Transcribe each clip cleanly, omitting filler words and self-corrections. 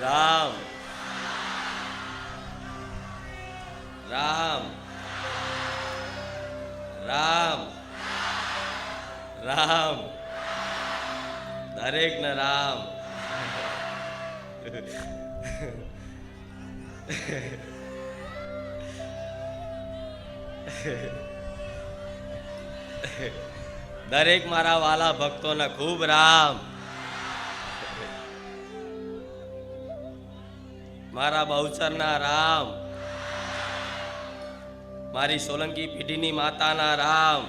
રામ રામ રામ રામ દરેક ને રામ. દરેક મારા વાલા ભક્તોને ખૂબ રામ. મારા બહુચરના રામ, મારી સોલંકી પેઢીની માતાના રામ,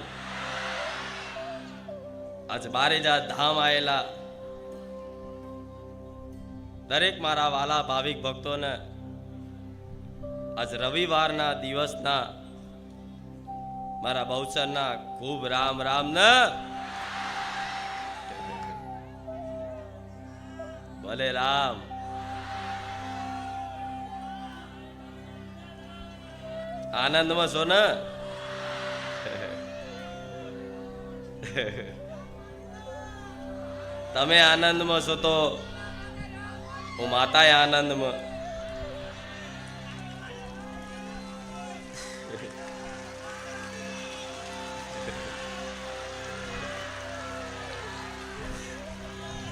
આજ બારેજા ધામ આયેલા દરેક મારા વાલા ભાવિક ભક્તોને આજ રવિવારના દિવસના મારા બહુચરના ખૂબ રામ રામ ને ભલે રામ. આનંદમાં છો ને? તમે આનંદમાં છો તો હું માતાએ આનંદમાં.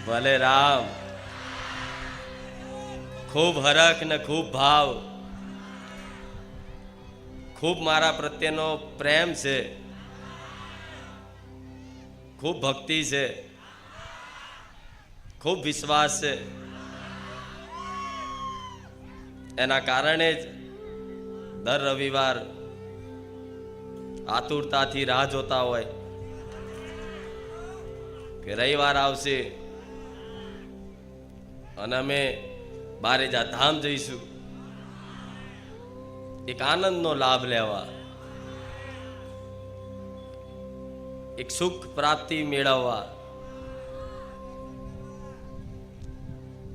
ભલે રામ. ખૂબ હરખ ને ખૂબ ભાવ, ખૂબ મારા પ્રત્યેનો પ્રેમ છે, ખૂબ ભક્તિ છે, ખૂબ વિશ્વાસ છે. એના કારણે જ દર રવિવાર આતુરતાથી રાહ જોતા હોય કે રવિવાર આવશે અને અમે બારેજા ધામ જઈશું એક આનંદનો લાભ લેવા, એક સુખ પ્રાપ્તિ મેળવવા,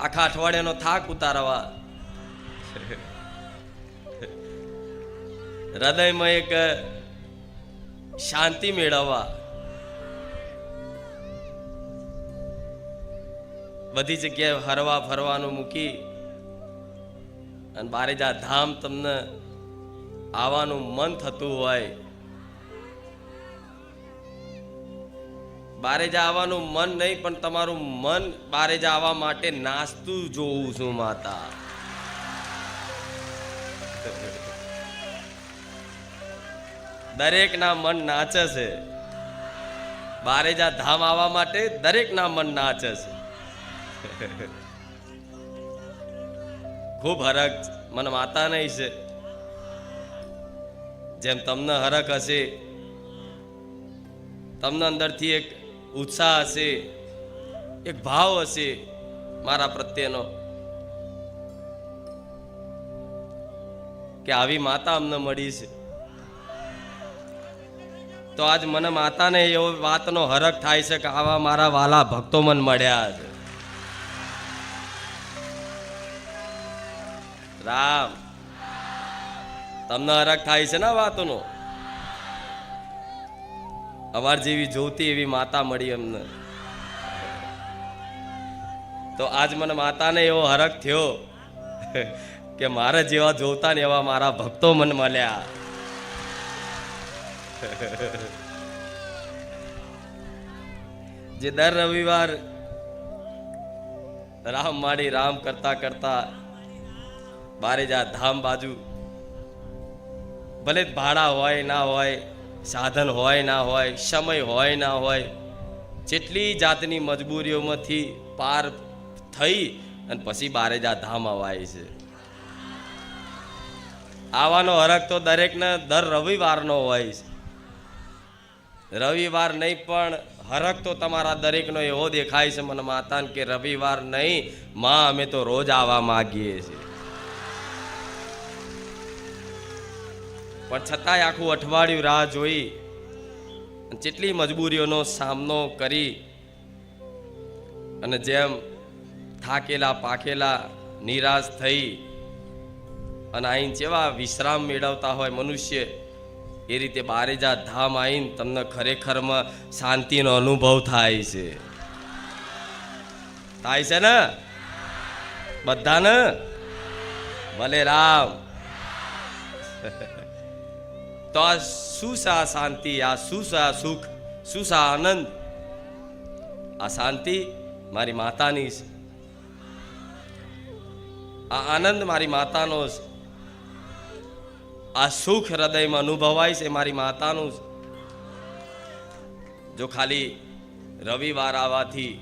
આખા અઠવાડિયાનો થાક ઉતારવા, હૃદયમાં એક શાંતિ મેળવવા, બધી જગ્યાએ હરવા ફરવાનું મૂકી અને બારેજા ધામ તમને આવવાનું મન થતું હોય, બારેજા આવવાનું મન નહીં પણ તમારું મન બારેજા આવવા માટે નાચતું જોઉં છું માતા. દરેક ના મન નાચે છે બારેજા ધામ આવવા માટે. દરેક ના મન નાચે છે. ખૂબ હરખ મને માતા નહીં છે. જેમ તમને હરખ હશે, તમને અંદરથી એક ઉત્સાહ હશે, એક ભાવ હશે મારા પ્રત્યેનો કે આવી માતા અમને મળી છે, તો આજ મને માતાને એવો વાતનો હરખ થાય છે કે આવા મારા વાલા ભક્તો મને મળ્યા છે. રામ, તમને હરખ થાય છે ને વાતનો? અમાર જેવી જોતી એવી માતા મળી અમને, તો આજ મને માતાને એવો હરખ થયો કે મારા જેવા જોતા ને એવા મારા ભક્તો મને મળ્યા. જે દર રવિવાર રામ માડી રામ કરતા કરતા બારેજા ધામ બાજુ ભલે ભાડા હોય ના હોય, સાધન હોય ના હોય, સમય હોય ના હોય, જેટલી જાતની મજબૂરીઓમાંથી પાર થઈ અને પછી બારેજા ધામ અવાય છે. આવાનો હરખ તો દરેકને દર રવિવારનો હોય છે. રવિવાર નહીં પણ હરખ તો તમારા દરેકનો એવો દેખાય છે મને માતાને કે રવિવાર નહીં માં, અમે તો રોજ આવવા માગીએ છીએ. પણ છતાંય આખું અઠવાડિયું રાહ જોઈ, જેટલી મજબૂરીઓનો સામનો કરી અને જેમ થાકેલા પાકેલા નિરાશ થઈ અને અહીં જેવા વિશ્રામ મેળવતા હોય મનુષ્ય, એ રીતે બારેજા ધામ આવીને તમને ખરેખરમાં શાંતિનો અનુભવ થાય છે. થાય છે ને બધાને? ભલે રામ. તો આ શું છે આ શાંતિ, આ શું છે આ સુખ, શું છે આ આનંદ? આ શાંતિ મારી માતાની છે, આ આનંદ મારી માતાનો છે, આ સુખ હૃદયમાં અનુભવાય છે મારી માતાનું છે. જો ખાલી રવિવાર આવવાથી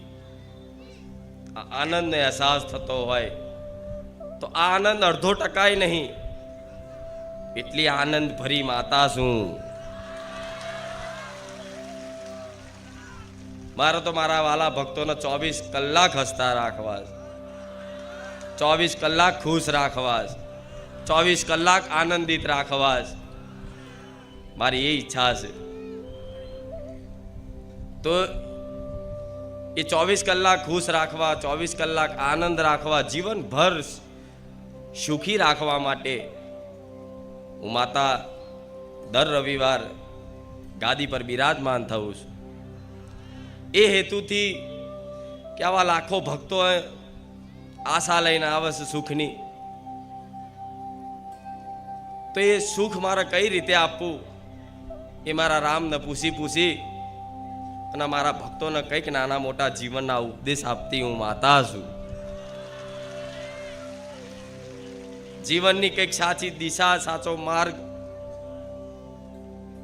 આ આનંદનો અહેસાસ થતો હોય તો આ આનંદ અડધો ટકાય નહીં, એટલી આનંદ ભરી માતા છું. મારે તો મારા વાલા ભક્તોને 24 કલાક હસતા રાખવા છે, 24 કલાક ખુશ રાખવા છે, 24 કલાક આનંદિત રાખવા છે. મારી એ ઈચ્છા છે. તો એ 24 કલાક ખુશ રાખવા, 24 કલાક આનંદ રાખવા, જીવનભર સુખી રાખવા માટે હું માતા દર રવિવાર ગાદી પર બિરાજમાન થઉં છું. એ હેતુથી કે આવા લાખો ભક્તો આશા લઈને આવે છે સુખની, તો એ સુખ મારે કઈ રીતે આપવું એ મારા રામને પૂછી અને મારા ભક્તોને કંઈક નાના મોટા જીવનના ઉપદેશ આપતી હું માતા છું. જીવનની કંઈક સાચી દિશા, સાચો માર્ગ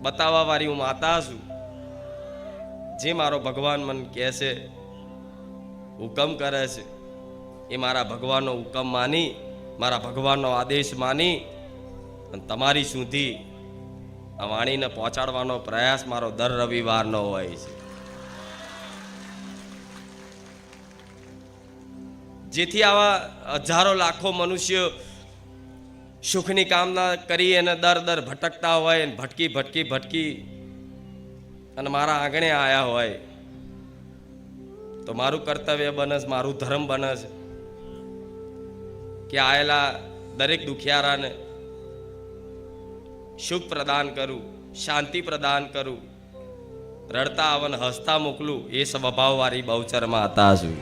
બતાવવા વાળી હું માતા છું. જે મારો ભગવાન મને કહે છે, હુકમ કરે છે, એ મારા ભગવાનનો હુકમ માની, મારા ભગવાનનો આદેશ માની અને તમારી સુધી આ વાણીને પહોંચાડવાનો પ્રયાસ મારો દર રવિવારનો હોય છે. જેથી આવા હજારો લાખો મનુષ્યો સુખની કામના કરી અને દર ભટકતા હોય, ભટકી અને મારા આંગણે આયા હોય, તો મારું કર્તવ્ય બને છે, મારું ધર્મ બને છે કે આયેલા દરેક દુખિયારાને સુખ પ્રદાન કરું, શાંતિ પ્રદાન કરું, રડતા આવન હસતા મોકલું. એ સ્વભાવ વાળી બહુચર માતા છું.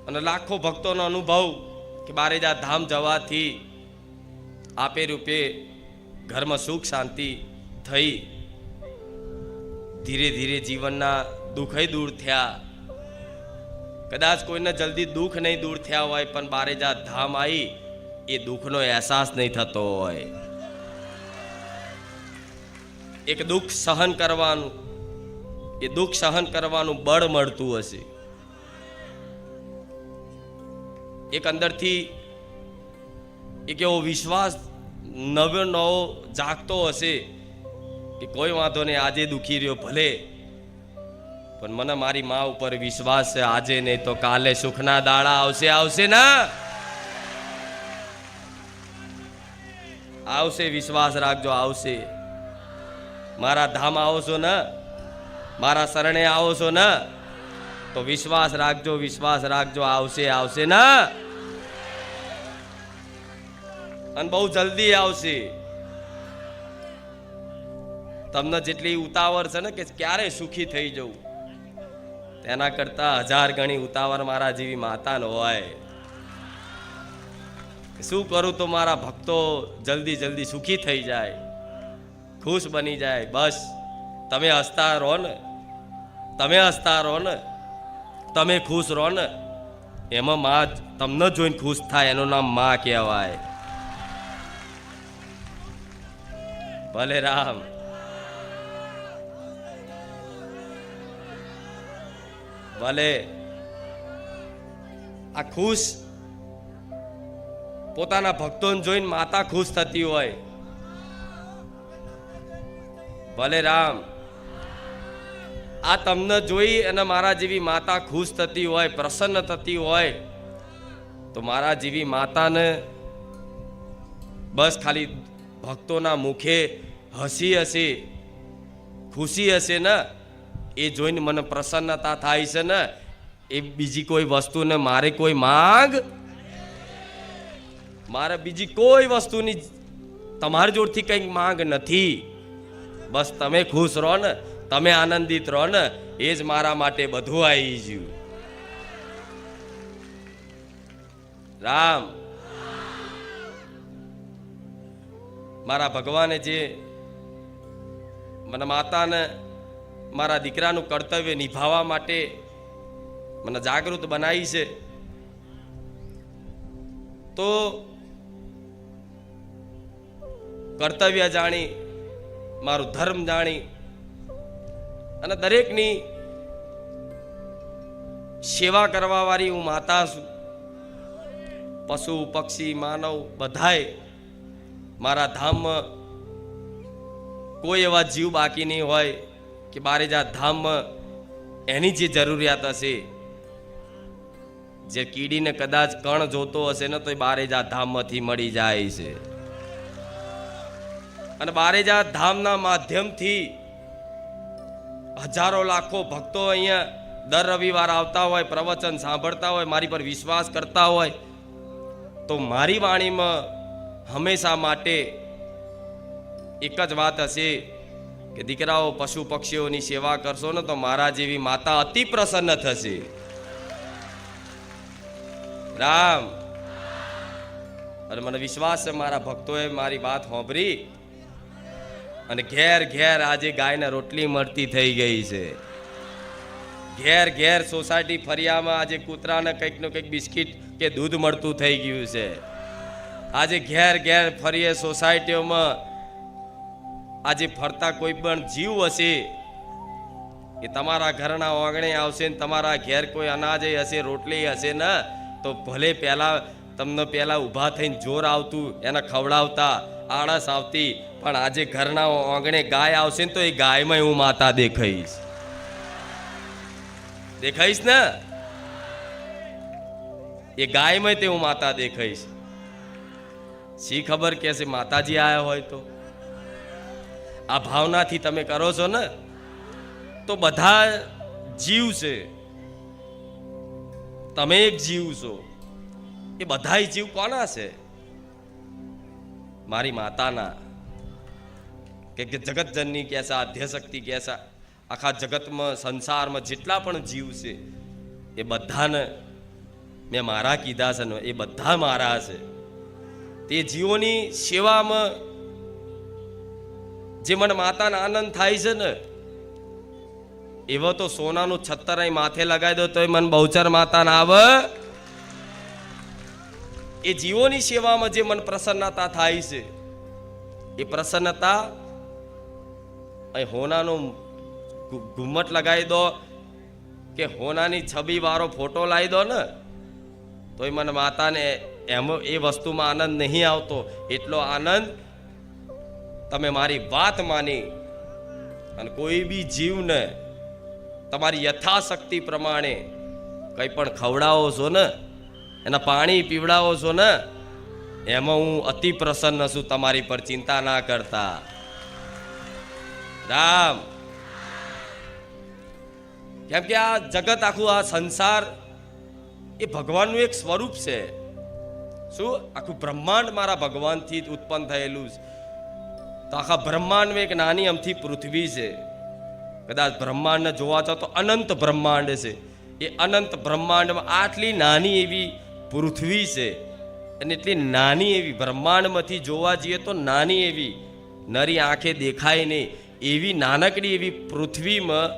અને લાખો ભક્તોનો અનુભવ કે બારેજા ધામ જવાથી આપે રૂપે ઘરમાં સુખ શાંતિ થઈ, ધીરે ધીરે જીવનના દુઃખય દૂર થયા. કદાચ કોઈને જલ્દી દુઃખ નહીં દૂર થયા હોય, પણ બારેજા ધામ આવી એ દુઃખનો અહેસાસ નહીં થતો હોય. એક દુઃખ સહન કરવાનું, એ દુઃખ સહન કરવાનું બળ મળતું હશે. એક અંદરથી એક એવો વિશ્વાસ નવો જાગતો હશે કે કોઈ વાંધો નહીં, આજે દુખી રહ્યો ભલે, પણ મને મારી મા ઉપર વિશ્વાસ છે, આજે નહીં તો કાલે સુખના દાડા આવશે ને, આવશે. વિશ્વાસ રાખજો, આવશે. મારા ધામ આવો છો ને, મારા શરણે આવો છો ને, તો વિશ્વાસ રાખજો, આવશે ને, અને બહુ જલ્દી આવશે. તમને જેટલી ઉતાવળ છે ને કે ક્યારે સુખી થઈ જવું, તેના કરતા 1000 ગણી ઉતાવળ મારા જેવી માતાનો હોય. શું કરું તો મારા ભક્તો જલ્દી સુખી થઈ જાય, ખુશ બની જાય. બસ તમે હસતા રહો ને, તમે ખુશ રહો ને, એમાં માં તમને જોઈને ખુશ થાય, એનું નામ માં કહેવાય. ભલે રામ. ભલે આ ખુશ પોતાના ભક્તોને જોઈને માતા ખુશ થતી હોય. ભલે રામ. આ તમને જોઈ અને મારા જેવી માતા ખુશ થતી હોય, પ્રસન્ન થતી હોય, તો મારા જેવી માતાને બસ ખાલી ભક્તોના મુખે હસી હશે, ખુશી હશે ને, એ જોઈને મને પ્રસન્નતા થાય છે ને. એ બીજી કોઈ વસ્તુને મારે કોઈ માંગ, મારે બીજી કોઈ વસ્તુની તમારી જોડથી કંઈક માંગ નથી. બસ તમે ખુશ રહો ને, તમે આનંદિત રહો ને, એ જ મારા માટે બધું આવી ગયું. રામ. મારા ભગવાને જે મને માતાને મારા દીકરાનું કર્તવ્ય નિભાવવા માટે મને જાગૃત બનાવી છે, તો કર્તવ્ય જાણી, મારું ધર્મ જાણી અને દરેકની સેવા કરવા વાળી હું માતા છું. પશુ પક્ષી માનવ બધાય મારા ધામમાં કોઈ એવા જીવ બાકી નહીં હોય કે બારેજા ધામમાં એની જે જરૂરિયાત હશે, જે કીડીને કદાચ કણ જોતો હશે ને, તો એ બારેજા ધામમાંથી મળી જાય છે. અને બારેજા ધામના માધ્યમથી હજારો લાખો ભક્તો અહીંયા દર રવિવાર આવતા હોય, પ્રવચન સાંભળતા હોય, મારી પર વિશ્વાસ કરતા હોય, તો મારી વાણીમાં હંમેશા માટે એક જ વાત હશે કે દીકરાઓ પશુ પક્ષીઓની સેવા કરશો ને, તો મારા જેવી માતા અતિ પ્રસન્ન થશે. રામ. અને મને વિશ્વાસ છે મારા ભક્તોએ મારી વાત સાંભળી અને ઘેર ઘેર આજે ગાયને રોટલી મળતી થઈ ગઈ છે. ઘેર ઘેર સોસાયટી ફરિયામાં આજે કૂતરાને કંઈક નું કંઈક બિસ્કિટ કે દૂધ મળતું થઈ ગયું છે. આજે ઘેર ઘેર ફરીએ સોસાયટીઓમાં આજે ફરતા કોઈ પણ જીવ હશે એ તમારા ઘરના આંગણે આવશે ને તમારા ઘેર કોઈ અનાજ હશે, રોટલી હશે ને, તો ભલે પહેલા તમને પહેલા ઊભા થઈને જોર આવતું એને ખવડાવતા, આળસ આવતી, પણ આજે ઘરના આંગણે ગાય આવશે ને, તો એ ગાયમાં હું માતા દેખાઈશ. દેખાઈશ ને? એ ગાયમાં તે હું માતા દેખાઈશ. શી ખબર કે છે માતાજી આયા હોય તો. આ ભાવનાથી તમે કરો છો ને, તો બધા જીવ છે, તમે એક જીવ છો. એ બધા જીવ કોના છે? મારી માતાના. કે જગતજનની કેસા, આદ્યશક્તિ કેસા, આખા જગતમાં સંસારમાં જેટલા પણ જીવ છે એ બધાને મેં મારા કીધા છે ને, એ બધા મારા છે. તે જીવોની સેવામાં જે મને માતાને આનંદ થાય છે ને, એવો તો સોનાનું છત્તર અહીં માથે લગાવી દો તો મને બહુચર માતાને આવે. એ જીવોની સેવામાં જે મને પ્રસન્નતા થાય છે, એ પ્રસન્નતા અહીં હોનાનું ઘુમ્મટ લગાવી દો કે હોનાની છબી વાળો ફોટો લાવી દો ને, તો એ મને માતાને એમાં એ વસ્તુમાં આનંદ નહીં આવતો. એટલો આનંદ તમે મારી વાત માની અને કોઈ બી જીવને તમારી યથાશક્તિ પ્રમાણે કંઈ પણ ખવડાવો છો ને, એના પાણી પીવડાવો છો ને, એમાં હું અતિ પ્રસન્ન છું. તમારી પર ચિંતા ના કરતા. રામ. કેમ કે આ જગત આખું, આ સંસાર એ ભગવાનનું એક સ્વરૂપ છે. શું? આખું બ્રહ્માંડ મારા ભગવાનથી ઉત્પન્ન થયેલું છે. તો આખા બ્રહ્માંડમાં એક નાની અમથી પૃથ્વી છે. કદાચ બ્રહ્માંડને જોવા જાવ તો અનંત બ્રહ્માંડ છે. એ અનંત બ્રહ્માંડમાં આટલી નાની એવી પૃથ્વી છે, અને એટલી નાની એવી બ્રહ્માંડમાંથી જોવા જઈએ તો નાની એવી નરી આંખે દેખાય નહીં એવી નાનકડી એવી પૃથ્વીમાં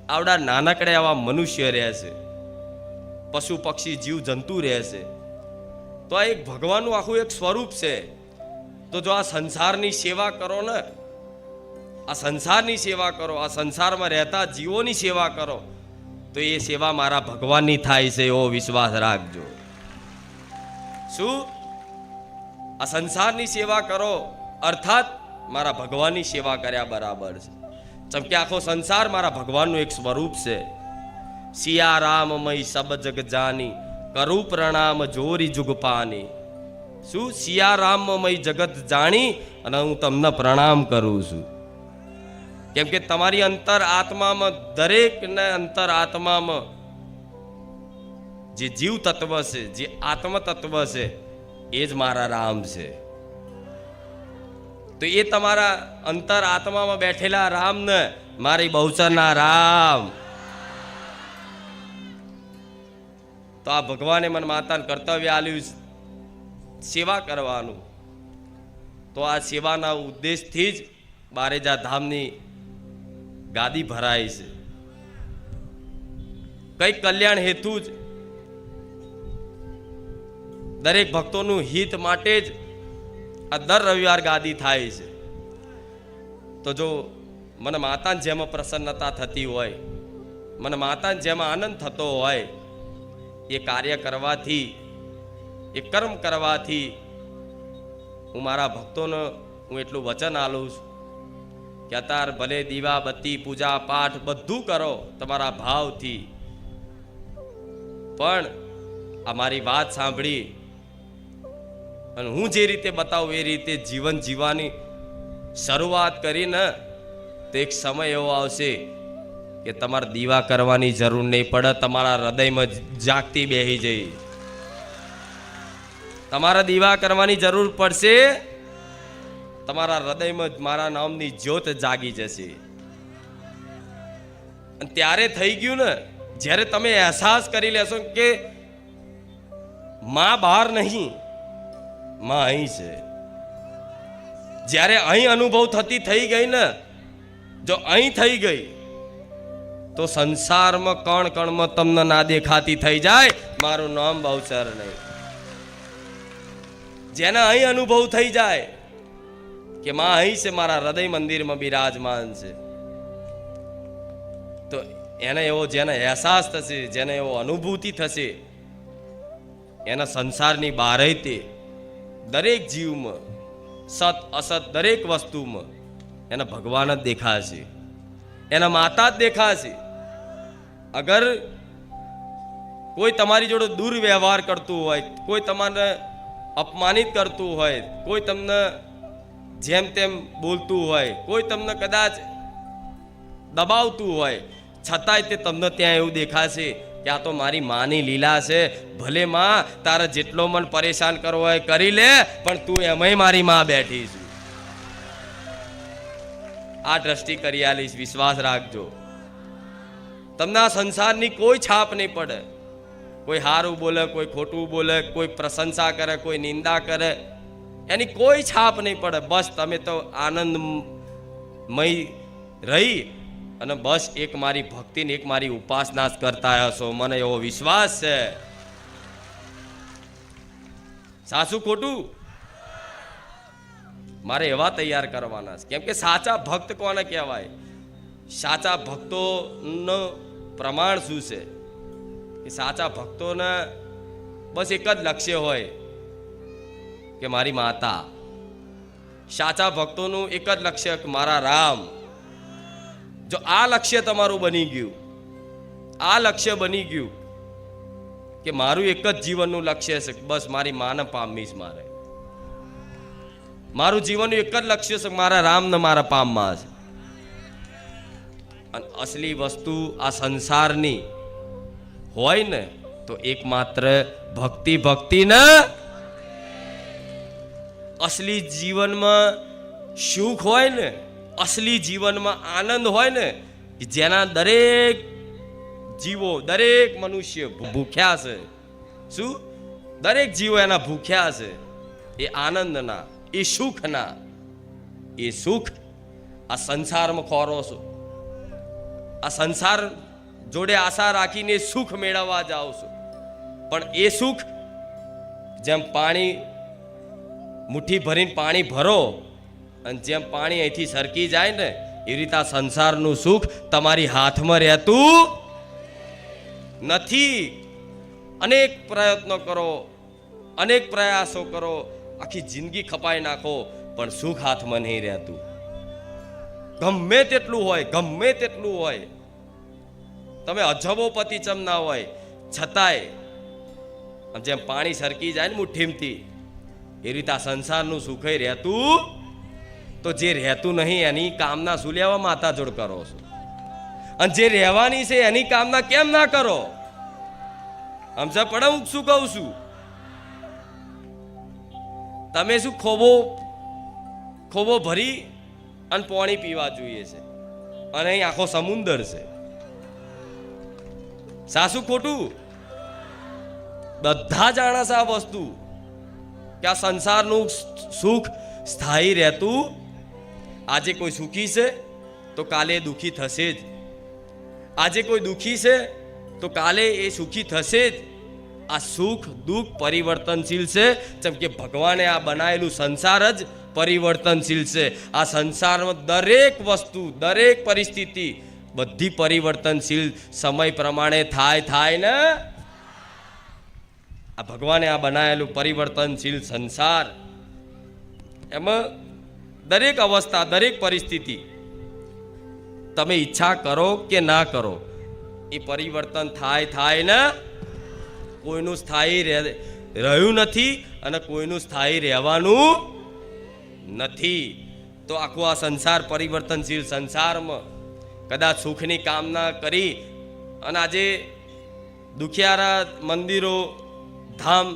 આવડા નાનકડા એવા મનુષ્ય રહે છે. પશુ પક્ષી જીવ જંતુ રહેશે. તો આ એક ભગવાનનું આખું એક સ્વરૂપ છે. તો જો આ સંસારની સેવા કરો ને, આ સંસારની સેવા કરો, આ સંસારમાં રહેતા જીવોની સેવા કરો, તો એ સેવા મારા ભગવાનની થાય છે એવો વિશ્વાસ રાખજો. શું? આ સંસારની સેવા કરો અર્થાત મારા ભગવાનની સેવા કર્યા બરાબર છે. જેમ કે આખો સંસાર મારા ભગવાનનું એક સ્વરૂપ છે. સિયા રામમય સબ જગ જાની, કરું પ્રણામ જોરી જુગ પાની. શું? સિયા રામમય જગત જાણી અને હું તમને પ્રણામ કરું છું. કેમ કે તમારી અંતર આત્મામાં, દરેકને અંતર આત્મામાં જે જીવ તત્વ છે, જે આત્મ તત્વ છે, એ જ મારા રામ છે. તો એ તમારા અંતર આત્મામાં બેઠેલા રામને મારી બહુચરના રામ. તો આ ભગવાને મને માતાને કર્તવ્ય આલ્યું સેવા કરવાનું. તો આ સેવાના ઉદ્દેશથી જ બારેજા ધામની ગાદી ભરાય છે. કઈ કલ્યાણ હેતુ જ, દરેક ભક્તોનું હિત માટે જ આ દર રવિવાર ગાદી થાય છે. તો જો મને માતાને જેમ પ્રસન્નતા થતી હોય, મને માતાને જેમ આનંદ થતો હોય, એ કાર્ય કરવાથી, એ કર્મ કરવાથી હું મારા ભક્તોને હું એટલું વચન આલું છું કે અત્યારે ભલે દીવા બત્તી પૂજા પાઠ બધું કરો તમારા ભાવથી, પણ આ મારી વાત સાંભળી અને હું જે રીતે બતાવું એ રીતે જીવન જીવવાની શરૂઆત કરીને તો એક સમય એવો આવશે કે તમારે દીવા કરવાની જરૂર નહીં પડે. તમારા હૃદયમાં જાગતી બેહી જઈ. તમારે દીવા કરવાની જરૂર પડશે, તમારા હૃદયમાં મારા નામની જ્યોત જાગી જશે. અને ત્યારે થઈ ગયું ને, જ્યારે તમે અહેસાસ કરી લેશો કે માં બહાર નહીં, માં અહીં છે. જ્યારે અહીં અનુભવ થતી થઈ ગઈ ને, જો અહીં થઈ ગઈ તો સંસારમાં કણ કણમાં તમને ના દેખાતી થઈ જાય. મારું નામ બહુચર નહીં. જેને અહીં અનુભવ થઈ જાય કે માં અહીં છે, મારા હૃદય મંદિરમાં બિરાજમાન છે, તો એને એવો જેને અહેસાસ થશે, જેને એવો અનુભૂતિ થશે, એના સંસારની બહાર તે દરેક જીવમાં, સત અસત દરેક વસ્તુમાં એના ભગવાન જ દેખાશે, એના માતા જ દેખાશે. અગર કોઈ તમારી જોડે દુર્વ્યવહાર કરતું હોય, કોઈ તમારે અપમાનિત કરતું હોય, કોઈ તમને જેમ તેમ બોલતું હોય, કોઈ તમને કદાચ દબાવતું હોય, છતાંય તે તમને ત્યાં એવું દેખાશે કે આ તો મારી માની લીલા છે. ભલે માં તારે જેટલો મન પરેશાન કરવો હોય કરી લે, પણ તું એમાંય મારી માં બેઠી છું. આ દ્રષ્ટિ કરી આલીશ, વિશ્વાસ રાખજો. તમને આ સંસારની કોઈ છાપ નહીં પડે. કોઈ સારું બોલે, કોઈ ખોટું બોલે, કોઈ પ્રશંસા કરે, કોઈ નિંદા કરે, એની કોઈ છાપ નહીં પડે. બસ તમે તો આનંદમય રહી અને બસ એક મારી ભક્તિને, એક મારી ઉપાસના જ કરતા હશો. મને એવો વિશ્વાસ છે. સાચું ખોટું મારે એવા તૈયાર કરવાના છે. કેમ કે સાચા ભક્ત કોને કહેવાય? સાચા ભક્તોનું પ્રમાણ શું છે કે સાચા ભક્તોને બસ એક જ લક્ષ્ય હોય કે મારી માતા. સાચા ભક્તોનું એક જ લક્ષ્ય કે મારા રામ. જો આ લક્ષ્ય તમારું બની ગયું, આ લક્ષ્ય બની ગયું કે મારું એક જ જીવનનું લક્ષ્ય છે બસ મારી માને પામીશ, મારે મારું જીવનનું એક જ લક્ષ્ય છે મારા રામને મારા પામવા છે. અને અસલી વસ્તુ આ સંસારની હોય ને તો એકમાત્ર ભક્તિ. ભક્તિ ને અસલી જીવનમાં સુખ હોય ને, અસલી જીવનમાં આનંદ હોય ને, જેના દરેક જીવો, દરેક મનુષ્ય ભૂખ્યા છે. શું? દરેક જીવો એના ભૂખ્યા છે એ આનંદના, એ સુખના. એ સુખ આ સંસારમાં ખોરો છો, આ સંસાર જોડે આશા રાખીને સુખ મેળવવા જાઓ છો. પણ એ સુખ જેમ પાણી મુઠ્ઠી ભરીને પાણી ભરો અને જેમ પાણી અહીંથી સરકી જાય ને એ રીતે આ સંસારનું સુખ તમારી હાથમાં રહેતું નથી. અનેક પ્રયત્નો કરો, અનેક પ્રયાસો કરો, આખી જિંદગી ખપાઈ નાખો, પણ સુખ હાથમાં નહીં રહેતું. ગમે તેટલું હોય, ગમે તેટલું હોય, તમે અજબોપતિ ચમ ના હોય છતાંય જેમ પાણી સરકી જાય ને મુઠ્ઠીમથી એ રીતે આ સંસારનું સુખ રહેતું. તો જે રહેતું નહીં એની કામના શું લેવા માતા જોડ કરો છો? અને જે રહેવાની છે એની કામના કેમ ના કરો? સમજા પડે હું શું કહું છું? તમે શું ખોબો ભરી અને પાણી પીવા જોઈએ છે અને અહીં આખો સમુદર છે. સાસુ ખોટું? બધા જાણે છે આ વસ્તુ કે આ સંસારનું સુખ સ્થાયી રહેતું. આજે કોઈ સુખી છે તો કાલે દુઃખી થશે જ. આજે કોઈ દુઃખી છે તો કાલે એ સુખી થશે જ. આ સુખ દુઃખ પરિવર્તનશીલ છે, જેમ કે ભગવાને આ બનાવેલું સંસાર જ પરિવર્તનશીલ છે. આ સંસારમાં દરેક વસ્તુ, દરેક પરિસ્થિતિ બધી પરિવર્તનશીલ સમય પ્રમાણે થાય ને. આ ભગવાને આ બનાવેલું પરિવર્તનશીલ સંસાર, એમાં દરેક અવસ્થા, દરેક પરિસ્થિતિ તમે ઈચ્છા કરો કે ના કરો એ પરિવર્તન થાય ને. કોઈનું સ્થાયી રહ્યું નથી અને કોઈનું સ્થાયી રહેવાનું નથી. તો આખું આ સંસાર પરિવર્તનશીલ સંસારમાં કદાચ સુખની કામના કરી અને આજે દુખિયારા મંદિરો, ધામ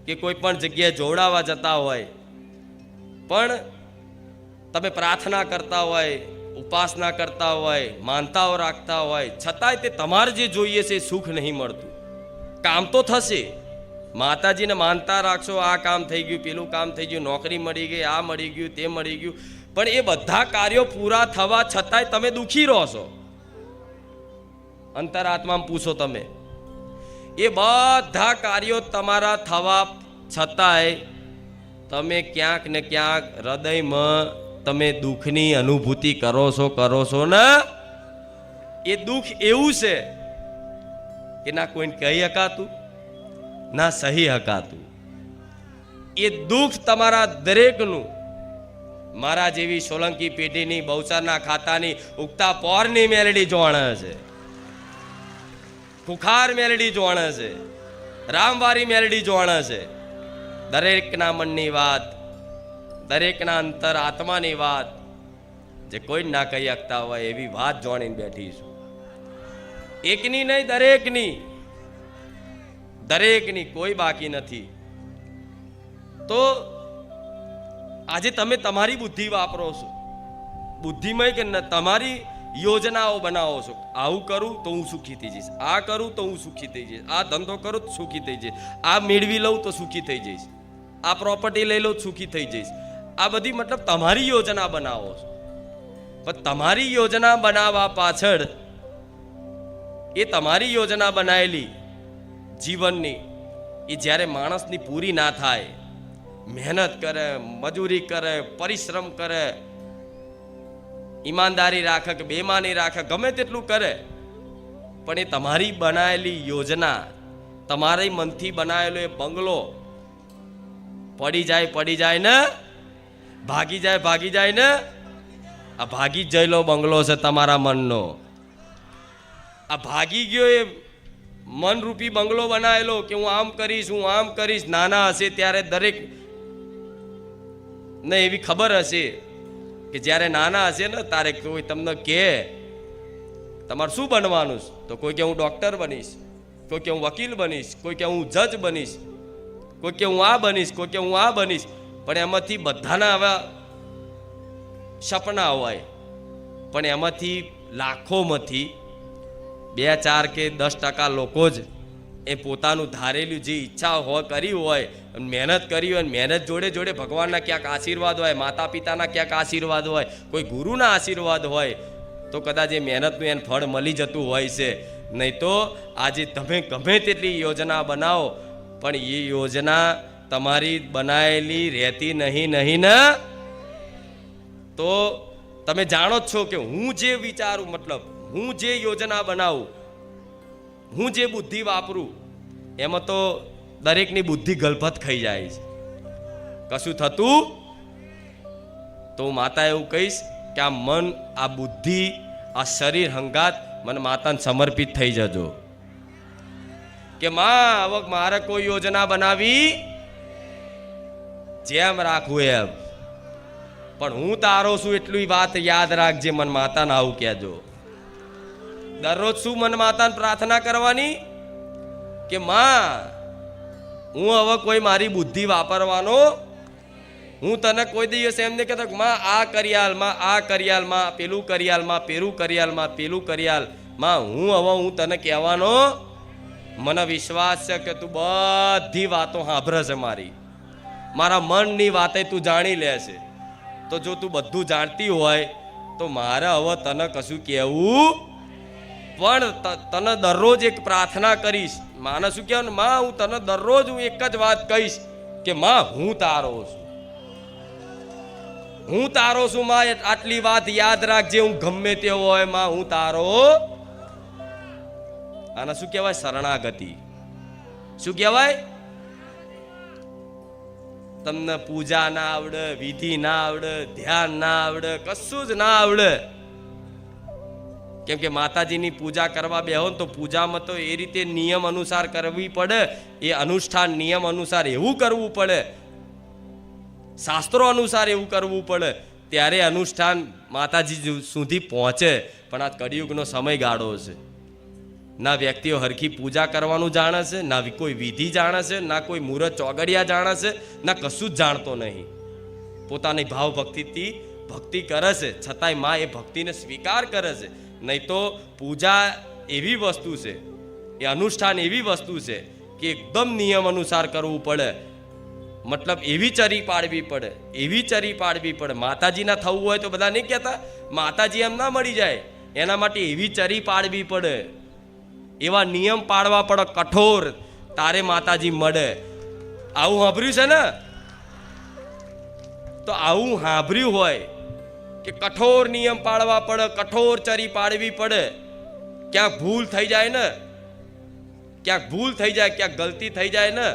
કે કોઈ પણ જગ્યાએ જોડાવા જતા હોય, પણ તમે પ્રાર્થના કરતા હોય, ઉપાસના કરતા હોય, માનતાઓ રાખતા હોય, છતાંય તે તમારે જે જોઈએ છે સુખ નહીં મળતું. કામ તો થશે, માતાજીને માનતા રાખશો, આ કામ થઈ ગયું, પેલું કામ થઈ ગયું, નોકરી મળી ગઈ, આ મળી ગયું, તે મળી ગયું, પણ એ બધા કાર્યો પૂરા થવા છતાંય તમે દુઃખી રહો છો. અંતરાત્મામાં પૂછો તમે, એ બધા કાર્યો તમારા થવા છતાંય તમે ક્યાંક ને ક્યાંક હૃદયમાં તમે દુઃખની અનુભૂતિ કરો છો ને. એ દુઃખ એવું છે કે ના કોઈને કહી શકાતું, ના સહી શકાતું. એ દુઃખ તમારા દરેકનું, મારા જેવી સોલંકી પેઢીની, બહુચરના ખાતાની ઉગતા પોરની મેલડી જોણે છે, ખુખાર મેલડી જોણે છે, રામવારી મેલડી જોણે છે. દરેકના મનની વાત, દરેકના અંતર આત્માની વાત જે કોઈ ના કહી શકતા હોય એવી વાત જોણીને બેઠી છું. એકની નહીં, દરેકની કોઈ બાકી નથી. તો આજે તમે તમારી બુદ્ધિ વાપરો છો, બુદ્ધિમય કે તમારી યોજનાઓ બનાવો છો. આવું કરું તો હું સુખી થઈ જઈશ, આ કરું તો હું સુખી થઈ જઈશ, આ ધંધો કરું તો સુખી થઈ જઈશ, આ મેળવી લઉં તો સુખી થઈ જઈશ, આ પ્રોપર્ટી લઈ લઉં તો સુખી થઈ જઈશ. આ બધી મતલબ તમારી યોજના બનાવો છો. પણ તમારી યોજના બનાવવા પાછળ એ તમારી યોજના બનાવેલી જીવનની એ જ્યારે માણસની પૂરી ના થાય, મહેનત કરે, મજૂરી કરે, પરિશ્રમ કરે, ઈમાનદારી રાખે કે બેમાની રાખે, ગમે તેટલું કરે, પણ એ તમારી બનાવેલી યોજના, તમારી મનથી બનાવેલો એ બંગલો પડી જાય ને, ભાગી જાય ને. આ ભાગી જ જયેલો બંગલો છે તમારા મનનો. આ ભાગી ગયો એ મનરૂપી બંગલો બનાવેલો કે હું આમ કરીશ. નાના હશે ત્યારે દરેક ને એવી ખબર હશે કે જ્યારે નાના હશે ને તારે કોઈ તમને કહે તમારે શું બનવાનું છે, તો કોઈ કે હું ડૉક્ટર બનીશ, કોઈ કે હું વકીલ બનીશ, કોઈ કે હું જજ બનીશ, કોઈ કે હું આ બનીશ, કોઈ કે હું આ બનીશ. પણ એમાંથી બધાના આવા સપના હોય, પણ એમાંથી લાખોમાંથી 2, 4 કે 10% લોકો જ એ પોતાનું ધારેલું જે ઈચ્છા કરી હોય, મહેનત કરી હોય, મહેનત જોડે ભગવાનના ક્યાંક આશીર્વાદ હોય, માતા પિતાના ક્યાંક આશીર્વાદ હોય, કોઈ ગુરુના આશીર્વાદ હોય, તો કદાચ એ મહેનતનું એને ફળ મળી જતું હોય છે. નહીં તો આજે તમે ગમે તેટલી યોજના બનાવો પણ એ યોજના તમારી બનાવેલી રહેતી નહીં ને તો તમે જાણો જ છો કે હું જે વિચારું, મતલબ હું જે યોજના બનાવું, હું જે બુદ્ધિ વાપરું, એમાં તો દરેકની બુદ્ધિ ગલભત ખાઈ જાય છે, કશું થતું. તો માતા એવું કહીશ કે આ મન, આ બુદ્ધિ, આ શરીર હંગાત મને માતાને સમર્પિત થઈ જજો કે માં હવે મારે કોઈ યોજના બનાવી જેમ રાખવું એમ, પણ હું તારો છું એટલી વાત યાદ રાખજે. મન માતાને આવું કહેજો. દરરોજ શું મન માતાને પ્રાર્થના કરવાની કે માં હું હવે કોઈ મારી બુદ્ધિ વાપરવાનો, હું તને કોઈ દિવસ એમ નહીં કહેતો માં આ કરિયાલ, માં આ કરિયાલ, માં પેલું કરિયાલ, માં પેલું કરિયાલ, માં પેલું કરિયાલ. માં હું તને કહેવાનો, મને વિશ્વાસ છે કે તું બધી વાતો સાંભળે છે, મારા મનની વાતે તું જાણી લે છે. તો જો તું બધું જાણતી હોય તો મારે હવે તને કશું કહેવું, પણ તને દરરોજ એક પ્રાર્થના કરીશ. માને શું કહેવાનું, માં હું તને દરરોજ હું એક જ વાત કહીશ કે માં હું તારો છું, હું તારો છું માં. આટલી વાત યાદ રાખજે, હું ગમે તે હોય માં હું તારો. આને શું કહેવાય? શરણાગતિ. શું કહેવાય? તમને પૂજા ના આવડે, વિધિ ના આવડે, ધ્યાન ના આવડે, કશું જ ના આવડે. કેમ કે માતાજીની પૂજા કરવા બેહો તો પૂજામાં તો એ રીતે નિયમ અનુસાર કરવી પડે, એ અનુષ્ઠાન નિયમ અનુસાર એવું કરવું પડે, શાસ્ત્રો અનુસાર એવું કરવું પડે, ત્યારે અનુષ્ઠાન માતાજી સુધી પહોંચે. પણ આ કળિયુગનો સમયગાળો છે, ના વ્યક્તિઓ હરખી પૂજા કરવાનું જાણે છે, ના કોઈ વિધિ જાણે છે, ના કોઈ મુહૂર્ત ચોગડિયા જાણે છે, ના કશું જ જાણતો નહીં. પોતાની ભાવ ભક્તિથી ભક્તિ કરે છે, છતાંય માં એ ભક્તિને સ્વીકાર કરે છે. નહીં તો પૂજા એવી વસ્તુ છે, એ અનુષ્ઠાન એવી વસ્તુ છે કે એકદમ નિયમ અનુસાર કરવું પડે, મતલબ એવી ચરી પાડવી પડે, એવી ચરી પાડવી પડે. માતાજીના થવું હોય તો બધા નહીં કહેતા માતાજી એમ ના મળી જાય, એના માટે એવી ચરી પાડવી પડે, એવા નિયમ પાડવા પડે કઠોર, તારે માતાજી મળે. આવું સાંભળ્યું છે ને? તો આવું સાંભળ્યું હોય કે કઠોર નિયમ પાડવા પડે, કઠોર ચરી પાડવી પડે. ક્યાંક ભૂલ થઈ જાય ને, ક્યાંક ભૂલ થઈ જાય, ક્યાંક ગલતી થઈ જાય ને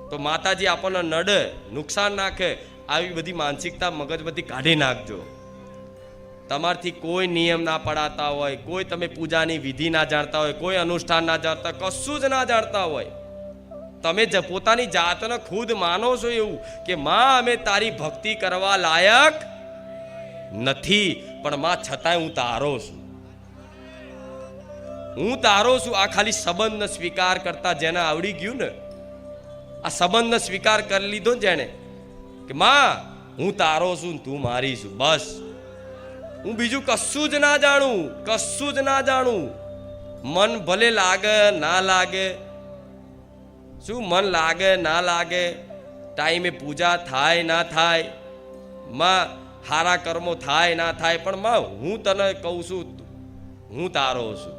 તો માતાજી આપણને નડે, નુકસાન નાખે. આવી બધી માનસિકતા મગજ બધી કાઢી નાખજો. તમારથી કોઈ નિયમ ના પડાતા હોય, કોઈ તમે પૂજાની વિધિ ના જાણતા હોય, કોઈ અનુષ્ઠાન ના જાણતા, કશું જ ના જાણતા હોય, તમે પોતાની જાતને ખુદ માનો છો એવું કે માં અમે તારી ભક્તિ કરવા લાયક નથી, પણ માં છતાંય હું તારો છું, હું તારો છું. આ ખાલી સંબંધને સ્વીકાર કરતા જેને આવડી ગયું ને, આ સંબંધને સ્વીકાર કરી લીધો જેને કે માં હું તારો છું, તું મારી છું, બસ હું બીજું કશું જ ના જાણું, કશું જ ના જાણું. મન ભલે લાગે ના લાગે, શું મન લાગે ના લાગે, ટાઈમે પૂજા થાય ના થાય, માં હારા કર્મો થાય ના થાય, પણ માં હું તને કહું છું હું તારો છું.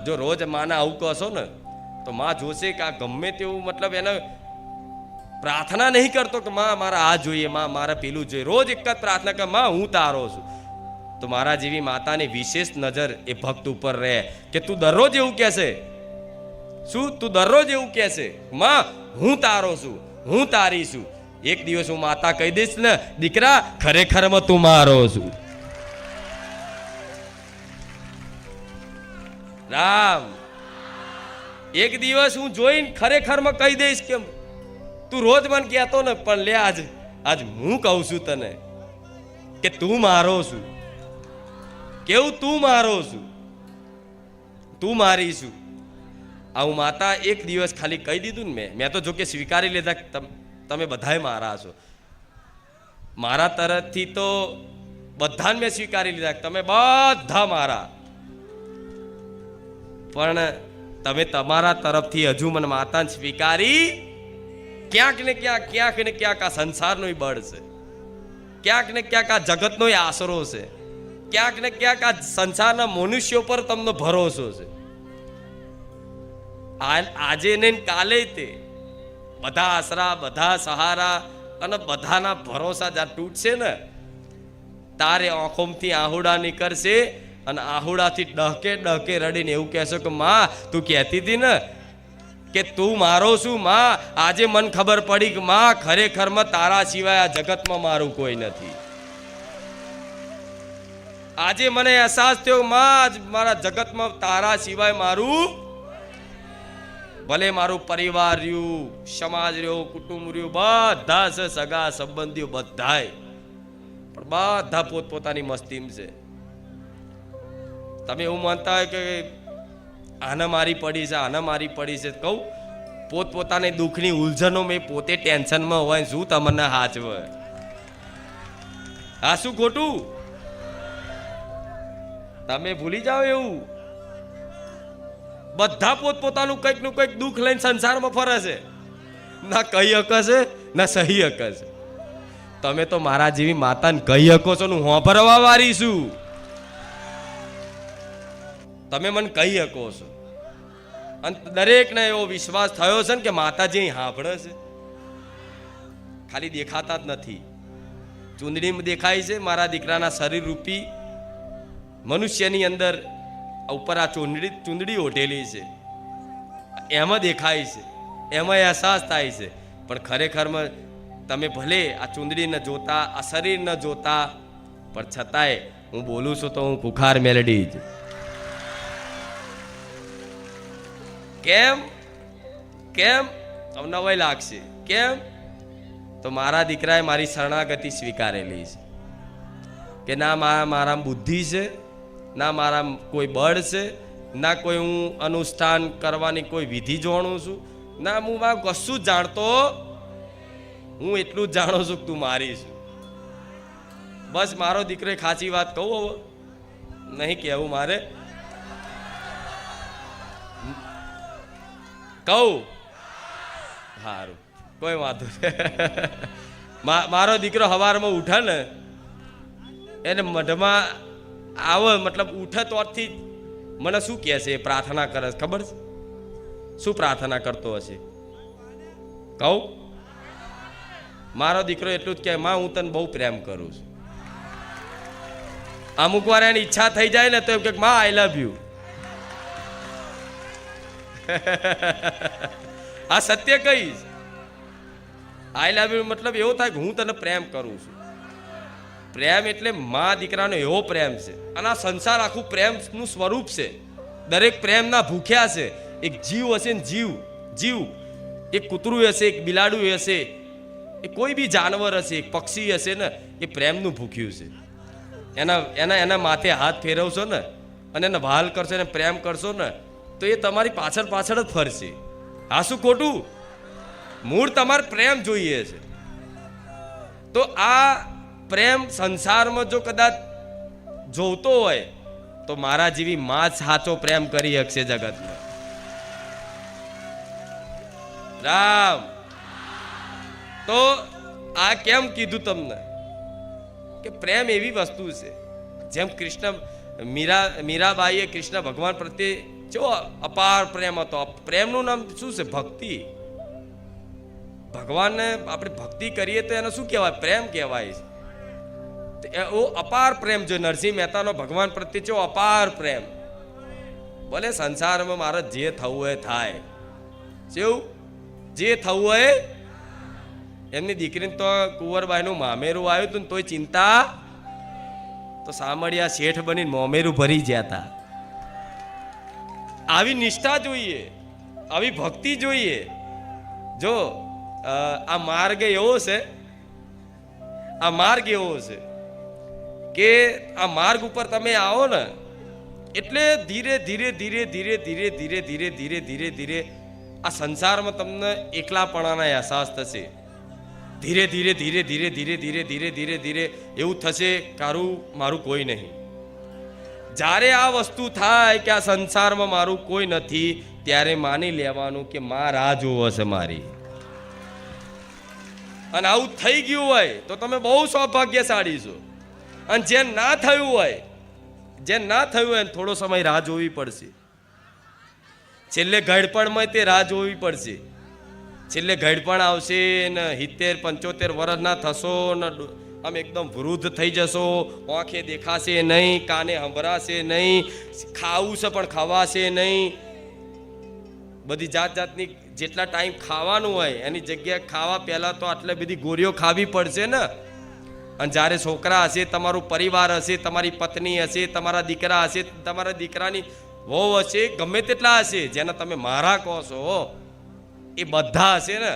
જો રોજ માને આવું કહેશો ને તો માં જોશે કે આ ગમે તેવું, મતલબ એને પ્રાર્થના નહીં કરતો કે માં મારા આ જોઈએ, માં મારે પેલું જોઈએ, રોજ એક જ પ્રાર્થના કે માં હું તારો છું. તો મારા જેવી માતાની વિશેષ નજર એ ભક્ત ઉપર રહે કે તું દરરોજ એવું કહેશે, શું તું દરરોજ એવું કહેશે માં હું તારો છું, હું તારી છું. એક દિવસ હું માતા કહી દઈશ ને દીકરા ખરેખરમાં તું મારો છું. રામ એક દિવસ હું જોઈને ખરેખરમાં કહી દઈશ કે તું રોજ મને કહેતો ને, પણ લે આજ હું કહું છું તને કે તું મારો છું. કેવું? તું મારો છું, તું મારી છું. આવું માતા એક દિવસ ખાલી કહી દીધું ને, મેં તો જોકે સ્વીકારી લીધા, તમે બધાય મારા છો. મારા તરફથી તો બધાને મેં સ્વીકારી લીધા, તમે બધા મારા. પણ તમે તમારા તરફથી હજુ મને માતાને સ્વીકારી ક્યાંક ને ક્યાંક આ સંસારનો બળ છે, ક્યાંક ને ક્યાંક આ જગતનો આશરો છે. ક્યાંક ને ક્યાંક આ સંસારના મનુષ્યો પર તમને ભરોસો છે. આજે ને કાલે તે બધા આશરા, બધા સહારા અને બધાના ભરોસા જ્યાં તૂટશે ને, તારે આંખોમાંથી આહુડા નીકળશે અને આહુડાથી ડહકે ડહકે રડીને એવું કહેશો કે માં, તું કહેતી હતી ને કે તું મારો છું માં, આજે મને ખબર પડી કે માં, ખરેખરમાં તારા સિવાય આ જગતમાં મારું કોઈ નથી. આજે મને અહેસાસ થયો માં, મારા જગતમાં તારા સિવાય મારું, ભલે મારું પરિવાર રહ્યું, સમાજ રહ્યો, કુટુંબ રહ્યું, બધા છે, સગા સંબંધીઓ બધાય, પણ બધા પોતપોતાની મસ્તીમાં છે. તમે એવું માનતા હોય કે આને મારી પડી છે, આને મારી પડી છે, કહું પોતપોતાની દુઃખની ઉલઝનો મેં પોતે ટેન્શનમાં હોય, શું તમને હાચવે? આ શું ખોટું? તમે ભૂલી જાઓ એવું. બધા પોતપોતાનું કંઈક નું કંઈક દુઃખ લઈને સંસારમાં ફરે છે, ના કહી શકે છે ના સહી શકે છે. તમે તો મારા જેવી માતાને કહી શકો છો, હું હોંભરવા વાળી છું. તમે મને કહી શકો છો, અને દરેકને એવો વિશ્વાસ થયો છે ને કે માતાજી સાંભળે છે, ખાલી દેખાતા જ નથી. ચૂંદડીમાં દેખાય છે, મારા દીકરાના શરીર રૂપી મનુષ્યની અંદર ઉપર આ ચૂંદડી ઓઢેલી છે, એમાં દેખાય છે, એમાં અહેસાસ થાય છે. પણ ખરેખરમાં તમે ભલે આ ચૂંદડી ન જોતા, આ શરીર ન જોતા, પણ છતાંય હું બોલું છું તો હું ખુખાર મેલડી જ. કેમ કેમ તમને નવાઈ લાગશે? કેમ? તો મારા દીકરાએ મારી શરણાગતિ સ્વીકારેલી છે કે ના મારા બુદ્ધિ છે, ના મારા કોઈ બળ છે, ના કોઈ હું અનુષ્ઠાન કરવાની કોઈ વિધિ જાણું છું, ના હું કશું જ જાણતો, હું એટલું જ જાણું છું કે તું મારી છું. બસ મારો દીકરો ખાચી વાત કહું, હવે નહીં કહેવું મારે, કહું સારું, કોઈ વાંધો નહીં. મારો દીકરો સવારમાં ઉઠે ને, એને મઢમાં આવે, મતલબ ઉઠે તોથી મને શું કહે છે? પ્રાર્થના કરે છે, ખબર છે શું પ્રાર્થના કરતો હશે? કહું, મારો દીકરો એટલું જ કહે, માં હું તને બહુ પ્રેમ કરું છું. અમુક વાર એની ઈચ્છા થઈ જાય ને તો એમ કે માં આઈ લવ યુ. આ સત્ય કહીશ, આઈ લવ યુ મતલબ એવો થાય કે હું તને પ્રેમ કરું છું. પ્રેમ એટલે મા દીકરાનો એવો પ્રેમ છે, અને આ સંસાર આખું પ્રેમનું સ્વરૂપ છે. દરેક પ્રેમના ભૂખ્યા છે. એક જીવ હશે ને, જીવ એક કૂતરું હશે, એક બિલાડું હશે, એ કોઈ બી જાનવર હશે, એક પક્ષી હશે ને, એ પ્રેમનું ભૂખ્યું છે. એના માથે હાથ ફેરવશો ને અને એને વહાલ કરશો, એને પ્રેમ કરશો ને, તો એ તમારી પાછળ પાછળ જ ફરશે. આ શું ખોટું? મૂળ તમારે પ્રેમ જોઈએ છે. તો આ પ્રેમ સંસારમાં જો કદાચ જોતો હોય તો મારા જેવી માં સાચો પ્રેમ કરી શકશે જગતમાં. રામ તો આ કેમ કીધું તમને કે પ્રેમ એવી વસ્તુ છે, જેમ કૃષ્ણ મીરાબાઈએ કૃષ્ણ ભગવાન પ્રત્યે જો અપાર પ્રેમ હતો. પ્રેમનું નામ શું છે? ભક્તિ. ભગવાનને આપણે ભક્તિ કરીએ તો એને શું કહેવાય? પ્રેમ કહેવાય છે. એવો અપાર પ્રેમ જો નરસિંહ મહેતાનો ભગવાન પ્રત્યે જો અપાર પ્રેમ. ભલે સંસારમાં મારે જે થવું હોય થાય, જેવું જે થવું હોય. એમની દીકરીને તો કુંવરબાઈનું મામેરું આવ્યું હતું ને તોય ચિંતા, તો સામળિયા શેઠ બનીને મોમેરું ભરી ગયા હતા. આવી નિષ્ઠા જોઈએ, આવી ભક્તિ જોઈએ. જો આ માર્ગ એવો છે, આ માર્ગ એવો છે કે આ માર્ગ ઉપર તમે આવો ને એટલે ધીરે ધીરે ધીરે ધીરે ધીરે ધીરે ધીરે ધીરે ધીરે ધીરે આ સંસારમાં તમને એકલાપણાના અહેસાસ થશે. ધીરે ધીરે ધીરે ધીરે ધીરે ધીરે ધીરે ધીરે ધીરે એવું થશે કારું મારું કોઈ નહીં. જ્યારે આ વસ્તુ થાય કે આ સંસારમાં મારું કોઈ નથી, ત્યારે માની લેવાનું કે માં રાહ જોવો છે મારી. અને આવું થઈ ગયું હોય તો તમે બહુ સૌભાગ્યશાળી છો. અને જે ના થયું હોય જે ના થયું એને થોડો સમય રાહ જોવી પડશે. છેલ્લે ઘડપણમાં તે રાહ જોવી પડશે. છેલ્લે ઘડપણ આવશે ને 70-75 વર્ષના થશો ને આમ એકદમ વૃદ્ધ થઈ જશો, આંખે દેખાશે નહીં, કાને સંભળાશે નહીં, ખાવું છે પણ ખવાશે નહીં. બધી જાત જાતની જેટલા ટાઈમ ખાવાનું હોય એની જગ્યાએ ખાવા પહેલાં તો આટલી બધી ગોળીઓ ખાવી પડશે ને. અને જ્યારે છોકરા હશે, તમારું પરિવાર હશે, તમારી પત્ની હશે, તમારા દીકરા હશે, તમારા દીકરાની વહુ હશે, ગમે તેટલા હશે જેને તમે મારા કહો છો, એ બધા હશે ને.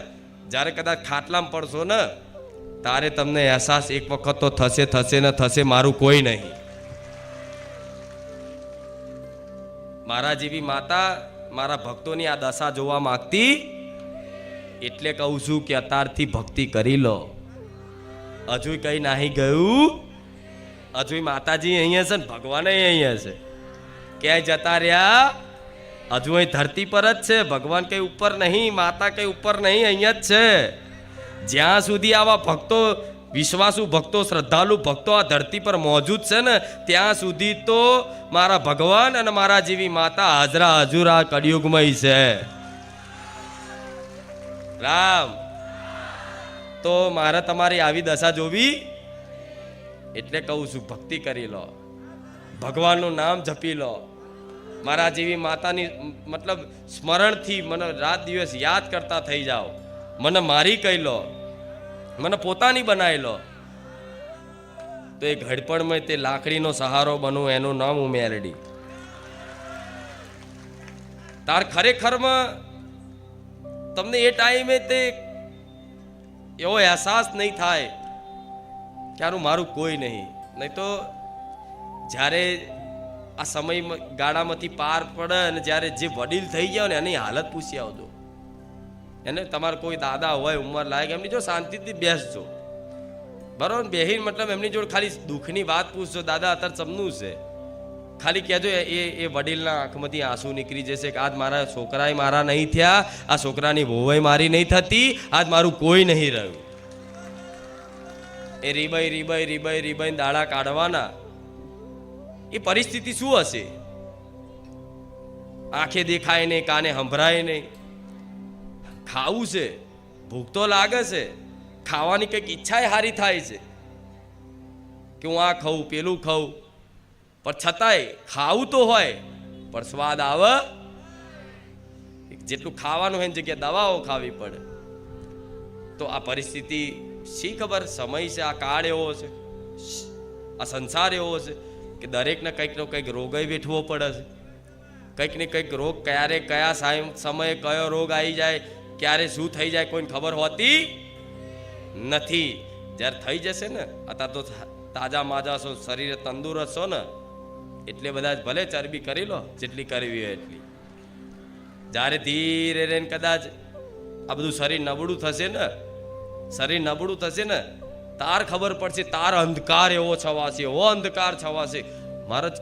જ્યારે કદાચ ખાટલામાં પડશો ને તારે તમને અહેસાસ એક વખત તો થશે ને થશે, મારું કોઈ નહીં. મારા જેવી માતા મારા ભક્તોની આ દશા જોવા માંગતી, એટલે કહું છું કે અત્યારથી ભક્તિ કરી લો. હજુ કઈ નાહી ગયું, હજુ માતાજી અહીંયા છે ને ભગવાન અહીંયા છે. ક્યાંય જતા રહ્યા? હજુ અહીં ધરતી પર જ છે. ભગવાન કઈ ઉપર નહીં, માતા કઈ ઉપર નહીં, અહીંયા જ છે. જ્યાં સુધી આવા ભક્તો, વિશ્વાસુ ભક્તો, શ્રદ્ધાળુ ભક્તો આ ધરતી પર મોજૂદ છે ને ત્યાં સુધી તો મારા ભગવાન અને મારા જેવી માતા હાજરા હજુર આ કળિયુગમાં છે. રામ, તો મારે તમારી આવી દશા જોવી, એટલે કહું છું ભક્તિ કરી લો, ભગવાનનું નામ જપી લો. મારા જેવી માતાની મતલબ સ્મરણથી મને રાત દિવસ યાદ કરતા થઈ જાઓ. મને મારી કહી લો, મને પોતાની બનાવી લો, તો એ ઘડપણમાં તે લાકડીનો સહારો બનું, એનું નામ હું મેલડી. તાર ખરેખરમાં તમને એ ટાઈમે તે એવો અહેસાસ નહીં થાય કે આનું મારું કોઈ નહીં. નહીં તો જ્યારે આ સમય ગાળામાંથી પાર પડે અને જ્યારે જે વડીલ થઈ ગયા ને એની હાલત પૂછી આવજો. એને તમારે કોઈ દાદા હોય ઉંમર લાયક, એમની જો શાંતિથી બેસજો, બરાબર? બેહીન મતલબ એમની જોડે ખાલી દુઃખની વાત પૂછજો. દાદા અત્યારે સમનું છે, ખાલી કહેજો. એ વડીલના આંખમાંથી આંસુ નીકળી જશે કે આજ મારા છોકરાએ મારા નહીં થયા, આ છોકરાની વહુએ મારી નહીં થતી, આજ મારું કોઈ નહીં રહ્યું. એ રીબાઈ દાડા કાઢવાના. એ પરિસ્થિતિ શું હશે? આંખે દેખાય નહીં, કાને સંભળાય નહીં. ખાવું છે, ભૂખ તો લાગે છે, ખાવાની કંઈક ઈચ્છા હારી થાય છે કે હું આ ખાઉં, પેલું ખાઉં, પણ છતાંય ખાવું તો હોય પણ સ્વાદ આવે. જેટલું ખાવાનું હોય એની જગ્યાએ દવાઓ ખાવી પડે. તો આ પરિસ્થિતિ શી ખબર, સમય છે, આ કાળ એવો છે, આ સંસાર એવો છે કે દરેકને કંઈકનો કંઈક રોગ વેઠવો પડે છે. કંઈક ને કંઈક રોગ ક્યારે કયા સમયે કયો રોગ આવી જાય, ક્યારે શું થઈ જાય કોઈને ખબર હોતી નથી. જ્યારે થઈ જશે ને, અત્યારે તો તાજા માજા છો, શરીરે તંદુરસ્ત છો ને, એટલે બધા ભલે ચરબી કરી લો જેટલી કરવી હોય એટલી. જ્યારે ધીરે રહીને કદાચ આ બધું શરીર નબળું થશે ને, તાર ખબર પડશે, તાર અંધકાર એવો છવાશે, એવો અંધકાર છવાશે. મહારાજ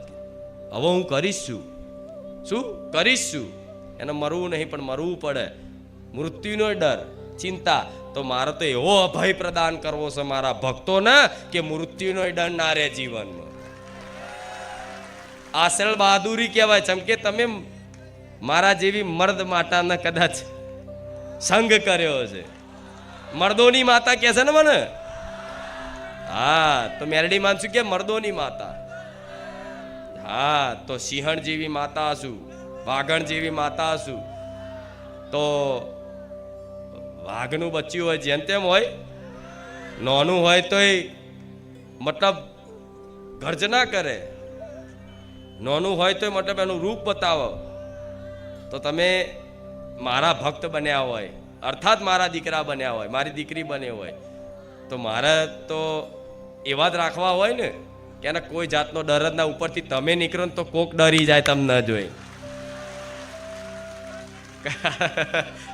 હવે હું કરીશ શું કરીશ? એને મરવું નહીં પણ મરવું પડે. મૃત્યુનો ડર, ચિંતા. તો મારે તો એવો અભય પ્રદાન કરવો છે મારા ભક્તોને કે મૃત્યુનો ડર ના રહે જીવનમાં. આસળ બહાદુરી કહેવાય. જેમ કે તમે મારા જેવી મર્દ માતાને કદાચ સંગ કર્યો છે. મર્દોની માતા કહે છે ને મને. હા, તો મેરડી માનશું કે મર્દોની માતા. હા, તો સિંહણ જેવી માતા હશું, વાઘણ જેવી માતા હશું. તો વાઘનું બચ્ચું હોય જેમ તેમ હોય, નાનું હોય તોય મતલબ ગર્જના કરે, નાનું હોય તોય મતલબ એનું રૂપ બતાવો. તો તમે મારા ભક્ત બન્યા હોય, અર્થાત મારા દીકરા બન્યા હોય, મારી દીકરી બન્યો હોય, તો મારે તો એવા જ રાખવા હોય ને કે એને કોઈ જાતનો ડર જ ના. ઉપરથી તમે નીકળો ને તો કોક ડરી જાય તમને જોઈ.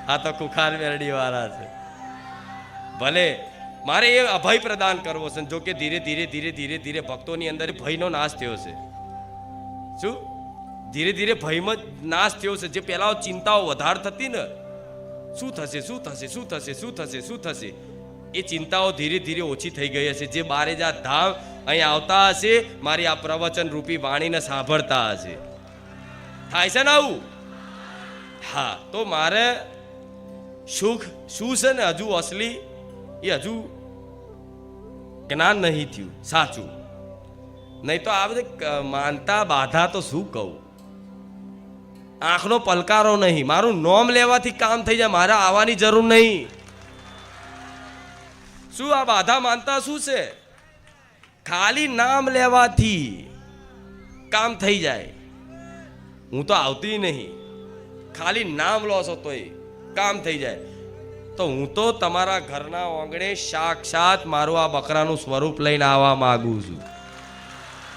આ તો કુખાર મેરડી વાળા છે. ભલે મારે એ અભય પ્રદાન કરવો છે. જો કે ધીરે ધીરે ભક્તોની અંદર ભયનો નાશ થયો છે. શું ધીરે ધીરે ભયમાં નાશ થયો છે. જે પહેલા ચિંતાઓ વધારે થતી ને, શું થશે, એ ચિંતાઓ ધીરે ધીરે ઓછી થઈ ગઈ હશે. જે બારે જા ધામ અહીં આવતા હશે, મારી આ પ્રવચન રૂપી વાણીને સાંભળતા હશે. થાય છે ને આવું? હા, તો મારે સુખ શું છે ને હજુ અસલી એ હજુ જ્ઞાન નહીં થયું સાચું. નહીં તો આ બધી માનતા બાધા તો શું કહું, આંખનો પલકારો નહીં. મારું નોમ લેવાથી કામ થઈ જાય, મારે આવવાની જરૂર નહીં. શું આ બાધા માનતા શું છે? ખાલી નામ લેવાથી કામ થઈ જાય. હું તો આવતી નહીં, ખાલી નામ લો છો તોય કામ થઈ જાય. તો હું તો તમારા ઘરના આંગણે સાક્ષાત મારું આ બકરાનું સ્વરૂપ લઈને આવવા માંગુ છું.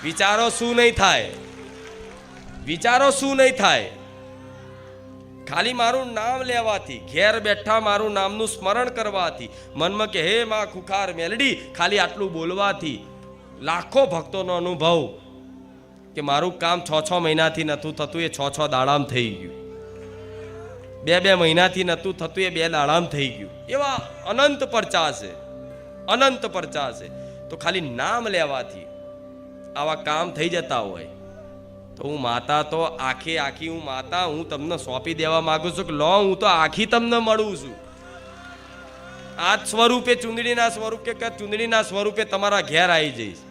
વિચારો શું નહીં થાય, વિચારો શું નહીં થાય. ખાલી મારું નામ લેવાથી, ઘેર બેઠા મારું નામનું સ્મરણ કરવાથી, મનમાં કે હે માં ખુખાર મેલડી, ખાલી આટલું બોલવાથી લાખો ભક્તોનો અનુભવ કે મારું કામ 6 મહિનાથી નહોતું થતું, એ 6 દાડામાં થઈ ગયું. 2 મહિનાથી નહોતું થતું, એ 2 દાડામાં થઈ ગયું. એવા અનંત પરચા છે, અનંત પરચા છે. તો ખાલી નામ લેવાથી આવા કામ થઈ જતા હોય તો હું માતા તો આખી હું માતા હું તમને સોંપી દેવા માંગુ છું કે લો, હું તો આખી તમને મળું છું. આ સ્વરૂપે ચુંદડીના સ્વરૂપે કે ચુંદડીના સ્વરૂપે તમારા ઘેર આવી જઈશ.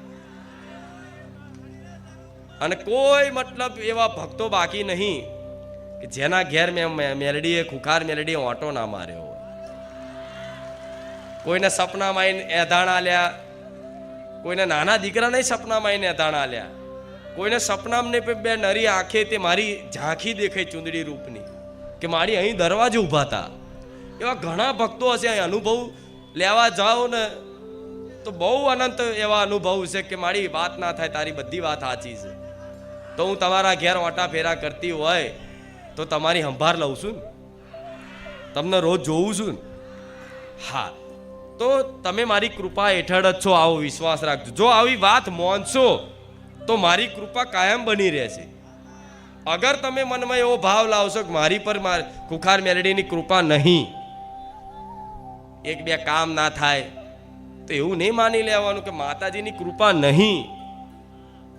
અને કોઈ મતલબ એવા ભક્તો બાકી નહીં કે જેના ઘેર મેલડીએ ખુખાર મેલડીએ ઓટો ના માર્યો હોય. કોઈને સપનામાં આવીને એધાણ આલ્યા, કોઈને નાના દીકરાને સપનામાં આવીને એધાણ આલ્યા, કોઈને સપનામાં ને બે નરી આંખે તે મારી ઝાંખી દેખાય ચુંદડી રૂપની કે મારી અહીં દરવાજે ઊભા હતા. એવા ઘણા ભક્તો હશે. અહીં અનુભવ લેવા જાઓ ને તો બહુ અનંત એવા અનુભવ છે કે મારી વાત ના થાય, તારી બધી વાત સાચી છે. તો હું તમારા ઘેર ઓટા ફેરા કરતી હોય તો તમારી સંભાળ લઉં છું ને, તમને રોજ જોઉં છું ને. હા, તો તમે મારી કૃપા હેઠળ જ છો, આવો વિશ્વાસ રાખજો. જો આવી વાત માનશો તો મારી કૃપા કાયમ બની રહેશે. અગર તમે મનમાં એવો ભાવ લાવશો કે મારી પર ખુખાર મેલડીની કૃપા નહીં, 1-2 કામ ના થાય, તો એવું નહીં માની લેવાનું કે માતાજીની કૃપા નહીં.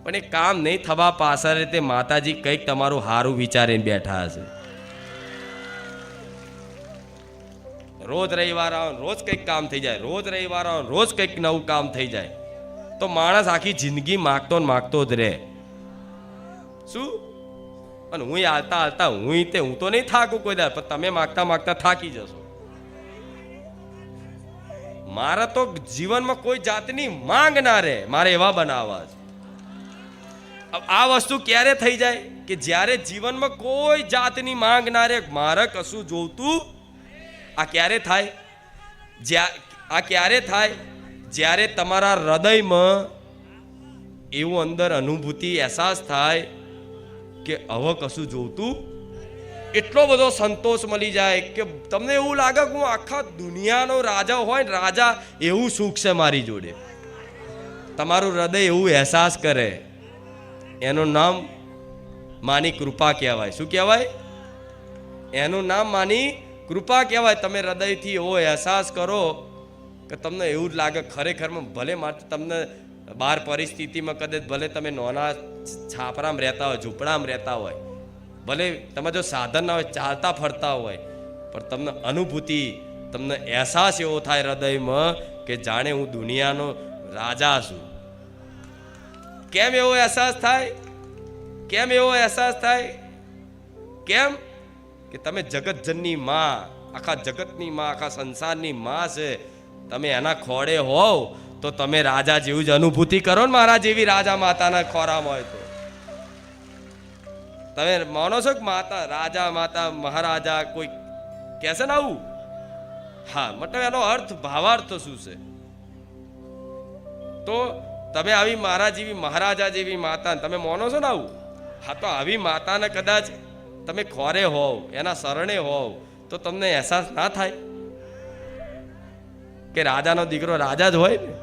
પણ એ કામ નહીં થવા પાછળ તે માતાજી કંઈક તમારું સારું વિચારીને બેઠા હશે. રોજ રવિવાર આવે, રોજ કંઈક કામ થઈ જાય, રોજ રવિવાર આવે, રોજ કંઈક નવું કામ થઈ જાય, તો માણસ આખી જિંદગી માગતો ને માગતો જ રહે. શું? અને હું હાલતા હું તો નહીં થાકું કોઈ દાડ, પણ તમે માગતા માગતા થાકી જશો. મારે તો જીવનમાં કોઈ જાતની માંગ ના રહે, મારે એવા બનાવવા છે. આ વસ્તુ ક્યારે થઈ જાય કે જ્યારે જીવનમાં કોઈ જાતની માંગ ના રહે, મારે કશું જોતું. આ ક્યારે થાય? આ ક્યારે થાય? જ્યારે તમારા હૃદયમાં એવું અંદર અનુભૂતિ અહેસાસ થાય કે હવે કશું જોતું. એટલો બધો સંતોષ મળી જાય કે તમને એવું લાગે કે હું આખા દુનિયાનો રાજા હોય ને, રાજા એવું સુખ છે મારી જોડે. તમારું હૃદય એવું અહેસાસ કરે, એનું નામ માની કૃપા કહેવાય. શું કહેવાય? એનું નામ માની કૃપા કહેવાય. તમે હૃદયથી એવો અહેસાસ કરો કે તમને એવું જ લાગે ખરેખરમાં, ભલે માટે તમને બહાર પરિસ્થિતિમાં કદાચ ભલે તમે નાના છાપરામાં રહેતા હોય, ઝૂંપડામાં રહેતા હોય, ભલે તમે જો સાધન ના હોય, ચાલતા ફરતા હોય, પણ તમને અનુભૂતિ, તમને અહેસાસ એવો થાય હૃદયમાં કે જાણે હું દુનિયાનો રાજા છું. કેમ એવો અહેસાસ થાય? કેમ એવો અહેસાસ થાય? કેમ કે તમે જગતજનની માં, આખા જગતની માં, આખા સંસારની માં છે, તમે એના ખોળે હોવ તો તમે રાજા જેવું જ અનુભૂતિ કરો ને. મારા જેવી રાજા માતાના ખોરામાં હોય તો તમે માનો છો કે માતા રાજા, માતા મહારાજા કોઈ કહેશે ને આવું? હા, મતલબ એનો અર્થ, ભાવાર્થ શું છે? તો તમે આવી મારા જેવી મહારાજા જેવી માતા તમે માનો છો ને આવું? હા, તો આવી માતાને કદાચ તમે ખોરે હોવ, એના શરણે હોવ, તો તમને અહેસાસ ના થાય કે રાજાનો દીકરો રાજા જ હોય ને?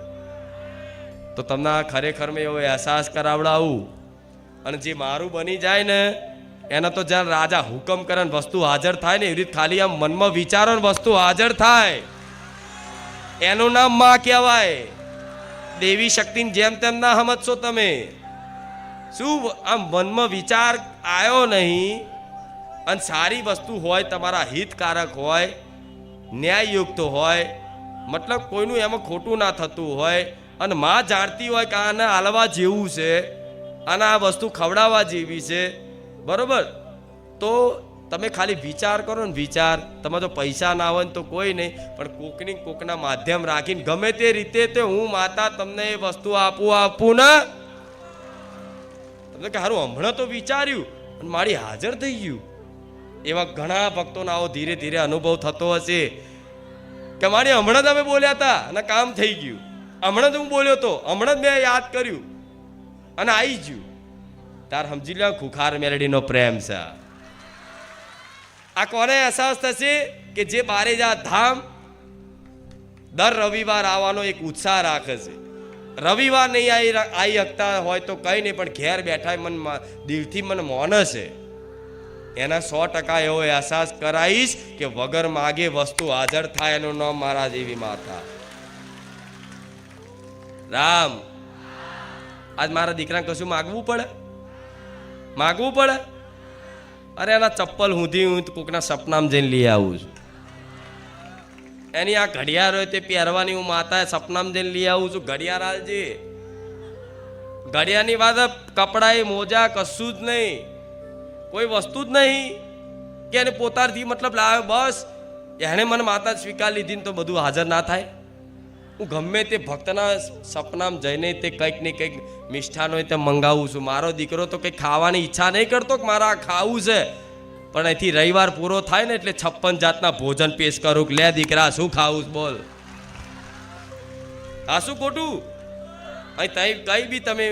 તો તમને ખરેખરમાં એવો અહેસાસ કરાવડાવું. અને જે મારું બની જાય ને એને તો જ્યારે રાજા હુકમ કરે ને વસ્તુ હાજર થાય ને, એવી રીતે ખાલી આમ મનમાં વિચારો ને વસ્તુ હાજર થાય, એનું નામ માં કહેવાય. દેવી શક્તિની જેમ તેમ ના સમજશો તમે. શું આમ મનમાં વિચાર આવ્યો નહીં અને સારી વસ્તુ હોય, તમારા હિતકારક હોય, ન્યાયયુક્ત હોય, મતલબ કોઈનું એમાં ખોટું ના થતું હોય, અને માં જાણતી હોય કે આને હાલવા જેવું છે, અને આ વસ્તુ ખવડાવવા જેવી છે, બરોબર, તો તમે ખાલી વિચાર કરો ને વિચાર. તમે તો પૈસા ના હોય ને તો કોઈ નહીં, પણ કોકના માધ્યમ રાખીને ગમે તે રીતે તે હું માતા તમને એ વસ્તુ આપું ને, તમને કે સારું હમણાં તો વિચાર્યું અને મારી હાજર થઈ ગયું. એવા ઘણા ભક્તોનો આવો ધીરે ધીરે અનુભવ થતો હશે કે મારી હમણાં તમે બોલ્યા હતા અને કામ થઈ ગયું, હમણાં જ હું બોલ્યો તો, હમણાં જ મેં યાદ કર્યું અને આવી ગયું. તાર સમજી લો ખુખાર મેલડીનો પ્રેમ છે. આ કોને અહેસાસ થશે કે જે બારેજા ધામ દર રવિવાર આવવાનો એક ઉત્સાહ રાખે છે. રવિવાર નહીં આવી શકતા હોય તો કંઈ નહીં, પણ ઘેર બેઠા મન દિલથી મને મોને છે, એના 100% એવો અહેસાસ કરાવીશ કે વગર માગે વસ્તુ હાજર થાય. એનું નામ મારા જેવી માતા રામ. આજ મારા દીકરાને કશું માગવું પડે? અરે એના ચપ્પલ હું કોકના સપનામાં જઈને લઈ આવું છું. એની આ ઘડિયાળ હોય તે પહેરવાની હું માતા સપનામાં જઈને લઈ આવું છું. ઘડિયાળ હાલજે. ઘડિયાળની વાત કપડાં મોજા કશું જ નહીં, કોઈ વસ્તુ જ નહીં કે એને પોતાથી મતલબ લાવે. બસ એને મને માતા સ્વીકાર લીધી ને તો બધું હાજર ના થાય. હું ગમે તે ભક્તના સપનામાં જઈને તે કંઈક ને કંઈક મિષ્ઠાન હોય તે મંગાવું છું. મારો દીકરો તો કંઈક ખાવાની ઈચ્છા નહીં કરતો કે મારે આ ખાવું છે, પણ અહીંથી રવિવાર પૂરો થાય ને એટલે 56 જાતના ભોજન પેશ કરું કે લે દીકરા શું ખાવું બોલ. આ શું ખોટું? અહીં કઈ બી તમે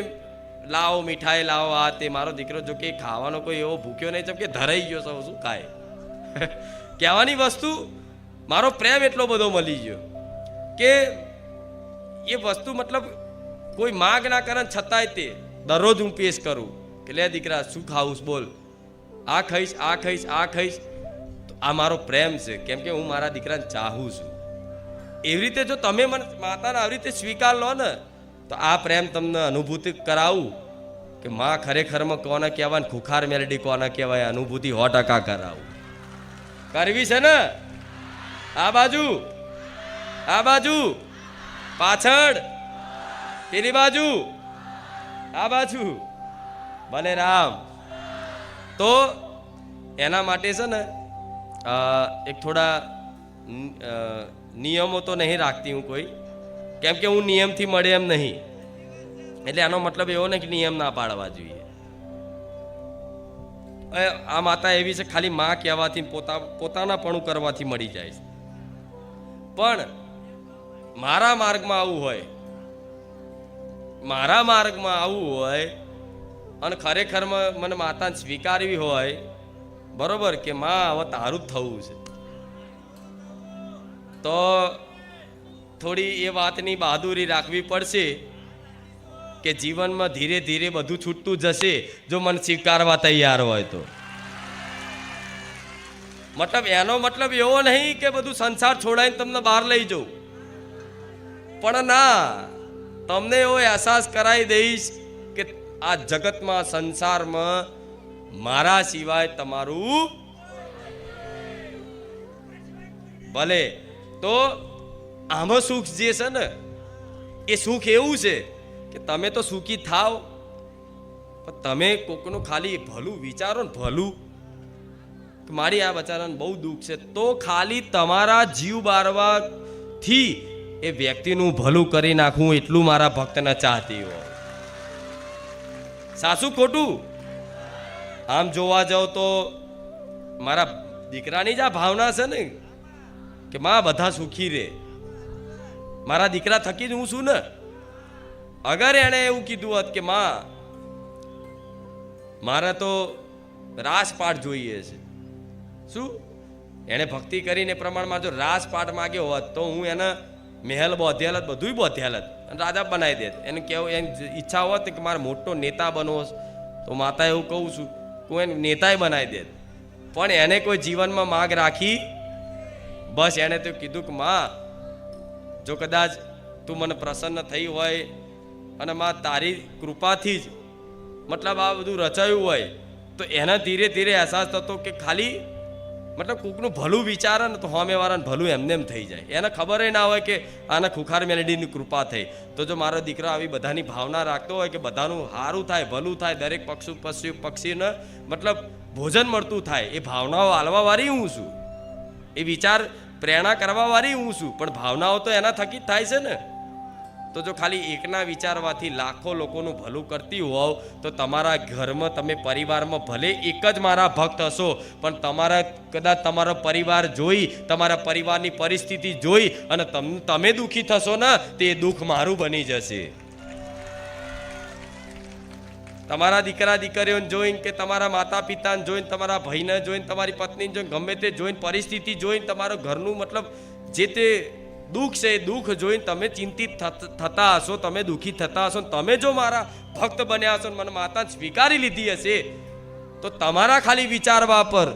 લાવો, મીઠાઈ લાવો, આ તે. મારો દીકરો જો કે ખાવાનો કોઈ એવો ભૂખ્યો નહીં જેમ કે ધરાઈ ગયો સૌ શું ખાય. કહેવાની વસ્તુ મારો પ્રેમ એટલો બધો મળી ગયો કે એ વસ્તુ મતલબ કોઈ માગ ના કરે છતાંય તે દરરોજ હું પેશ કરું કે લે દીકરા શું ખાવું બોલ, આ ખાઈશ, આ ખાઈશ, આ ખાઈશ. તો આ મારો પ્રેમ છે, કેમ કે હું મારા દીકરાને ચાહું છું. એવી રીતે જો તમે મને માતાને આવી રીતે સ્વીકાર લો ને તો આ પ્રેમ તમને અનુભૂતિ કરાવું કે માં ખરેખરમાં કોને કહેવાય ને ખુખાર મેલડી કોને કહેવાય, અનુભૂતિ 100% કરાવું. કરવી છે ને? આ બાજુ પાછળ, પેલી બાજુ, આ બાજુ. ભલે રામ. તો એના માટે છે ને એક થોડા નિયમો તો નહીં રાખતી હું કોઈ, કેમ કે હું નિયમથી મળે એમ નહીં. એટલે આનો મતલબ એવો નહીં કે નિયમ ના પાડવા જોઈએ. આ માતા એવી છે ખાલી માં કહેવાથી પોતાનાપણું કરવાથી મળી જાય છે. પણ મારા માર્ગમાં આવવું હોય અને ખરેખરમાં મને માતાને સ્વીકારવી હોય, બરોબર, કે માં હવે તારું જ થવું છે, તો થોડી એ વાતની બહાદુરી રાખવી પડશે કે જીવનમાં ધીરે ધીરે બધું છૂટતું જશે જો મને સ્વીકારવા તૈયાર હોય તો. મતલબ એનો મતલબ એવો નહીં કે બધું સંસાર છોડાઈને તમને બહાર લઈ જાઉં, પણ ના, તમને એવો અહેસાસ કરાવી દઈશ કે આ જગતમાં, સંસારમાં મારા સિવાય તમારું ભલે. તો આમાં સુખ જે છે ને એ સુખ એવું છે કે તમે તો સુખી થાવ, પણ તમે કોકનું ખાલી ભલું વિચારો ને, ભલું કે મારી આ બચારાને બહુ દુઃખ છે, તો ખાલી તમારા જીવ બારવાથી એ વ્યક્તિનું ભલું કરી નાખવું એટલું મારા ભક્તને ચાહતી હોય. સાચું ખોટું? આમ જોવા જાવ તો મારા દીકરાની જ આ ભાવના છે ને કે માં બધા સુખી રહે. મારા દીકરા થકી જ હું છું ને. અગર એણે એવું કીધું હોત કે માં મારે તો રાસપાટ જોઈએ છે, શું એણે ભક્તિ કરીને પ્રમાણમાં જો રાસપાટ માગ્યો હોત તો હું એને મહેલ બોધ્યાલ બધું બોધ્યાલ અને રાજા બનાવી દેત. એને કેવું એની ઈચ્છા હોત કે મારે મોટો નેતા બનવો તો માતા એવું કહું છું હું એને નેતાય બનાવી દેત. પણ એને કોઈ જીવનમાં માગ રાખી? બસ એણે તો કીધું કે માં જો કદાચ તું મને પ્રસન્ન થઈ હોય અને માં તારી કૃપાથી જ મતલબ આ બધું રચાયું હોય, તો એના ધીરે ધીરે અહેસાસ થતો કે ખાલી મતલબ કોકનું ભલું વિચારે ને તો સામેવાળાને ભલું એમને એમ થઈ જાય. એને ખબર ના હોય કે આના ખુખાર મેલેડીની કૃપા થઈ. તો જો મારો દીકરો આવી બધાની ભાવના રાખતો હોય કે બધાનું સારું થાય, ભલું થાય, દરેક પક્ષીને મતલબ ભોજન મળતું થાય, એ ભાવનાઓ આલવાવાળી હું છું, એ વિચાર પ્રેરણા કરવાવાળી હું છું. પણ ભાવનાઓ તો એના થકી જ થાય છે ને. તો જો ખાલી એકના વિચારવાથી લાખો લોકોનું ભલું કરતી હોવ તો તમારા ઘરમાં, તમે પરિવારમાં ભલે એક જ મારા ભક્ત હશો, પણ તમારા કદાચ તમારો પરિવાર જોઈ, તમારા પરિવારની પરિસ્થિતિ જોઈ અને તમે દુઃખી થશો ને, તે દુઃખ મારું બની જશે. તમારા દીકરા દીકરીઓને જોઈને કે તમારા માતા પિતાને જોઈને, તમારા ભાઈને જોઈને, તમારી પત્નીને જોઈને, ગમે તે જોઈને, પરિસ્થિતિ જોઈને, તમારું ઘરનું મતલબ જે તે દુઃખ છે એ દુઃખ જોઈને તમે ચિંતિત થતા હશો, તમે દુઃખી થતા હશો. તમે જો મારા ભક્ત બન્યા હશો, મને માતા સ્વીકારી લીધી હશે, તો તમારા ખાલી વિચારવા પર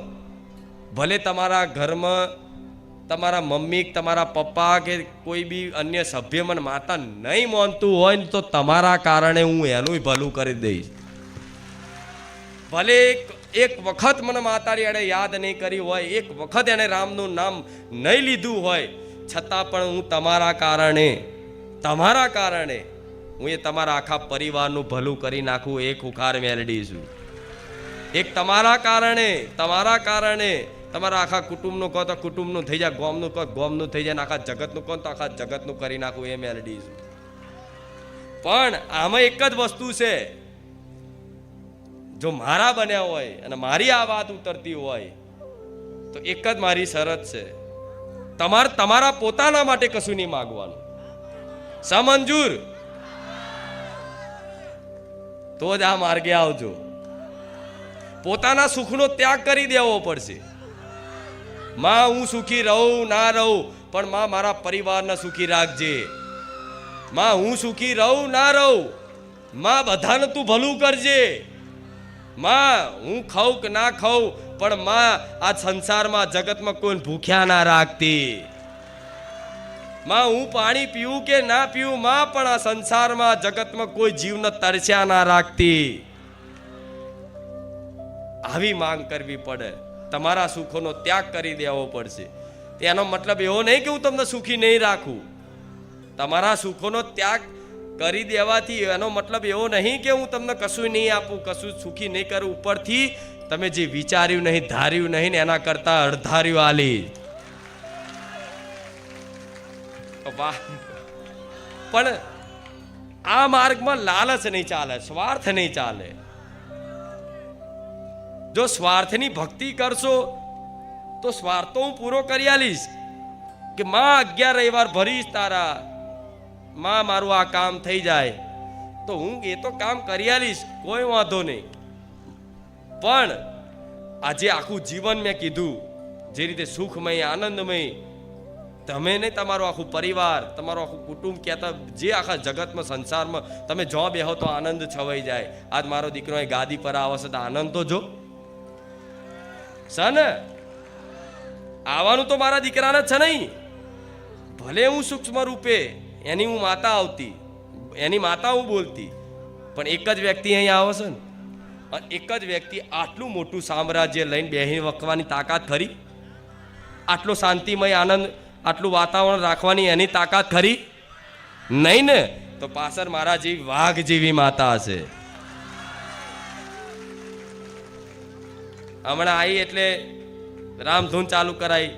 ભલે તમારા ઘરમાં તમારા મમ્મી, તમારા પપ્પા કે કોઈ બી અન્ય સભ્ય મને માતા નહીં માનતું હોય ને, તો તમારા કારણે હું એનું ભલું કરી દઈશ. ભલે એક વખત મને માતાની એણે યાદ નહીં કરી હોય, એક વખત એને રામનું નામ નહીં લીધું હોય, છતાં પણ હું તમારા કારણે હું એ તમારા આખા પરિવારનું ભલું કરી નાખું. એક ખુખાર મેલડી છું. એક તમારા કારણે તમારા આખા કુટુંબનું કહો તો કુટુંબનું થઈ જાય, ગોમનું કહો ગોમનું થઈ જાય, આખા જગતનું કહો તો આખા જગતનું કરી નાખું, એ મેલડી છું. પણ આમાં એક જ વસ્તુ છે, જો મારા બન્યા હોય અને મારી આ વાત ઉતરતી હોય તો એક જ મારી શરત છે, તમારા પોતાના માટે કશું નહીં માગવાનું. સમંજૂર? તો જ આ માર્ગે આવજો. પોતાના સુખનો ત્યાગ કરી દેવો પડશે. માં હું સુખી રહું ના રહું, પણ માં મારા પરિવારને સુખી રાખજે. માં હું સુખી રહું ના રહું, માં બધાને તું ભલું કરજે. માં હું ખાઉં કે ના ખાઉં, પણ માં આ સંસારમાં જગતમાં કોઈ ભૂખ્યા ના રાખતી. માં હું પાણી પીવું કે ના પીવું, માં પણ આ સંસારમાં જગતમાં કોઈ જીવને તરસ્યા ના રાખતી. આવી માંગ કરવી પડે. તમારા સુખોનો ત્યાગ કરી દેવો પડશે. એનો મતલબ એવો નહીં કે હું તમને સુખી નહીં રાખું. તમારા સુખોનો ત્યાગ કરી દેવાથી એનો મતલબ એવો નહીં કે હું તમને કશું નહીં આપું, કશું સુખી નહીં કરું. ઉપરથી તમે જે વિચાર્યું નહીં, ધાર્યું નહીં ને એના કરતા અડધાર્યું આલી. પણ આ માર્ગમાં લાલચ નહીં ચાલે, સ્વાર્થ નહીં ચાલે. જો સ્વાર્થની ભક્તિ કરશો તો સ્વાર્થ તો હું પૂરો કરી આલીશ કે માં 11 રવિવાર ભરીશ તારા, માં મારું આ કામ થઈ જાય તો હું એ તો કામ કરી આલીશ, કોઈ વાંધો નહીં. પણ આજે આખું જીવન મેં કીધું જે રીતે સુખમય, આનંદમય, તમે નહીં, તમારું આખું પરિવાર, તમારું આખું કુટુંબ, કહેતા જે આખા જગતમાં, સંસારમાં તમે જો બેહો તો આનંદ છવાઈ જાય. આજ મારો દીકરો એ ગાદી પર આવશે તો આનંદ તો જો છે ને. આવવાનું તો મારા દીકરાને છે નહીં. ભલે હું સૂક્ષ્મ રૂપે એની હું માતા આવતી, એની માતા હું બોલતી, પણ એક જ વ્યક્તિ અહીં આવે છે ને. અને એક જ વ્યક્તિ આટલું મોટું સામ્રાજ્ય લઈને બેહી વખવાની તાકાત ખરી? આટલો શાંતિમય, આનંદ, આટલું વાતાવરણ રાખવાની એની તાકાત ખરી? નહીં ને. તો પાછળ મારા જેવી વાઘ જેવી માતા હશે. હમણાં આવી એટલે રામધૂન ચાલુ કરાઈ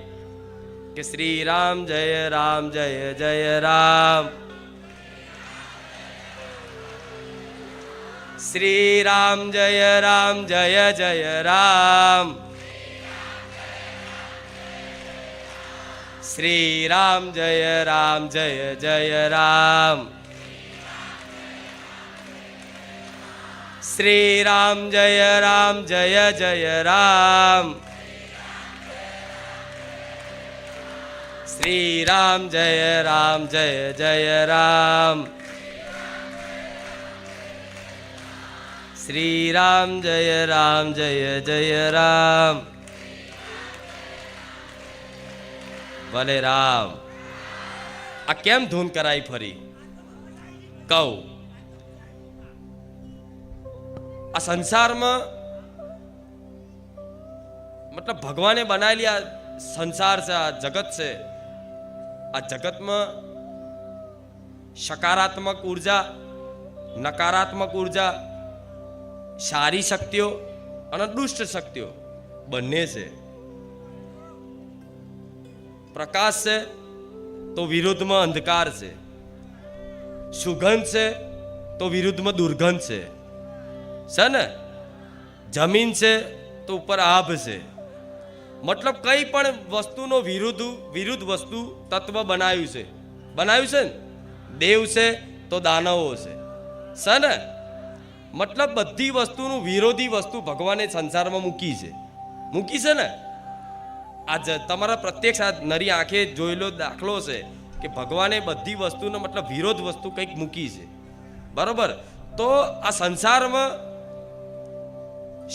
કે શ્રી રામ જય રામ જય જય રામ, શ્રી રામ જય રામ જય જય રામ, શ્રી રામ જય રામ જય જય રામ, શ્રી રામ જય રામ જય જય રામ, શ્રી રામ જય રામ જય જય રામ, શ્રી રામ જય રામ જય જય રામ. ભલે રામ. આ કેમ ધૂન કરાઈ ફરી કહું. આ સંસારમાં મતલબ ભગવાને બનાવેલી આ સંસાર છે, આ જગત છે. આ જગતમાં સકારાત્મક ઉર્જા, નકારાત્મક ઉર્જા, સારી શક્તિઓ અને દુષ્ટ શક્તિઓ બંને છે. પ્રકાશ છે તો વિરુદ્ધમાં અંધકાર છે, સુગંધ છે તો વિરુદ્ધમાં દુર્ગંધ છે ને. જમીન છે તો ઉપર આભ છે. મતલબ કઈ પણ વસ્તુનો વિરુદ્ધ વસ્તુ તત્વ બનાવ્યું છે ને. દેવ છે તો દાનવો છે ને. મતલબ બધી વસ્તુનું વિરોધી વસ્તુ ભગવાને સંસારમાં મૂકી છે ને. આજ તમારા પ્રત્યક્ષ આ નરી આંખે જોયેલો દાખલો છે કે ભગવાને બધી વસ્તુનો મતલબ વિરોધ વસ્તુ કંઈક મૂકી છે. બરોબર. તો આ સંસારમાં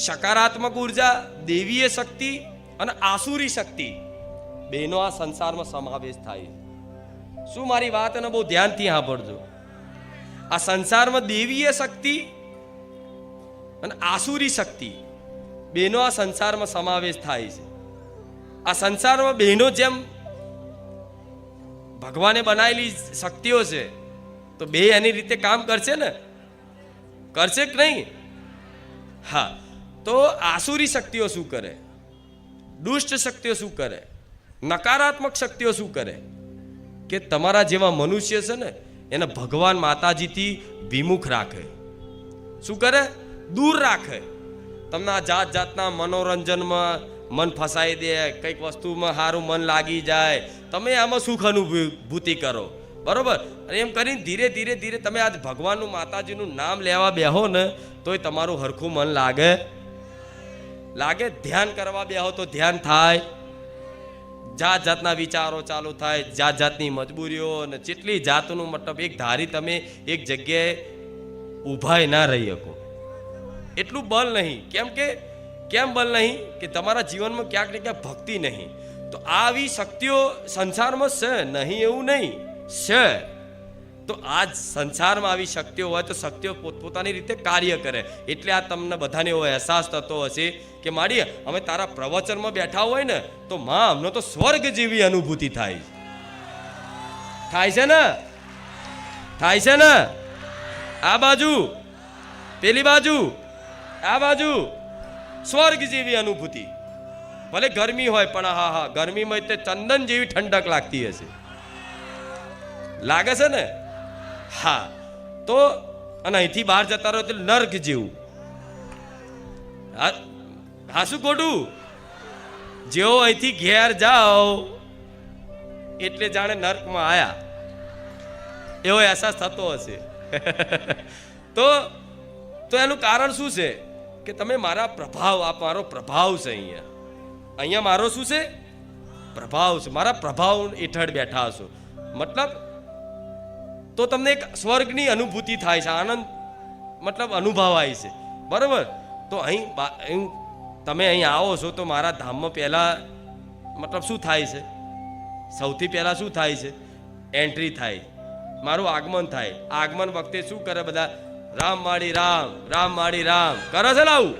સકારાત્મક ઉર્જા, દેવીય શક્તિ અને આસુરી શક્તિ બેનો આ સંસારમાં સમાવેશ થાય. શું મારી વાત એને બહુ ધ્યાનથી સાંભળજો. આ સંસારમાં દેવીય શક્તિ અને આસુરી શક્તિ બેનો આ સંસારમાં સમાવેશ થાય છે. આ સંસારમાં બહેનો જેમ ભગવાને બનાવેલી શક્તિઓ છે તો બે એની રીતે કામ કરશે ને, કરશે કે નહીં? હા. તો આસુરી શક્તિઓ શું કરે, દુષ્ટ શક્તિઓ શું કરે, નકારાત્મક શક્તિઓ શું કરે કે તમારા જેવા મનુષ્ય છે ને એને ભગવાન માતાજીથી વિમુખ રાખે. શું કરે? દૂર રાખે. તમને આ જાત જાતના મનોરંજનમાં મન ફસાઈ દે, કંઈક વસ્તુમાં સારું મન લાગી જાય, તમે આમાં સુખ અનુભૂતિ કરો. બરોબર. અને એમ કરીને ધીરે ધીરે ધીરે તમે આજ ભગવાનનું, માતાજીનું નામ લેવા બેહો ને તોય તમારું હરખું મન લાગે. ધ્યાન કરવા બેહો તો ધ્યાન થાય. જાત જાતના વિચારો ચાલુ થાય, જાત જાતની મજબૂરીઓ અને જેટલી જાતનું મતલબ એક ધારી તમે એક જગ્યાએ ઊભા ના રહી શકો એટલું બળ નહીં. કેમ બળ નહીં? કે તમારા જીવનમાં ક્યાંક ને ક્યાંક ભક્તિ નહીં. તો આવી શક્તિઓ સંસારમાં છે નહીં એવું નહીં, છે. તો આજ સંસારમાં આવી શક્તિઓ હોય તો શક્તિઓ પોતપોતાની રીતે કાર્ય કરે. એટલે આ તમને બધાને એવો અહેસાસ થતો હશે કે માડી અમે તારા પ્રવચનમાં બેઠા હોય ને તો માં અમને તો સ્વર્ગ જેવી અનુભૂતિ થાય છે ને. આ બાજુ, પેલી બાજુ, આ બાજુ સ્વર્ગ જેવી અનુભૂતિ. ભલે ગરમી હોય પણ હા ગરમીમાં તે ચંદન જેવી ઠંડક લાગતી હશે. લાગે છે ને? હા. તો અને અહીંથી બહાર જતા રહો એટલે નર્ક જેવું. હા શું ખોટું? જેવો અહીંથી ઘેર જાઓ એટલે જાણે નર્કમાં આયા એવો અહેસાસ થતો હશે. તો એનું કારણ શું છે કે તમે મારો પ્રભાવ છે. અહીંયા મારો શું છે? પ્રભાવ છે. મારા પ્રભાવ હેઠળ બેઠા છો. મતલબ તો તમને એક સ્વર્ગની અનુભૂતિ થાય છે, આનંદ મતલબ અનુભવાય છે. બરોબર. તો અહીં તમે અહીં આવો છો તો મારા ધામમાં પહેલા મતલબ શું થાય છે? સૌથી પહેલા શું થાય છે? એન્ટ્રી થાય, મારું આગમન થાય. આગમન વખતે શું કરે બધા? રામ માડી રામ, રામ માડી રામ કરે છે ને આવું.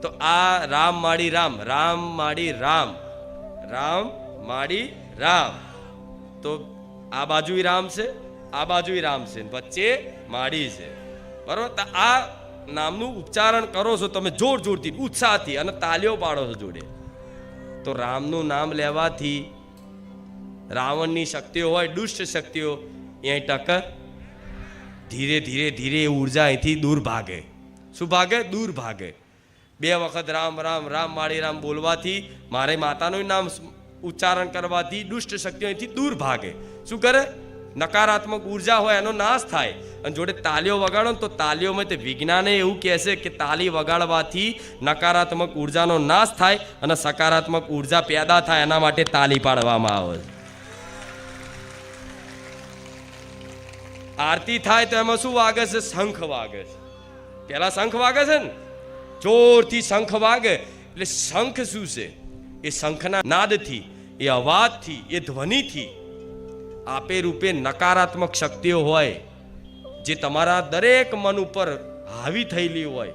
તો આ રામ માડી રામ, રામ માડી રામ, રામ માડી રામ. તો આ બાજુ રામ છે, આ બાજુ રામ છે, વચ્ચે માડી છે. બરોબર. આ નામનું ઉચ્ચારણ કરો છો તમે જોર જોરથી, ઉત્સાહથી અને તાલીઓ પાડો છો જોડે. તો રામનું નામ લેવાથી રાવણની શક્તિઓ હોય, દુષ્ટ શક્તિઓ એ ટક ધીરે ધીરે ધીરે ઉર્જા અહીંથી દૂર ભાગે. શું ભાગે? દૂર ભાગે. 2 વખત રામ રામ, રામ માડી રામ બોલવાથી, મારે માતાનું નામ ઉચ્ચારણ કરવાથી દુષ્ટ શક્તિઓ અહીંથી દૂર ભાગે. શું કરે? નકારાત્મક ઉર્જા હોય એનો નાશ થાય. અને જોડે તાલીઓ વગાડો તો તાલીઓમાં તે વિજ્ઞાને એવું કહેશે કે તાલી વગાડવાથી નકારાત્મક ઉર્જાનો નાશ થાય અને સકારાત્મક ઉર્જા પેદા થાય. એના માટે તાલી પાડવામાં આવે છે. આરતી થાય તો એમાં શું વાગે છે? શંખ વાગે છે. પેલા શંખ વાગે છે ને, જોરથી શંખ વાગે. એટલે શંખ શું છે? એ શંખના નાદથી, એ અવાજથી, એ ધ્વનિથી આપે રૂપે નકારાત્મક શક્તિઓ હોય જે તમારા દરેક મન ઉપર હાવી થયેલી હોય,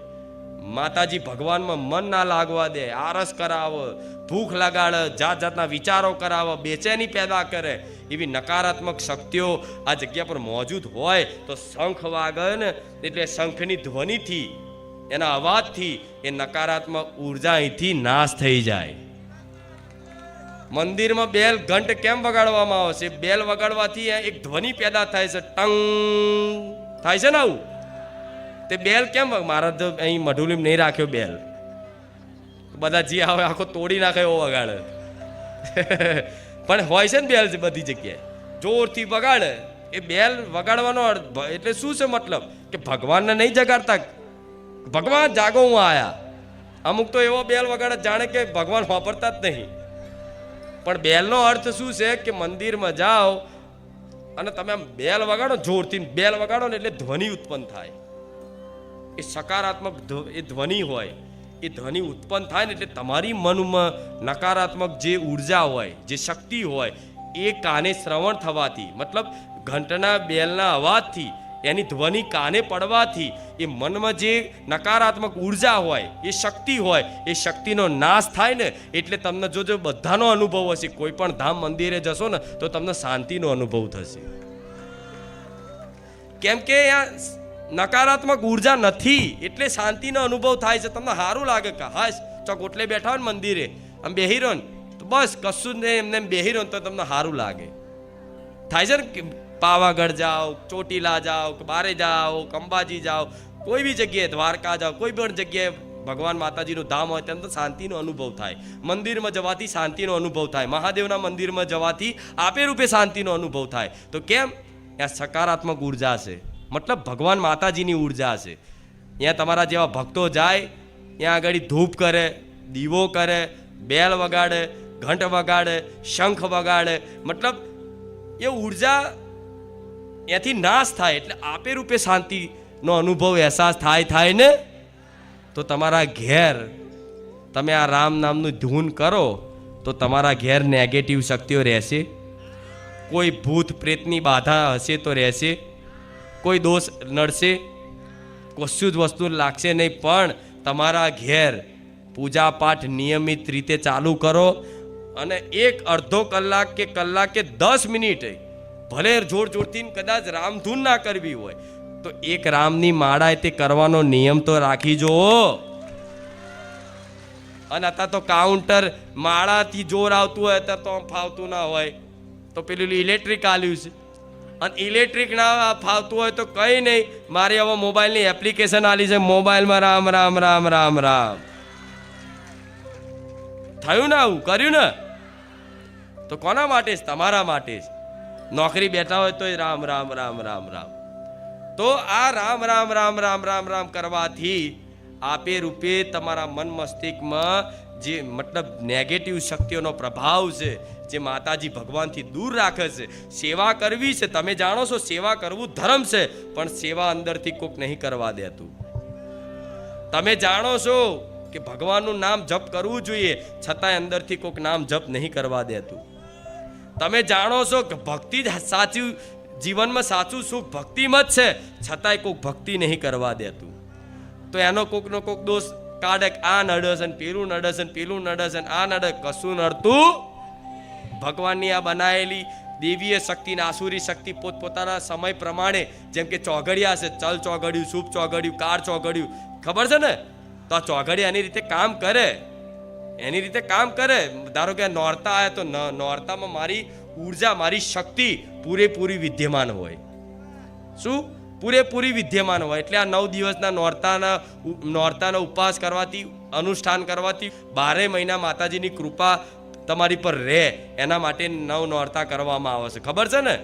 માતાજી ભગવાનમાં મન ના લાગવા દે, આરસ કરાવે, ભૂખ લગાડે, જાત જાતના વિચારો કરાવે, બેચેની પેદા કરે, એવી નકારાત્મક શક્તિઓ આ જગ્યા પર મોજૂદ હોય તો શંખ વાગે ને એટલે શંખની ધ્વનિથી, એના અવાજથી એ નકારાત્મક ઉર્જા અહીંથી નાશ થઈ જાય. મંદિરમાં બેલ ઘંટ કેમ વગાડવામાં આવે છે? બેલ વગાડવાથી એક ધ્વનિ પેદા થાય છે, ટંગ થાય છે ને આવું. તે બેલ કેમ? મારા તો અહીં મઢુલીમ નહીં રાખ્યો બેલ, બધા જે આવે આખો તોડી નાખે એવો વગાડે. પણ હોય છે ને બેલ છે બધી જગ્યાએ, જોરથી વગાડે. એ બેલ વગાડવાનો અર્થ એટલે શું છે? મતલબ કે ભગવાનને નહીં જગાડતા, ભગવાન જાગો હું આયા. અમુક તો એવો બેલ વગાડે જાણે કે ભગવાન વાપરતા જ નહીં. પણ બેલનો અર્થ શું છે કે મંદિરમાં જાઓ અને તમે આમ બેલ વગાડો, જોરથી બેલ વગાડો ને એટલે ધ્વનિ ઉત્પન્ન થાય. એ સકારાત્મક એ ધ્વનિ હોય, એ ધ્વનિ ઉત્પન્ન થાય ને એટલે તમારી મનમાં નકારાત્મક જે ઉર્જા હોય, જે શક્તિ હોય, એ કાને શ્રવણ થવાથી, મતલબ ઘંટના બેલના અવાજથી, એની ધ્વનિ કાને પડવાથી એ મનમાં જે નકારાત્મક ઉર્જા હોય, એ શક્તિ હોય, એ શક્તિનો નાશ થાય ને એટલે તમને જો બધાનો અનુભવ હશે, કોઈ પણ ધામ મંદિરે જશો ને તો તમને શાંતિનો અનુભવ થશે. કેમ કે અહીંયા નકારાત્મક ઉર્જા નથી એટલે શાંતિનો અનુભવ થાય છે. તમને સારું લાગે કે હા ચોક ઓટલે બેઠા હોય ને મંદિરે આમ બેહી રહો ને તો બસ કશું જ નહીં, એમને બેહી રહો તો તમને સારું લાગે. થાય છે ને, પાવાગઢ જાઓ, ચોટીલા જાઓ, બારે જાઓ, અંબાજી જાઓ, કોઈ બી જગ્યાએ, દ્વારકા જાઓ, કોઈ પણ જગ્યાએ ભગવાન માતાજીનું ધામ હોય તેમ તો શાંતિનો અનુભવ થાય. મંદિરમાં જવાથી શાંતિનો અનુભવ થાય, મહાદેવના મંદિરમાં જવાથી આપે રૂપે શાંતિનો અનુભવ થાય. તો કેમ? ત્યાં સકારાત્મક ઉર્જા છે, મતલબ ભગવાન માતાજીની ઉર્જા છે. ત્યાં તમારા જેવા ભક્તો જાય, ત્યાં આગળ ધૂપ કરે, દીવો કરે, બેલ વગાડે, ઘંટ વગાડે, શંખ વગાડે, મતલબ એ ઉર્જા એથી નાશ થાય એટલે આપે રૂપે શાંતિનો અનુભવ અહેસાસ થાય ને તો તમારા ઘેર તમે આ રામ નામનું ધૂન કરો તો તમારા ઘેર નેગેટિવ શક્તિઓ રહેશે, કોઈ ભૂત પ્રેતની બાધા હશે તો રહેશે, કોઈ દોષ નડશે, કશું જ વસ્તુ લાગશે નહીં. પણ તમારા ઘેર પૂજા પાઠ નિયમિત રીતે ચાલુ કરો અને એક અડધો કલાક કે 10 મિનિટ ભલે જોર જોરથી કદાચ રામધૂન ના કરવી હોય તો એક રામની માળા તે કરવાનો નિયમ તો રાખી જો. અને અત્યારે તો કાઉન્ટર માળાથી જોર આવતું હોય અત્યારે તો ફાવતું ના હોય તો પેલું ઇલેક્ટ્રિક આલ્યું છે, અને ઇલેક્ટ્રિક ના ફાવતું હોય તો કંઈ નહીં, મારી હવે મોબાઈલની એપ્લિકેશન આલી છે, મોબાઈલમાં રામ રામ રામ રામ રામ થયું ને, આવું કર્યું ને તો કોના માટે છે? તમારા માટે જ. નોકરી બેઠા હોય તો રામ રામ રામ રામ રામ. તો આ રામ રામ રામ રામ રામ રામ કરવાથી આપે રૂપે તમારા મન મસ્તિષ્કમાં જે મતલબ નેગેટિવ શક્તિઓનો પ્રભાવ છે, જે માતાજી ભગવાનથી દૂર રાખે છે. સેવા કરવી છે, તમે જાણો છો સેવા કરવું ધર્મ છે, પણ સેવા અંદરથી કોક નહીં કરવા દેતું. તમે જાણો છો કે ભગવાનનું નામ જપ કરવું જોઈએ, છતાંય અંદરથી કોક નામ જપ નહીં કરવા દેતું. તમે જાણો છો કે ભક્તિ જ સાચું જીવનમાં સાચું સુખ ભક્તિમાં જ છે, છતાંય કોઈક ભક્તિ નહીં કરવા દેતું. તો એનો કોકનો કોક દોષ કાઢે, આ નડે છે, પેલું નડે છે, પેલું નડે છે, આ નડે, કશું નડતું. ભગવાનની આ બનાવેલી દેવીય શક્તિ ને આસુરી શક્તિ પોતપોતાના સમય પ્રમાણે, જેમ કે ચોઘડિયા છે, ચલ ચોઘડિયું, શુભ ચોઘડિયું, કાર ચોઘડિયું, ખબર છે ને? તો આ ચોઘડિયા એની રીતે કામ કરે, એની રીતે કામ કરે. ધારો કે નોરતા આવે તો નોરતામાં મારી ઉર્જા, મારી શક્તિ પૂરેપૂરી વિદ્યમાન હોય. શું? પૂરેપૂરી વિદ્યમાન હોય. એટલે આ 9 દિવસના નોરતાનો ઉપવાસ કરવાથી, અનુષ્ઠાન કરવાથી 12 મહિના માતાજીની કૃપા તમારી પર રહે, એના માટે 9 નોરતા કરવામાં આવે છે. ખબર છે ને?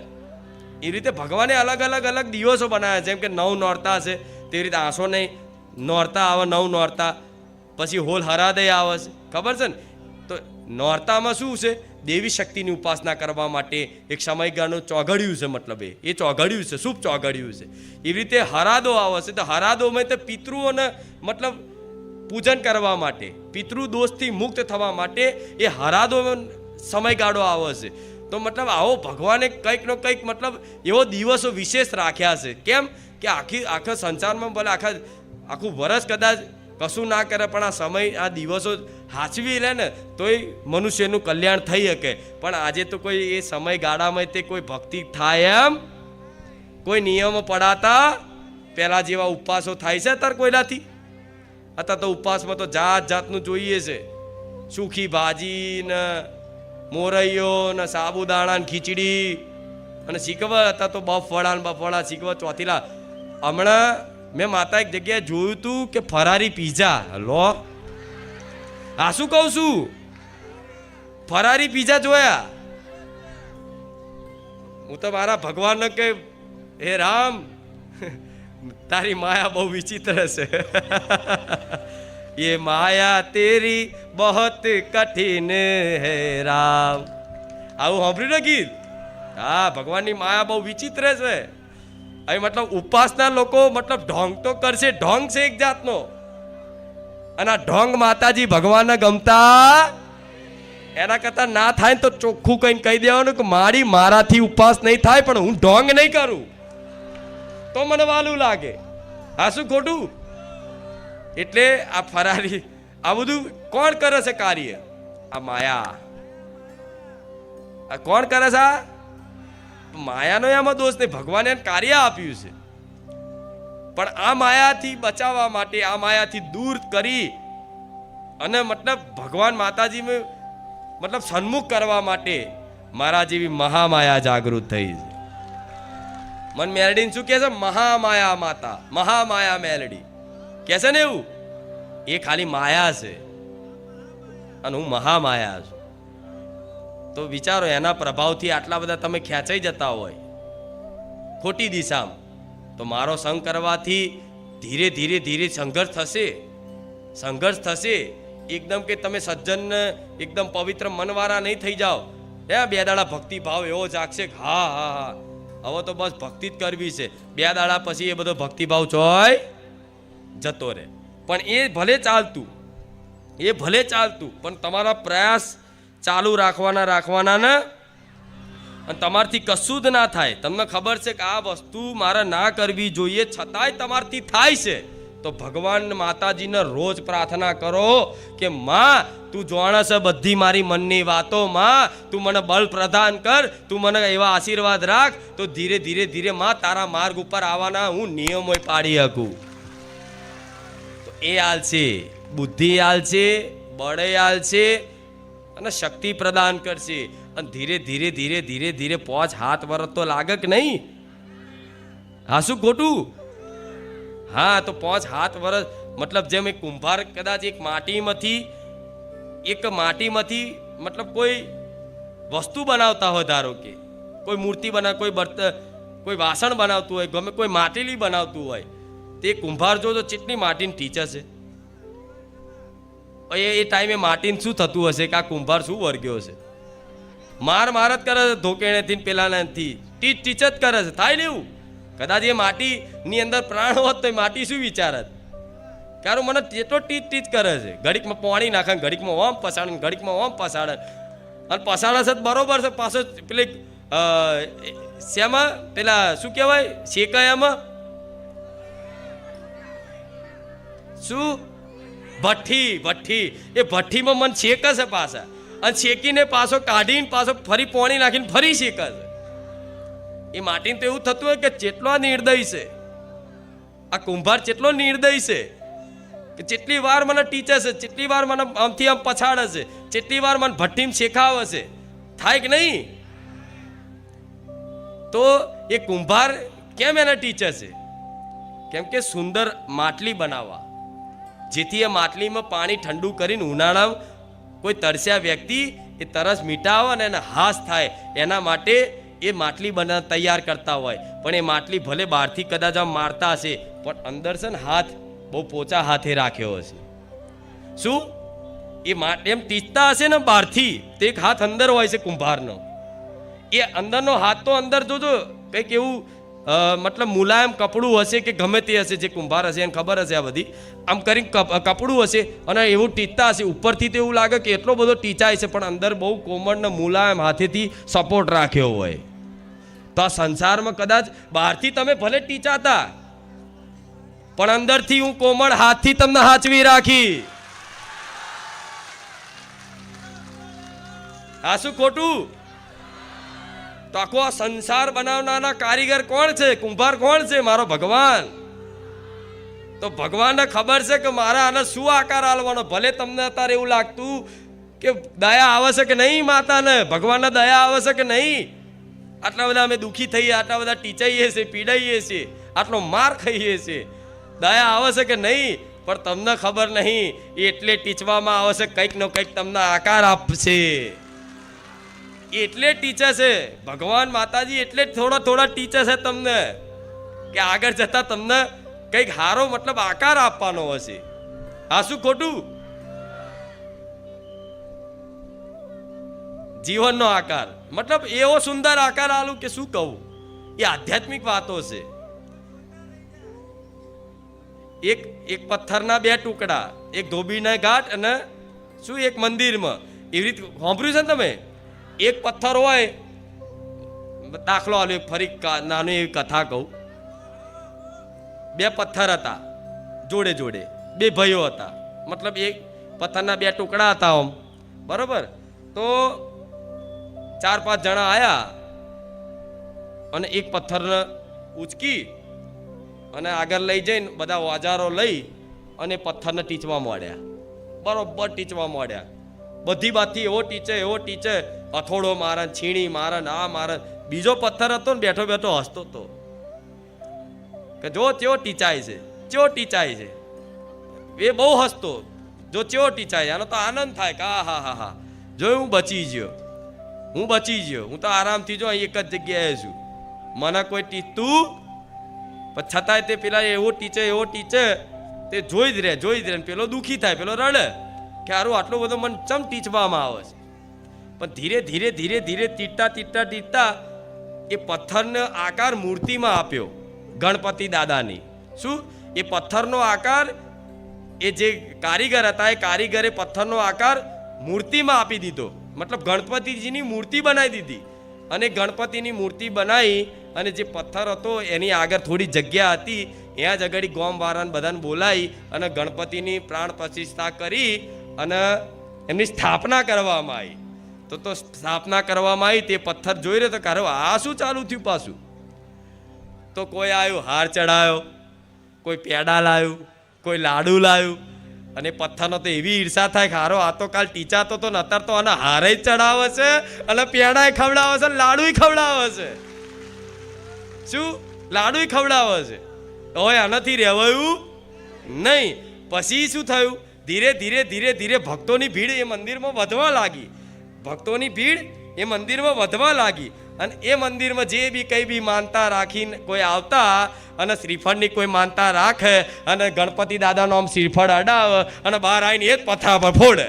એ રીતે ભગવાને અલગ અલગ દિવસો બનાવ્યા. જેમ કે 9 નોરતા છે તેવી રીતે આસો નહીં નોરતા આવે, 9 નોરતા, પછી હોલ હરાદય આવે છે. ખબર છે ને? તો નોરતામાં શું છે? દેવી શક્તિની ઉપાસના કરવા માટે એક સમયગાળાનું ચોઘડિયું છે, મતલબ એ ચોઘડિયું છે, શુભ ચોઘડિયું છે. એવી રીતે હરાદો આવે છે, તો હરાદોમાં તો પિતૃઓને મતલબ પૂજન કરવા માટે, પિતૃ દોષથી મુક્ત થવા માટે એ હરાદો સમયગાળો આવે છે. તો મતલબ આવો ભગવાને કંઈક નો કંઈક મતલબ એવો દિવસો વિશેષ રાખ્યા છે. કેમ કે આખા સંસારમાં ભલે આખું વર્ષ કદાચ કશું ના કરે, પણ આ સમય આ દિવસો હાચવી લે ને તોય મનુષ્યનું કલ્યાણ થઈ શકે. પણ આજે તો કોઈ એ સમયગાળામાં તે કોઈ ભક્તિ થાય એમ કોઈ નિયમો પડાતા પહેલા જેવા ઉપવાસો થાય છે અત્યારે કોઈનાથી? અત્યારે તો ઉપવાસમાં તો જાત જાતનું જોઈએ છે, સૂકી ભાજી ને મોરૈયો ને સાબુદાણા ને ખીચડી અને શીખવા. હતા તો બફળા શીખવા ચોથીલા. હમણાં મેં માતા એક જગ્યાએ જોયું હતું કે ફરારી પીઝા. લો હા શું કહું છું, ફરારી પીઝા જોયા. હું તો મારા ભગવાનને કે હે રામ તારી માયા બહુ વિચિત્ર છે. ये माया तेरी बहुत कठिन है राम. આવું સાંભળ્યું ને ગીત? હા, ભગવાનની માયા બહુ વિચિત્ર છે. અહીં મતલબ ઉપાસના લોકો મતલબ ઢોંગ તો કરશે, ઢોંગ છે એક જાતનો. અને આ ઢોંગ માતાજી ભગવાનને ગમતા એના કરતા ના થાય તો ચોખ્ખું કઈ કહી દેવાનું કે મારાથી ઉપવાસ નહીં થાય, પણ હું ઢોંગ નહીં કરું તો મને વાલું લાગે. હા શું ખોટું? એટલે આ ફરારી આ બધું કોણ કરે છે કાર્ય? આ માયા. આ કોણ કરે છે? માયાનો એમાં દોષ નહીં, ભગવાને કાર્ય આપ્યું છે. પણ આ માયાથી બચાવવા માટે, આ માયાથી દૂર કરી અને મતલબ ભગવાન માતાજી મતલબ સન્મુખ કરવા માટે મારા જેવી મહામાયા જાગૃત થઈ છે. મન મેલડીને શું કહે છે? મહામાયા માતા, મહામાયા મેલડી કહે છે ને એવું. એ ખાલી માયા છે અને હું મહામાયા છું. તો વિચારો, એના પ્રભાવથી આટલા બધા તમે ખેંચાઈ જતા હોય ખોટી દિશામાં, તો મારો સંગ કરવાથી ધીરે ધીરે ધીરે સંઘર્ષ થશે. એકદમ કે તમે સજ્જન એકદમ પવિત્ર મનવાળા નહીં થઈ જાઓ. બે દાડા ભક્તિ ભાવ એવો જાગશે કે હા હા હા હવે તો બસ ભક્તિ જ કરવી છે. 2 દાડા પછી એ બધો ભક્તિભાવ જોય જતો રહે. પણ એ ભલે ચાલતું પણ તમારા પ્રયાસ ચાલુ રાખવાના ને, અને તમારથી કશું જ ના થાય. તમને ખબર છે કે આ વસ્તુ મારે ના કરવી જોઈએ, છતાંય તમારથી થાય છે, તો ભગવાન માતાજીને રોજ પ્રાર્થના કરો કે માં તું જાણે છે બધી મારી મનની વાતો, માં તું મને બળ પ્રદાન કર, તું મને એવા આશીર્વાદ રાખ, તો ધીરે ધીરે ધીરે માં તારા માર્ગ ઉપર આવવાના હું નિયમો પાડી શકું. તો એ આલશે, બુદ્ધિ આલશે, બળે આલશે અને શક્તિ પ્રદાન કરશે. અને ધીરે ધીરે ધીરે ધીરે ધીરે 5-7 વર્ષ તો લાગે કે નહીં? હા શું ખોટું? હા, તો 5-7 વર્ષ મતલબ જેમ એક કુંભાર કદાચ એક માટીમાંથી મતલબ કોઈ વસ્તુ બનાવતા હોય, ધારો કે કોઈ મૂર્તિ બનાવે, કોઈ વાસણ બનાવતું હોય, ગમે કોઈ માટીલી બનાવતું હોય, તે કુંભાર જો કેટલી માટીની ટીચર છે. એ ટાઈમે માટીને શું થતું હશે કે આ કુંભાર શું વર્ગ્યો છે? માર જ કરે છે ધોકેણેથી પેલાનાથી, ટીચ જ કરે છે. થાય ને એવું? કદાચ એ માટીની અંદર પ્રાણ હોત તો માટી શું વિચારત? કારણ મને જેટલો ટીચ કરે છે, ઘડીકમાં પાણી નાખે, ઘડીકમાં ઓમ પસાડે, ઘડીકમાં ઓમ પસાડે, અને પસાડે છે બરોબર છે. પાછો પેલી શેમાં પેલા શું કહેવાય શેકાય એમાં શું ભઠ્ઠી, એ ભઠ્ઠીમાં મને શેકે છે પાછા, અને શેકીને પાછો કાઢીને પાછો ફરી પાણી નાખીને ફરી શેકે છે. એ માટીને તો એવું થતું હોય કે જેટલો નિર્દય છે આ કુંભાર, જેટલો નિર્દય છે કે જેટલી વાર મને ટીચે છે, જેટલી વાર મને આમથી આમ પછાડે છે, જેટલી વાર મને ભઠ્ઠીમાં શેખાવે છે, થાય કે નહીં? તો એ કુંભાર કેમ એને ટીચે છે? કેમ કે સુંદર માટલી બનાવવા, જેથી એ માટલીમાં પાણી ઠંડુ કરીને ઉનાળામાં કોઈ તરસ્યા વ્યક્તિ એ તરસ મીટાવે અને એને હાશ થાય, એના માટે એ માટલી તૈયાર કરતા હોય. પણ એ માટલી ભલે બહારથી કદાચ આમ મારતા હશે, પણ અંદર છે ને હાથ બહુ પોચા હાથે રાખ્યો હશે. શું એ એમ ટીચતા હશે ને બહારથી, તો એક હાથ અંદર હોય છે કુંભારનો. એ અંદરનો હાથ તો અંદર જોજો કંઈક એવું મતલબ મુલાયમ કપડું હશે કે ગમે તે હશે, જે કુંભાર હશે એને ખબર હશે આ બધી, આમ કરીને કપડું હશે અને એવું ટીચતા હશે. ઉપરથી તો એવું લાગે કે એટલો બધો ટીચાય છે, પણ અંદર બહુ કોમળ ને મુલાયમ હાથેથી સપોર્ટ રાખ્યો હોય. તો આ સંસારમાં કદાચ બહારથી તમે ભલે ટીચાતા, પણ અંદરથી હું કોમળ હાથથી તમને હાચવી રાખી. આ શું ખોટું? તો આખો આ સંસાર બનાવનારા કારીગર કોણ છે? કુંભાર કોણ છે? મારો ભગવાન. તો ભગવાનને ખબર છે કે મારા આને શું આકાર આલવાનો. ભલે તમને અત્યારે એવું લાગતું કે દયા આવે છે કે નહીં માતાને, ભગવાનને દયા આવે છે કે નહીં. આટલા બધા અમે દુઃખી થઈએ, આટલા બધા ટીચાઈએ છીએ, પીડાઈએ છીએ, આટલો માર ખાઈએ છીએ, દયા આવે છે કે નહીં? પણ તમને ખબર નહીં, એટલે ટીચવામાં આવે છે, કંઈક ને કંઈક તમને આકાર આપશે. એટલે ટીચર છે ભગવાન માતાજી, એટલે થોડા થોડા ટીચર છે તમને, કે આગળ જતા તમને કંઈક સારો મતલબ આકાર આપવાનો હશે. આ શું ખોટું? જીવનનો આકાર, મતલબ એવો સુંદર આકાર આલું કે શું કહું. એ આધ્યાત્મિક વાતો છે. એક પથ્થરના બે ટુકડા, એક ધોબીના ઘાટ અને શું એક મંદિરમાં, એવી રીતે સાંભળ્યું છે ને તમે? એક પથ્થર હોય, દાખલો આલ્યો, ફરી નાની એવી કથા કહું. બે પથ્થર હતા જોડે જોડે, બે ભાઈઓ હતા, મતલબ એક પથ્થરના બે ટુકડા હતા આમ, બરોબર. તો 4-5 જણા આયા અને એક પથ્થરને ઉચકી અને આગળ લઈ જઈને બધા ઓજારો લઈ અને પથ્થરને ટીચવા માંડ્યા. બરોબર ટીચવા માંડ્યા, બધી બાજુથી એવો ટીચે, અથોડો મારે, છીણી મારે, આ મારે. બીજો પથ્થર હતો ને બેઠો બેઠો હસતો હતો કે જો ચેવો ટીચાય છે, ચેવો ટીચાય છે. એ બહુ હસતો, જો ચેવો ટીચાય. આનો તો આનંદ થાય કે હા હા હા હા, જો હું બચી ગયો, હું તો આરામથી જો એક જ જગ્યાએ છું, મને કોઈ ટીચતું. પણ છતાંય તે પેલા એવો ટીચે તે જોઈ જ રહે. પેલો દુઃખી થાય, પેલો રડે કે હારું આટલો બધો મને ચમ ટીચવામાં આવે છે. પણ ધીરે તીટતા એ પથ્થરનો આકાર મૂર્તિમાં આપ્યો, ગણપતિ દાદાની. શું? એ પથ્થરનો આકાર એ જે કારીગર હતા, એ કારીગરે પથ્થરનો આકાર મૂર્તિમાં આપી દીધો. મતલબ ગણપતિજીની મૂર્તિ બનાવી દીધી. અને ગણપતિની મૂર્તિ બનાવી અને જે પથ્થર હતો એની આગળ થોડી જગ્યા હતી, ત્યાં જ આગળ ગોમવાળાને બધાને બોલાવી અને ગણપતિની પ્રાણ પ્રતિષ્ઠા કરી અને એમની સ્થાપના કરવામાં આવી. તો સ્થાપના કરવામાં આવી. તે પથ્થર જોઈ રહ્યો તો કારો આ શું ચાલુ થયું પાછું? તો કોઈ આવ્યું, હાર ચડાયો, કોઈ પેડા લાવ્યું, કોઈ લાડુ લાવ્યું. અને પથ્થરનો તો એવી ઈર્ષા થાય કે હારો આ તો કાલ ટીચાતો તો નતર તો આને હારે જ ચડાવે છે અને પેડાય ખવડાવે છે, લાડુય ખવડાવે છે. શું? લાડુય ખવડાવે છે. હવે આનાથી રહેવાયું નહીં. પછી શું થયું? ધીરે ભક્તોની ભીડ એ મંદિરમાં વધવા લાગી. અને એ મંદિરમાં જે બી કઈ બી માનતા રાખીને કોઈ આવતા અને શ્રીફળની કોઈ માનતા રાખે અને ગણપતિ દાદાનો આમ શ્રીફળ અડાવે અને બહાર આવીને એ જ પથ્થર પર ફોડે.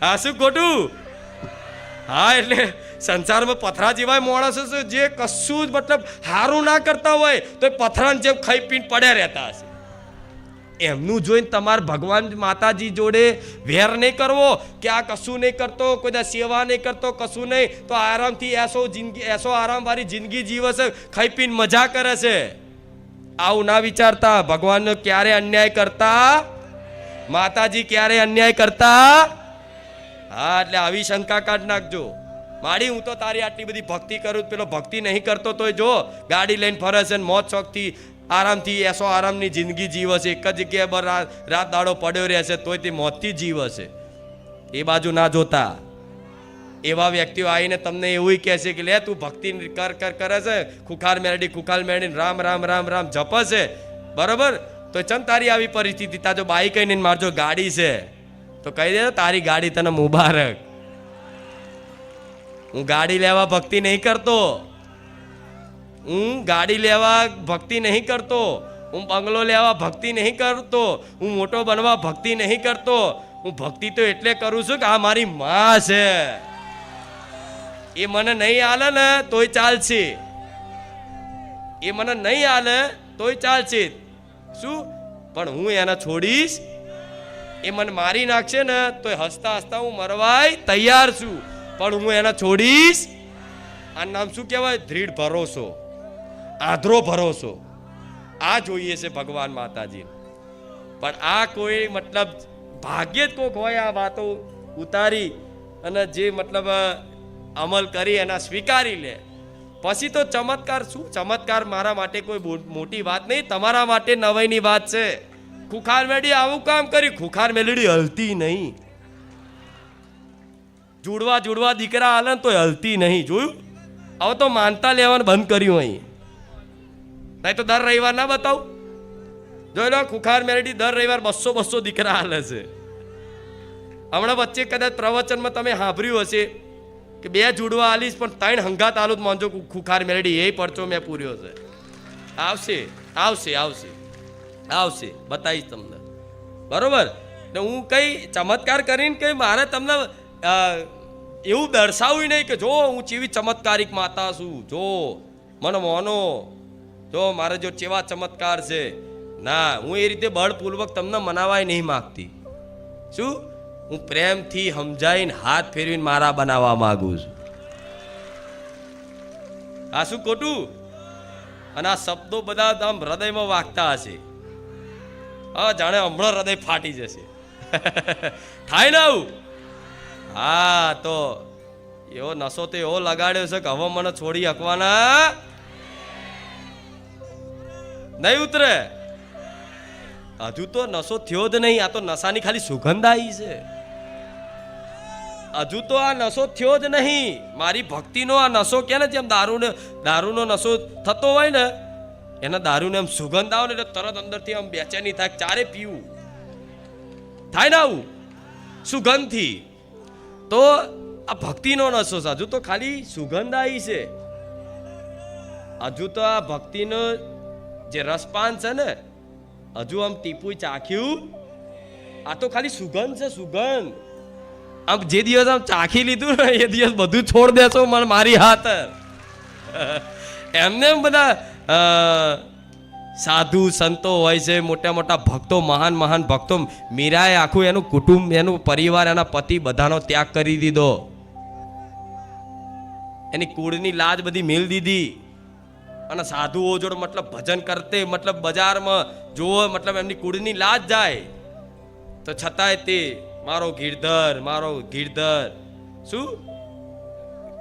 હા શું ખોટું? હા, એટલે સંસારમાં પથરા જેવા માણસો છે જે કશું જ મતલબ સારું ના કરતા હોય તો પથરાને જેમ ખાઈ પીને પડ્યા રહેતા હશે. એમનું જોઈને તમારે ભગવાન માતાજી જોડે વેર નહીં કરવો કે આ કશું નહીં કરતો, કોઈ સેવા નહીં કરતો, કશું નહીં, તો આરામથી એસો આરામવાળી જિંદગી જીવે છે, ખાઈ પીને મજા કરે છે. આવું ના વિચારતા. ભગવાનનો ક્યારે અન્યાય કરતા, માતાજી ક્યારે અન્યાય કરતા. હા, એટલે આવી શંકા કાઢ નાખજો. માડી હું તો તારી આટલી બધી ભક્તિ કરું, પેલો ભક્તિ નહીં કરતો તોય જો ગાડી લઈને ફરે છે, મોજ શોખથી આરામથી એસો આરામની જિંદગી જીવે છે, એક જ જગ્યાએ પર રાત દાડો પડ્યો રહે છે, તોય તે મોતથી જીવે છે. એ બાજુ ના જોતા. એવા વ્યક્તિઓ આવીને તમને એવું કહે છે કે લે તું ભક્તિ કરે છે, ખુખાર મેળડી રામ રામ રામ રામ જપે છે, બરોબર, તો ચમ તારી આવી પરિસ્થિતિ? તાજો બાઈક કહીને મારજો ગાડી છે તો કહી દે તારી ગાડી તને મુબારક. હું ગાડી લેવા ભક્તિ નહીં કરતો, હું બંગલો લેવા ભક્તિ નહીં કરતો, હું મોટો બનવા ભક્તિ નહીં કરતો. હું ભક્તિ તો એટલે કરું છું કે આ મારી માં છે. એ મને નહીં આલે ને તોય ચાલશે, એ મને નહીં આલે તોય ચાલશે. શું? પણ હું એને છોડીશ. એ મને મારી નાખશે ને તોય હસતા હસતા હું મરવાય તૈયાર છું, પણ હું એને છોડીશ. આ નામ શું કહેવાય? દૃઢ ભરોસો, આધરો ભરોસો. આ જોઈએ છે ભગવાન માતાજી. પણ આ કોઈ મતલબ ભાગ્યે જ કોક હોય આ વાતો ઉતારી અને જે મતલબ અમલ કરી એના સ્વીકારી લે. પછી તો ચમત્કાર શું? ચમત્કાર મારા માટે કોઈ મોટી વાત નહીં, તમારા માટે નવાઈની વાત છે. ખુખાર મેળી આવું કામ કરી, ખુખાર મેલડી હલતી નહીં. જુડવા દીકરા હાલે તો હલતી નહીં. જોયું? હવે તો માનતા લેવાનું બંધ કર્યું અહીં. નહીં તો દર રવિવાર ના બતાવું. જોઈ લો, ખુખાર મેલડી દર રવિવાર 200 દીકરા હાલે છે. હમણાં વચ્ચે કદાચ પ્રવચનમાં તમે સાંભળ્યું હશે કે 2 જુડવા આલીશ પણ 3 હંગાત આલું માનજો ખુખાર મેલડી. એ પરચો મેં પૂર્યો છે. આવશે આવશે આવશે આવશે, બતાવીશ તમને. બરોબર ને? હું કઈ ચમત્કાર કરીને કઈ મારે તમને એવું દર્શાવ્યું નહીં કે જો હું ચેવી ચમત્કારિક માતા છું, જો મને મોનો, જો મારે જો ચેવા ચમત્કાર છે. ના, હું એ રીતે બળપૂર્વક તમને મનાવાય નહીં માગતી. શું? હું પ્રેમથી સમજાવીને હાથ ફેરવીને મારા બનાવવા માંગુ છું. આ શું ખોટું? અને આ શબ્દો બધા આમ હૃદયમાં વાગતા હશે. હા, જાણે હમણાં હૃદય ફાટી જશે. થાય ને આવું? હા, તો એવો નશો તો એવો લગાડ્યો છે કે હવે મને છોડી હકવાના નહીં ઉતરે. હજુ તો નશો થયો જ નહીં. આ તો નશાની ખાલી સુગંધ આવી છે. હજુ તો આ નશો થયો જ નહીં. મારી ભક્તિનો આ નશો કે ને, જેમ દારૂનો નશો થતો હોય ને, એના દારૂને એમ સુગંધ આવે ને એટલે તરત અંદરથી આમ બેચેની થાય, ચારે પીવું થાય ને આવું સુગંધથી. તો આ ભક્તિનો નશો છે. હજુ તો ખાલી સુગંધ આવી છે. હજુ તો આ ભક્તિનો જે રસપાન છે ને, હજુ આમ ટીપું ચાખ્યું. આ તો ખાલી સુગંધ છે, સુગંધ. આમ જે દિવસ આમ ચાખી લીધું ને એ દિવસ બધું છોડ દેશો મારી હાથ. એમને બધા સાધુ સંતો હોય છે, મોટા મોટા ભક્તો, મહાન ભક્તો. મીરાએ આખું એનું કુટુંબ, એનું પરિવાર, એના પતિ બધાનો ત્યાગ કરી દીધો. એની કુળની લાજ બધી મેલ દીધી અને સાધુઓ જોડે મતલબ ભજન કરતે, મતલબ બજારમાં જોવો, મતલબ એમની કુળની લાજ જાય. તો છતાંય તે મારો ગીરધર શું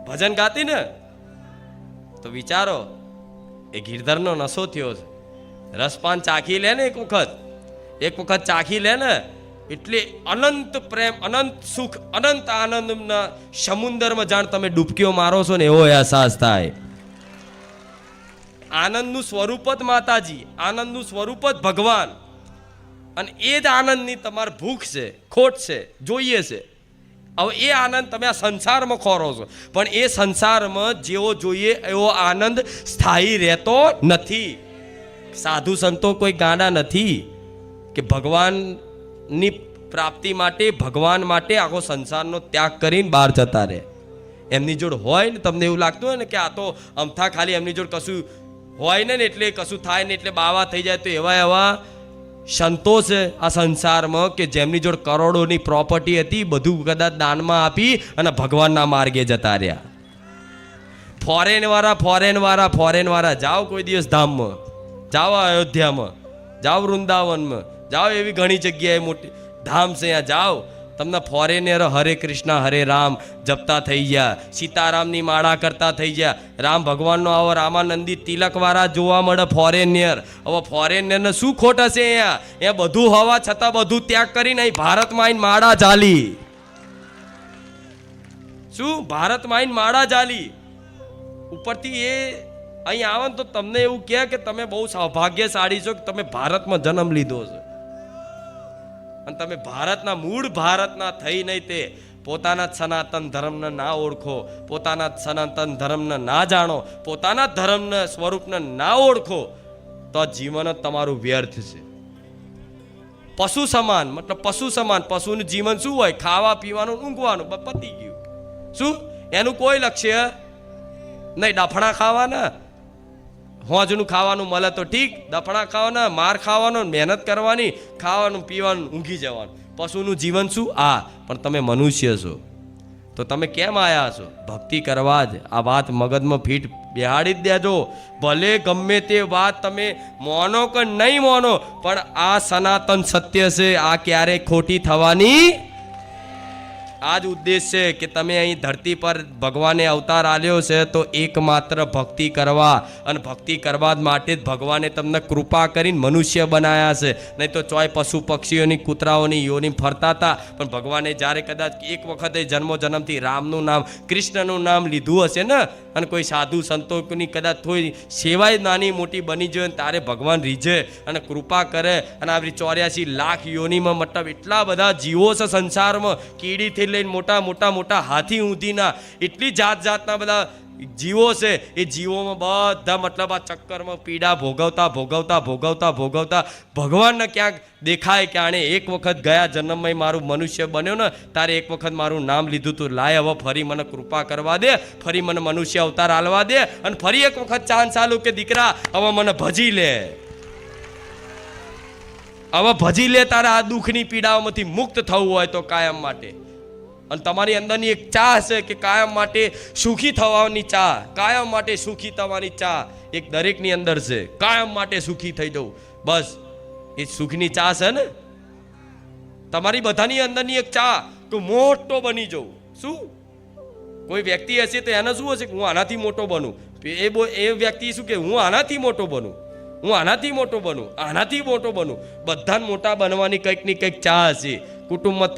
ભજન ગાતી ને, તો વિચારો એ ગીરધરનો નશો થયો છે. રસપાન ચાખી લે ને એક વખત ચાખી લે ને એટલે અનંત પ્રેમ, અનંત સુખ, અનંત આનંદના સમુદ્રમાં જાણ તમે ડૂબકીઓ મારો છો ને એવો અહેસાસ થાય. આનંદનું સ્વરૂપ જ માતાજી, આનંદનું સ્વરૂપ જ ભગવાન. અને એ જ આનંદની તમારે ભૂખ છે, ખોટ છે, જોઈએ છે. હવે એ આનંદ તમે આ સંસારમાં ખોરો છો, પણ એ સંસારમાં જેવો જોઈએ એવો આનંદ સ્થાયી રહેતો નથી. સાધુ સંતો કોઈ ગાંડા નથી કે ભગવાનની પ્રાપ્તિ માટે, ભગવાન માટે આખો સંસારનો ત્યાગ કરીને બહાર જતા રહે. એમની જોડ હોય ને, તમને એવું લાગતું હોય ને કે આ તો અમથા ખાલી એમની જોડ કશું હોય ને એટલે કશું થાય ને એટલે બાવા થઈ જાય, તો એવા સંતો છે આ સંસારમાં કે જેમની જોડ કરોડોની પ્રોપર્ટી હતી, બધું કદાચ દાનમાં આપી અને ભગવાનના માર્ગે જતા રહ્યા. ફોરેન વાળા જાઓ કોઈ દિવસ ધામમાં, જાઓ અયોધ્યામાં, જાઓ વૃંદાવનમાં, જાઓ એવી ઘણી જગ્યાએ મોટી ધામ છે, ત્યાં જાઓ. તમને ફોરેનર હરે કૃષ્ણ હરે રામ જપતા થઈ ગયા, સીતારામની માળા કરતા થઈ ગયા. રામ ભગવાનનો આવો રામાનંદી તિલકવાળા જોવા મળે ફોરેનર. હવે ફોરેનરને શું ખોટ હશે? અહીંયા બધું હોવા છતાં બધું ત્યાગ કરીને અહીં ભારતમાં આવીને માળા ચાલી. શું ભારતમાં આવીને માળા ચાલી? ઉપરથી એ અહીં આવે તો તમને એવું કહે કે તમે બહુ સૌભાગ્યશાળી છો કે તમે ભારતમાં જન્મ લીધો છે. અને તમે ભારતના મૂળ ભારતના થઈ નહીં તે પોતાના સનાતન ધર્મને ના ઓળખો, પોતાના સનાતન ધર્મને ના જાણો, પોતાના ધર્મના સ્વરૂપને ના ઓળખો, તો જીવન જ તમારું વ્યર્થ છે. પશુ સમાન, મતલબ પશુ સમાન. પશુનું જીવન શું હોય? ખાવા પીવાનું, ઊંઘવાનું, પતી ગયું. શું એનું કોઈ લક્ષ્ય નહીં. ડફણા ખાવાના, હોજનું ખાવાનું મળે તો ઠીક, દફણા ખાવાના, માર ખાવાનો, મહેનત કરવાની, ખાવાનું પીવાનું, ઊંઘી જવાનું. પશુનું જીવન શું? આ. પણ તમે મનુષ્ય છો તો તમે કેમ આવ્યા છો? ભક્તિ કરવા જ. આ વાત મગજમાં ફીટ બેહાડી જ દેજો. ભલે ગમે તે વાત તમે માનો કે નહીં માનો, પણ આ સનાતન સત્ય છે, આ ક્યારેય ખોટી થવાની. આ જ ઉદ્દેશ છે કે તમે અહીં ધરતી પર ભગવાને અવતાર આલ્યો છે તો એકમાત્ર ભક્તિ કરવા, અને ભક્તિ કરવા માટે જ ભગવાને તમને કૃપા કરીને મનુષ્ય બનાવ્યા છે. નહીં તો ચોય પશુ પક્ષીઓની, કૂતરાઓની યોની ફરતા હતા. પણ ભગવાને જ્યારે કદાચ એક વખતે જન્મથી રામનું નામ, કૃષ્ણનું નામ લીધું હશે ને, અને કોઈ સાધુ સંતોની કદાચ થોડી સેવાય નાની મોટી બની જાય, તારે ભગવાન રીઝે અને કૃપા કરે. અને આવી 84 લાખ યોનીમાં, મતલબ એટલા બધા જીવો છે સંસારમાં, કીડીથી લઈને મોટા હાથી ઊંધીના, એટલી જાત જાતના બધા જીવો છે. એ જીવોમાં બધા મતલબ આ ચક્કરમાં પીડા ભોગવતા ભગવાનને ક્યાંક દેખાય કે આણે એક વખત ગયા જન્મમાં મારું મનુષ્ય બન્યો ને, તારે એક વખત મારું નામ લીધું તું, લાય હવે ફરી મને કૃપા કરવા દે, ફરી મને મનુષ્ય અવતાર આલવા દે, અને ફરી એક વખત ચાન્સ આલું કે દીકરા હવે મને ભજી લે, હવે ભજી લે. તારા આ દુઃખની પીડાઓમાંથી મુક્ત થવું હોય તો કાયમ માટે. અને તમારી અંદરની એક ચાહ છે કે કાયમ માટે સુખી થવાની ચાહ, કાયમ માટે સુખી થવાની ચાહ એક દરેકની અંદર છે. કાયમ માટે સુખી થઈ જવું, બસ એ સુખની ચાહ છે ને તમારી બધાની અંદરની એક ચાહ કે મોટો બની જવું. શું કોઈ વ્યક્તિ હશે તો એને શું હશે કે હું આનાથી મોટો બનું. એ વ્યક્તિ શું કે હું આનાથી મોટો બનું, હું આનાથી મોટો બનું, આનાથી મોટો બનું. બધાને મોટા બનવાની કંઈક ની કંઈક ચાહ હશે. કુટુંબમાં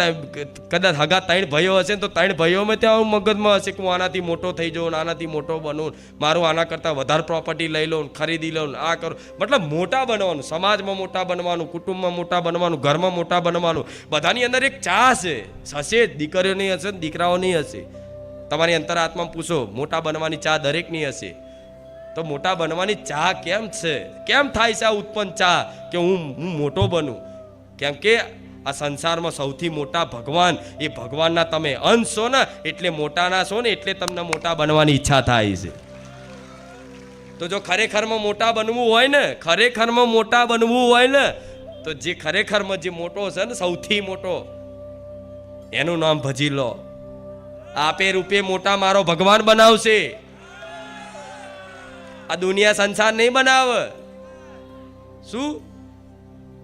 કદાચ હગા 3 ભાઈઓ હશે તો 3 ભાઈઓમાં ત્યાં મગજમાં હશે કે હું આનાથી મોટો થઈ જાઉં, આનાથી મોટો બનું, મારું આના કરતાં વધારે પ્રોપર્ટી લઈ લઉં, ખરીદી લઉં, આ કરું. મતલબ મોટા બનવાનું, સમાજમાં મોટા બનવાનું, કુટુંબમાં મોટા બનવાનું, ઘરમાં મોટા બનવાનું. બધાની અંદર એક ચાહ છે, હશે જ. દીકરીઓની હશે ને દીકરાઓની હશે. તમારી અંતરાત્મામાં પૂછો, મોટા બનવાની ચાહ દરેકની હશે. તો મોટા બનવાની ચાહ કેમ છે? કેમ થાય છે આ ઉત્પન્ન ચાહ કે હું મોટો બનું? કેમ કે આ સંસારમાં સૌથી મોટા ભગવાન, એ ભગવાનના તમે અંશ છો ને, એટલે મોટાના છો ને, એટલે તમને મોટા બનવાની ઈચ્છા થાય છે. તો જો ખરેખરમાં મોટા બનવું હોય ને, ખરેખરમાં મોટા બનવું હોય ને, તો જે ખરેખરમાં જે મોટો છે ને, સૌથી મોટો, એનું નામ ભજી લો. આપે રૂપે મોટા મારો ભગવાન બનાવશે. આ દુનિયા સંસાર નહીં બનાવે. શું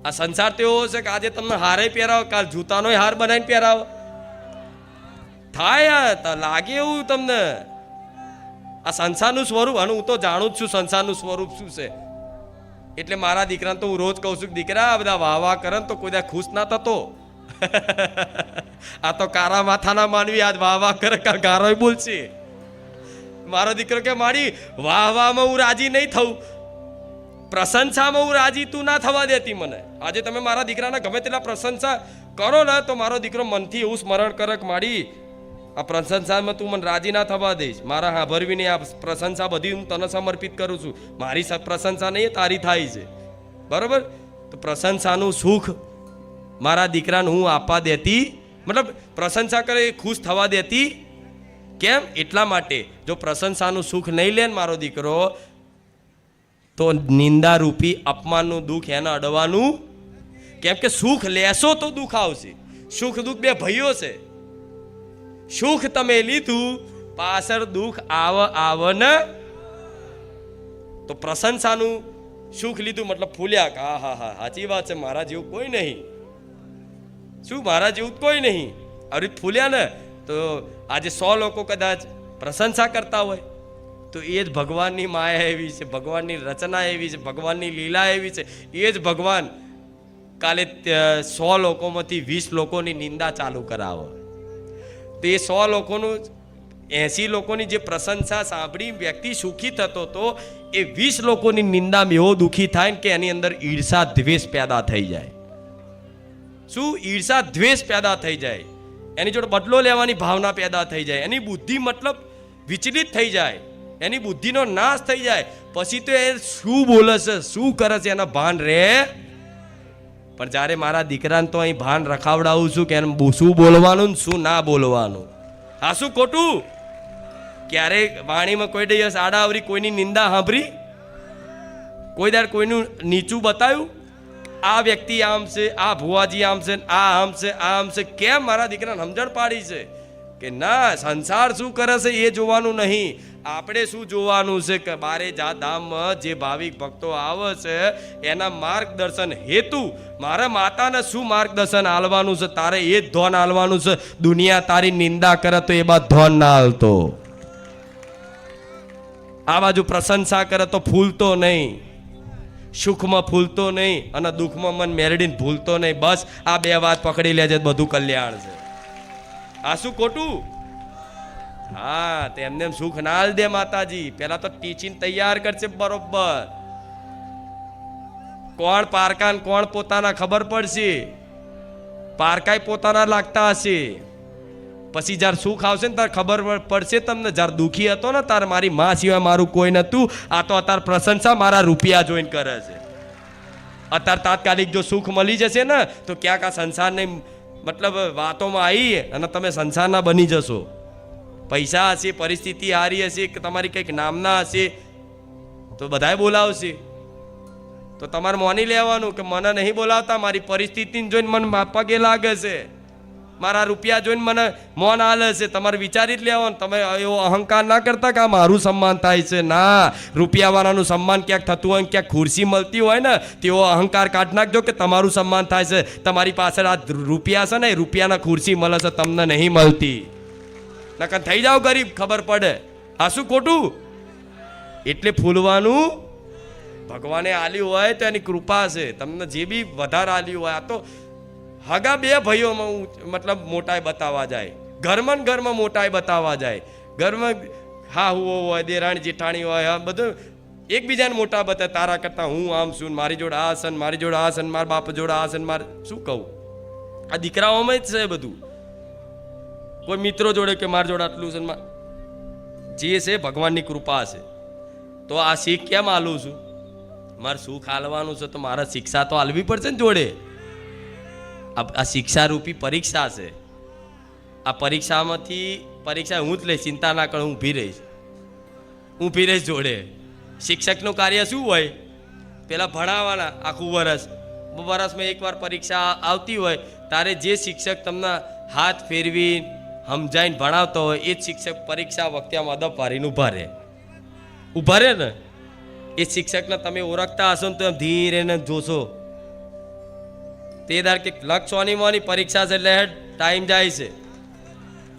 આ સંસાર તો એવો છે કે આજે તમને હારે પહેરાવો, કાલ જૂતાનો હાર બનાવીને પહેરાવો, થાય લાગે એવું તમને. આ સંસારનું સ્વરૂપ, અને હું તો જાણું જ છું સંસારનું સ્વરૂપ શું છે. એટલે મારા દીકરાને તો હું રોજ કહું છું કે દીકરા આ બધા વાહ કરે ને તો કોઈ ખુશ ના થતો. આ તો કારા માથાના માનવી આજ વાહ કરે ગારો બોલશે. મારો દીકરો કે મારી વાહમાં હું રાજી નહીં થઉં, પ્રશંસામાં હું રાજી તું ના થવા દેતી મને. આજે તમે મારા દીકરાને ગમે તેટલા પ્રશંસા કરો ને તો મારો દીકરો મનથી એવું સ્મરણ કરે કે મારી આ પ્રશંસામાં તું મને રાજી ના થવા દઈશ. મારા હા ભરવીને આ પ્રશંસા બધી હું તને સમર્પિત કરું છું. મારી પ્રશંસા નહીં, તારી થાય છે. બરોબર? તો પ્રશંસાનું સુખ મારા દીકરાને હું આપવા દેતી, મતલબ પ્રશંસા કરે એ ખુશ થવા દેતી. કેમ? એટલા માટે જો પ્રશંસાનું સુખ નહીં લે ને મારો દીકરો, તો નિંદા રૂપી અપમાનનું દુઃખ એને અડવાનું. કેમ કે સુખ લેશો તો દુઃખ આવશે. સુખ દુઃખ બે ભાઈઓ છે. સુખ તમે લીધું, પાછળ દુઃખ આવ ને. તો પ્રશંસાનું સુખ લીધું મતલબ ફૂલ્યા કે હા સાચી વાત છે, મારા જેવું કોઈ નહીં. શું મારા જેવું કોઈ નહીં? અરે ફૂલ્યા ને. તો આજે 100 લોકો કદાચ પ્રશંસા કરતા હોય તો એ જ ભગવાનની માયા એવી છે, ભગવાનની રચના એવી છે, ભગવાનની લીલા એવી છે. એ જ ભગવાન કાલે 100 લોકોમાંથી 20 લોકોની નિંદા ચાલુ કરાવે. તો એ 100 લોકોનું 80 લોકોની જે પ્રશંસા સાંભળી વ્યક્તિ સુખી થતો હતો, એ 20 લોકોની નિંદામાં એવો દુઃખી થાય કે એની અંદર ઈર્ષા દ્વેષ પેદા થઈ જાય. શું? ઈર્ષા દ્વેષ પેદા થઈ જાય. એની જોડે બદલો લેવાની ભાવના પેદા થઈ જાય. એની બુદ્ધિ મતલબ વિચલિત થઈ જાય, એની બુદ્ધિનો નાશ થઈ જાય. પછી તો એ શું બોલે છે, શું કરે છે, એના ભાન રહે. પણ જ્યારે મારા દીકરાને તો અહીં ભાન રખાવડાવું છું કે એને શું બોલવાનું ને શું ના બોલવાનું. હા શું ખોટું? ક્યારે વાણીમાં કોઈ દિવસ આડાવરી કોઈની નિંદા સાંભળી? કોઈ દાડ કોઈનું નીચું બતાવ્યું? આ વ્યક્તિ આમ છે, આ ભુવાજી આમ છે, આ આમ છે, આ આમ છે. કેમ મારા દીકરાને સમજણ પાડી છે કે ના, સંસાર શું કરે છે એ જોવાનું નહીં, આપણે શું જોવાનું છે કે બારે ધામમાં જે ભાવિક ભક્તો આવે છે એના માર્ગદર્શન હેતુ મારા માતાને શું માર્ગદર્શન આલવાનું છે, તારે એ જ ધોન આલવાનું છે. દુનિયા તારી નિંદા કરે તો એ બાદ ધોન ના આલતો, આ બાજુ પ્રશંસા કરે તો ફૂલતો નહીં, સુખમાં ફૂલતો નહીં અને દુઃખમાં મન મેરડીને ભૂલતો નહીં. બસ આ બે વાત પકડી લેજે, બધું કલ્યાણ છે. આ શું ખોટું? હા, તેમને સુખ ના દે માતાજી, પેલા તો ટીચીને તૈયાર કરશે બરોબર. કોણ પારકા કોણ પોતાના ખબર પડશે. પારકાય પોતાના લાગતા હશે, પછી જ્યારે સુખ આવશે ને ત્યારે ખબર પડશે તમને. જ્યારે દુખી હતો ને તારે મારી માં સિવાય મારું કોઈ નતું, આ તો અત્યારે પ્રશંસા મારા રૂપિયા જોઈને કરે છે. અત્યારે તાત્કાલિક જો સુખ મળી જશે ને તો ક્યાંક આ સંસારની મતલબ વાતોમાં આવી અને તમે સંસારના બની જશો. પૈસા હશે, પરિસ્થિતિ હારી હશે કે તમારી કંઈક નામના હશે તો બધાય બોલાવશે. તો તમારે માની લેવાનું કે મને નહીં બોલાવતા, મારી પરિસ્થિતિને જોઈને મને પગે લાગે છે, મારા રૂપિયા જોઈને મને મોન હાલે છે. તમારે વિચારી જ લેવાનું. તમે એવો અહંકાર ના કરતા કે આ મારું સન્માન થાય છે. ના, રૂપિયાવાળાનું સન્માન ક્યાંક થતું હોય, ક્યાંક ખુરશી મળતી હોય ને તેવો અહંકાર કાઢી નાખજો કે તમારું સન્માન થાય છે. તમારી પાછળ આ રૂપિયા છે ને, રૂપિયાના ખુરશી મળે છે, તમને નહીં મળતી. નકર થઈ જાવ ગરીબ, ખબર પડે. આ શું ખોટું? એટલે ફૂલવાનું ભગવાને આલ્યું હોય તો એની કૃપા છે. તમને જે બી વધારે આલ્યું હોય, આ તો હગા બે ભાઈઓમાં મતલબ મોટાઈ બતાવવા જાય, ઘરમાં ને ઘરમાં મોટાઈ બતાવવા જાય. ઘરમાં હાહુઓ હોય, દેરાણી જેઠાણી હોય, બધું એકબીજાને મોટા બતાવે. તારા કરતા હું આમ છું, મારી જોડે આ છે, મારી જોડે આ છે, મારા બાપ જોડે આ છે, મારે શું કહું. આ દીકરાઓમાં જ છે બધું. કોઈ મિત્રો જોડે કે મારા જોડે આટલું છે, જે છે ભગવાનની કૃપા છે. તો આ શીખ કેમ આલું છું? મારે સુખ હાલવાનું છે તો મારે શિક્ષા તો હાલવી પડશે ને જોડે. આ શિક્ષા રૂપી પરીક્ષા છે. આ પરીક્ષા હું જ લઈશ, ચિંતા ના કર, હું ઊભી રહીશ જોડે. શિક્ષકનું કાર્ય શું હોય? પેલા ભણાવવાના આખું વર્ષમાં એકવાર પરીક્ષા આવતી હોય તારે જે શિક્ષક તમને હાથ ફેરવી સમજાઈને ભણાવતો હોય એ જ શિક્ષક પરીક્ષા વખતે આમ અદબ વારીને ઊભા રહે ને. એ શિક્ષકને તમે ઓળખતા હશો ને તો એમ ધીરે ને જોશો. તે દાર કે લક્ષ મોની પરીક્ષા છે એટલે ટાઈમ જાય છે.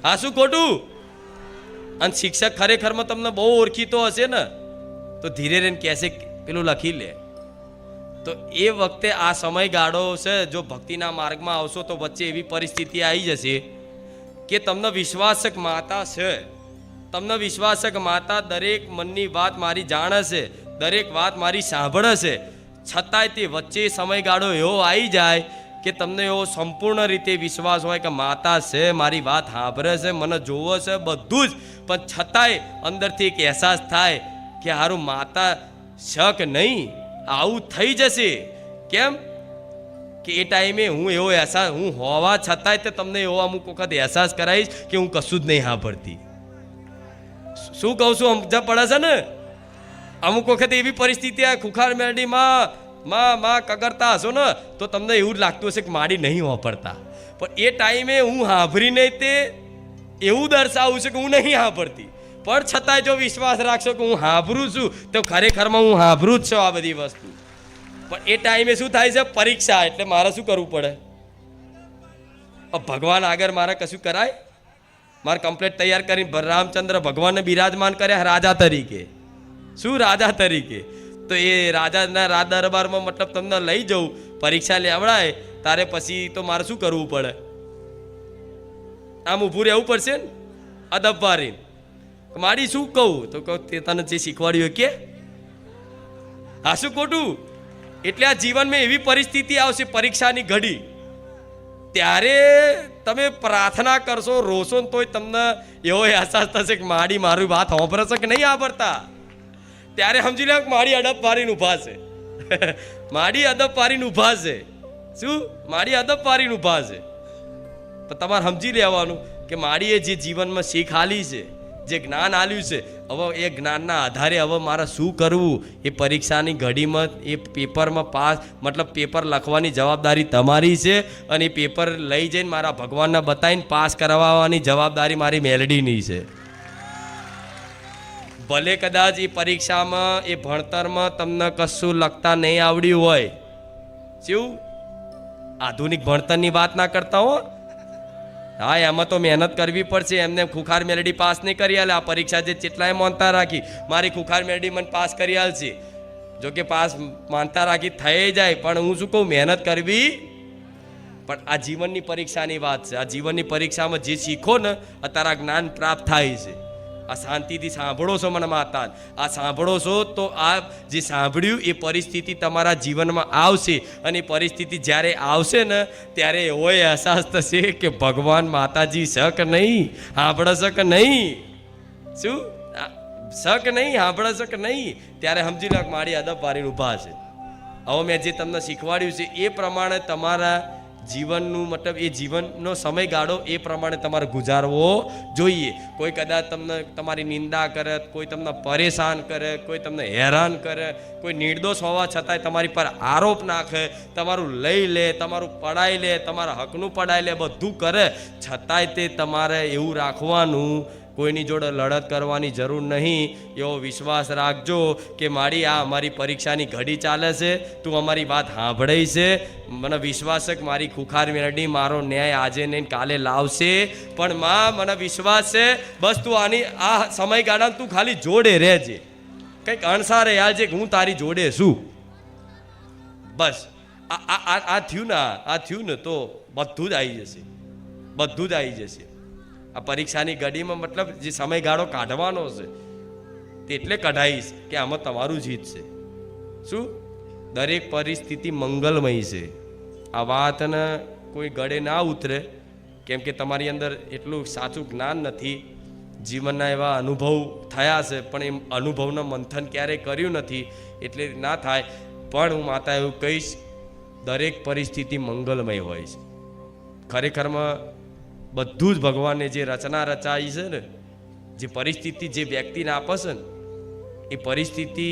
હા, શું ખોટું? અને શિક્ષક ખરેખરમાં તમને બહુ ઓળખીતો હશે ને તો ધીરે રહીને કહેશે પેલું લખી લે. તો એ વખતે આ સમયગાળો છે, જો ભક્તિના માર્ગમાં આવશો તો વચ્ચે એવી પરિસ્થિતિ આવી જશે કે તમને વિશ્વાસ છે કે માતા છે, તમને વિશ્વાસ છે કે માતા દરેક મનની વાત મારી જાણે છે, દરેક વાત મારી સાંભળે છે. છતાંય તે વચ્ચે સમયગાળો એવો આવી જાય કે તમને એવો સંપૂર્ણ રીતે વિશ્વાસ હોય કે માતા છે, મારી વાત સાંભળે છે, મને જોવો છે, બધું જ. પણ છતાંય અંદરથી એક અહેસાસ થાય કે હારું માતા છે કે નહીં, આવું થઈ જશે. કેમ કે એ ટાઈમે હું એવો અહેસાસ, હું હોવા છતાંય તે તમને એવો અમુક વખત અહેસાસ કરાવીશ કે હું કશું જ નહીં સાંભળતી. શું કહું છું સમજ પડે છે ને? અમુક વખત એવી પરિસ્થિતિ આ ખુખાર મેરડીમાં માં કગરતા હશો ને તો તમને એવું જ લાગતું હશે કે માડી નહીં વાપરતા. પણ એ ટાઈમે હું સાંભળીને તે એવું દર્શાવું છે કે હું નહીં સાંભળતી. પણ છતાંય જો વિશ્વાસ રાખશો કે હું સાંભળું છું તો ખરેખરમાં હું સાંભળું જ છું આ બધી વસ્તુ. પણ એ ટાઈમે શું થાય છે? પરીક્ષા. એટલે મારે શું કરવું પડે? ભગવાન આગળ મારે કશું કરાય? મારે કમ્પ્લેટ તૈયાર કરીને રામચંદ્ર ભગવાનને બિરાજમાન કર્યા રાજા તરીકે. શું રાજા તરીકે? તો એ રાજાના રાજ દરબારમાં મતલબ તમને લઈ જવું, પરીક્ષા લેવડાય, તારે પછી તો મારે શું કરવું પડે? આમ ઊભું રહેવું પડશે ને અદબ વારીને. મારી શું કહું? તો કહું તે તને જે શીખવાડ્યું કે હા, શું ખોટું? એટલે આ જીવનમાં એવી પરિસ્થિતિ આવશે પરીક્ષાની ઘડી, ત્યારે તમે પ્રાર્થના કરશો, રોશો ને તોય તમને એવો અહેસાસ થશે કે મારી મારી વાત સાંભળશે કે નહીં સાંભળતા. ત્યારે સમજી લે મારી અડપ વારીને ઊભા છે. મારી અદબ વારીને ઊભા છે. શું? મારી અદબ વારીને ઊભા છે. તો તમારે સમજી લેવાનું કે મારીએ જે જીવનમાં શીખ આલી છે જે જ્ઞાન આલ્યું છે, હવે એ જ્ઞાનના આધારે હવે મારે શું કરવું, એ પરીક્ષાની ઘડીમાં એ પેપરમાં પાસ મતલબ પેપર લખવાની જવાબદારી તમારી છે, અને એ પેપર લઈ જઈને મારા ભગવાનને બતાવીને પાસ કરાવવાની જવાબદારી મારી મેલડીની છે. ભલે કદાચ એ પરીક્ષામાં એ ભણતરમાં તમને કશું લખતા નહીં આવડ્યું હોય, શું આધુનિક ભણતરની વાત ના કરતા હો, હા એમાં તો મહેનત કરવી પડશે. એમને ખુખાર મેલડી પાસ નહીં કરી આલે. આ પરીક્ષા જે કેટલાય માનતા રાખી મારી ખુખાર મેલડી મને પાસ કરી આલશે, જો કે પાસ માનતા રાખી થઈ જાય, પણ હું શું કહું, મહેનત કરવી. પણ આ જીવનની પરીક્ષાની વાત છે. આ જીવનની પરીક્ષામાં જે શીખો ને અત્યારે આ જ્ઞાન પ્રાપ્ત થાય છે. આ શાંતિથી સાંભળો છો મને માતા, આ સાંભળો છો તો આ જે સાંભળ્યું એ પરિસ્થિતિ તમારા જીવનમાં આવશે, અને એ પરિસ્થિતિ જ્યારે આવશે ને ત્યારે એવો અહેસાસ થશે કે ભગવાન માતાજી છે કે નહીં, સાંભળે છે કે નહીં, શું છે કે નહીં, સાંભળે છે કે નહીં, ત્યારે સમજી લો મારી અદબ વારીને ઊભા છે. હવે મેં જે તમને શીખવાડ્યું છે એ પ્રમાણે તમારા જીવનનું મતલબ એ જીવનનો સમયગાળો એ પ્રમાણે તમારે ગુજારવો જોઈએ. કોઈ કદાચ તમને તમારી નિંદા કરે, કોઈ તમને પરેશાન કરે, કોઈ તમને હેરાન કરે, કોઈ નિર્દોષ હોવા છતાંય તમારી પર આરોપ નાખે, તમારું લઈ લે, તમારું પડાઈ લે, તમારા હકનું પડાઈ લે, બધું કરે, છતાંય તે તમારે એવું રાખવાનું, કોઈની જોડે લડત કરવાની જરૂર નહીં. એવો વિશ્વાસ રાખજો કે મારી આ અમારી પરીક્ષાની ઘડી ચાલે છે, તું અમારી વાત સાંભળે છે, મને વિશ્વાસ છે કે મારી ખુખાર મેલડી મારો ન્યાય આજે નહીં કાલે લાવશે, પણ માં મને વિશ્વાસ છે, બસ તું આની આ સમયગાળામાં તું ખાલી જોડે રહેજે, કંઈક અણસારે આવજે કે હું તારી જોડે છું. બસ આ થયું ને તો બધું જ આવી જશે, બધું જ આવી જશે. આ પરીક્ષાની ઘડીમાં મતલબ જે સમયગાળો કાઢવાનો છે તે એટલે કઢાઈશ કે આમાં તમારું જીત છે. શું દરેક પરિસ્થિતિ મંગલમય છે. આ વાતને કોઈ ગળે ના ઉતરે, કેમ કે તમારી અંદર એટલું સાચું જ્ઞાન નથી, જીવનના એવા અનુભવ થયા છે પણ એ અનુભવનું મંથન ક્યારેય કર્યું નથી, એટલે ના થાય. પણ હું માતા એવું કહીશ, દરેક પરિસ્થિતિ મંગલમય હોય છે. ખરેખરમાં બધું જ ભગવાને જે રચના રચાઈ છે ને, જે પરિસ્થિતિ જે વ્યક્તિને આપે છે ને, એ પરિસ્થિતિ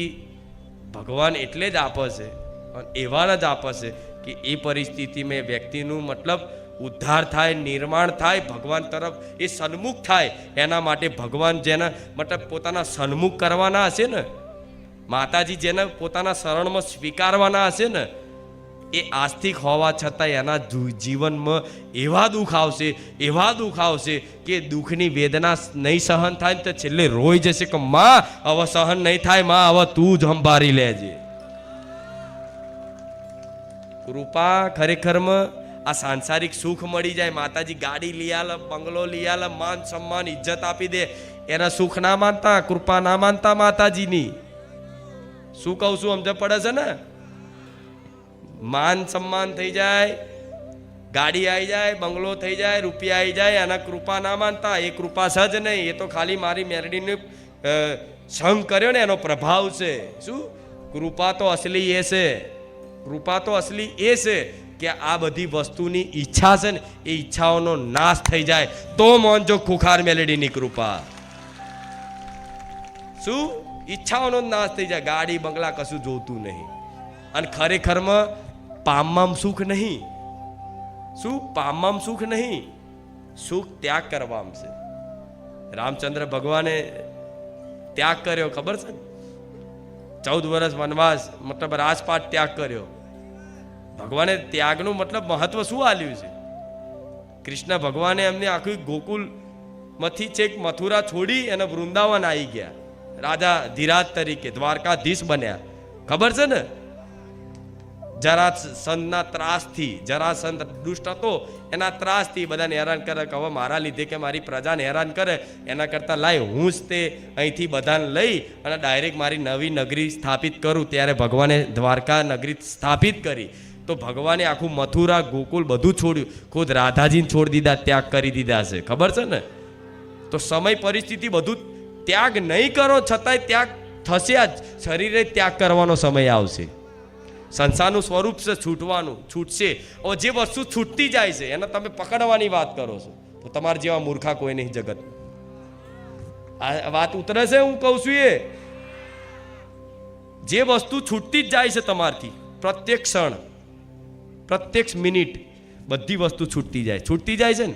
ભગવાન એટલે જ આપે છે અને એવાને જ આપે છે કે એ પરિસ્થિતિમાં વ્યક્તિનું મતલબ ઉદ્ધાર થાય, નિર્માણ થાય, ભગવાન તરફ એ સન્મુખ થાય. એના માટે ભગવાન જેને મતલબ પોતાના સન્મુખ કરવાના હશે ને, માતાજી જેને પોતાના શરણમાં સ્વીકારવાના હશે ને, એ આસ્તિક હોવા છતાં એના જીવનમાં એવા દુઃખ આવશે કે દુઃખની વેદના નહીં સહન થાય ને તો છેલ્લે રોઈ જશે કે માં હવે સહન નહીં થાય, માં હવે તું જ સંભાળી લેજે. કૃપા ખરેખરમાં આ સાંસારિક સુખ મળી જાય, માતાજી ગાડી લઈ આલે, બંગલો લઈ આલે, માન સન્માન ઇજ્જત આપી દે, એના સુખ ના માનતા, કૃપા ના માનતા માતાજીની. શું કહું છું સમજ પડે છે ને? માન સન્માન થઈ જાય, ગાડી આવી જાય, બંગલો થઈ જાય, રૂપિયા આવી જાય, એના કૃપા ના માનતા. એ કૃપા સજ નહીં, એ તો ખાલી મારી મેલડીને સંગ કર્યો ને એનો પ્રભાવ છે. શું કૃપા તો અસલી એ છે, કૃપા તો અસલી એ છે કે આ બધી વસ્તુની ઈચ્છા છે ને એ ઈચ્છાઓનો નાશ થઈ જાય તો મોનજો ખુખાર મેલડીની કૃપા. શું ઈચ્છાઓનો નાશ થઈ જાય, ગાડી બંગલા કશું જોતું નહીં. અને ખરેખરમાં પામમાં સુખ નહીં. શું પામમાં સુખ નહીં, સુખ ત્યાગ કરવામાં છે. રામચંદ્ર ભગવાને ત્યાગ કર્યો ખબર છે? 14 વર્ષ વનવાસ મતલબ રાજપાટ ત્યાગ કર્યો. ભગવાને ત્યાગનું મતલબ મહત્વ શું આલ્યું છે? કૃષ્ણ ભગવાને એમને આખું ગોકુલમાંથી છેક મથુરા છોડી અને વૃંદાવન આવી ગયા, રાજા ધીરાજ તરીકે દ્વારકાધીશ બન્યા. ખબર છે ને? જરાસંધના ત્રાસથી, જરાસંધ દુષ્ટ હતો એના ત્રાસથી બધાને હેરાન કરે કે હવે મારા લીધે કે મારી પ્રજાને હેરાન કરે એના કરતાં લાય હું જ તે અહીંથી બધાને લઈ અને ડાયરેક્ટ મારી નવી નગરી સ્થાપિત કરું. ત્યારે ભગવાને દ્વારકા નગરી સ્થાપિત કરી. તો ભગવાને આખું મથુરા ગોકુલ બધું છોડ્યું, ખુદ રાધાજીને છોડી દીધા, ત્યાગ કરી દીધા છે. ખબર છે ને? તો સમય પરિસ્થિતિ બધું ત્યાગ નહીં કરો છતાંય ત્યાગ થશે. આ શરીરે ત્યાગ કરવાનો સમય આવશે. સંસારનું સ્વરૂપ છે છૂટવાનું, છૂટશે. હવે જે વસ્તુ છૂટતી જાય છે એને તમે પકડવાની વાત કરો છો તો તમારા જેવા મૂર્ખા કોઈ નહીં જગત. આ વાત ઉતરે છે? હું કહું છું એ જે વસ્તુ છૂટતી જ જાય છે તમારથી, પ્રત્યેક ક્ષણ, પ્રત્યેક મિનિટ બધી વસ્તુ છૂટતી જાય છે ને.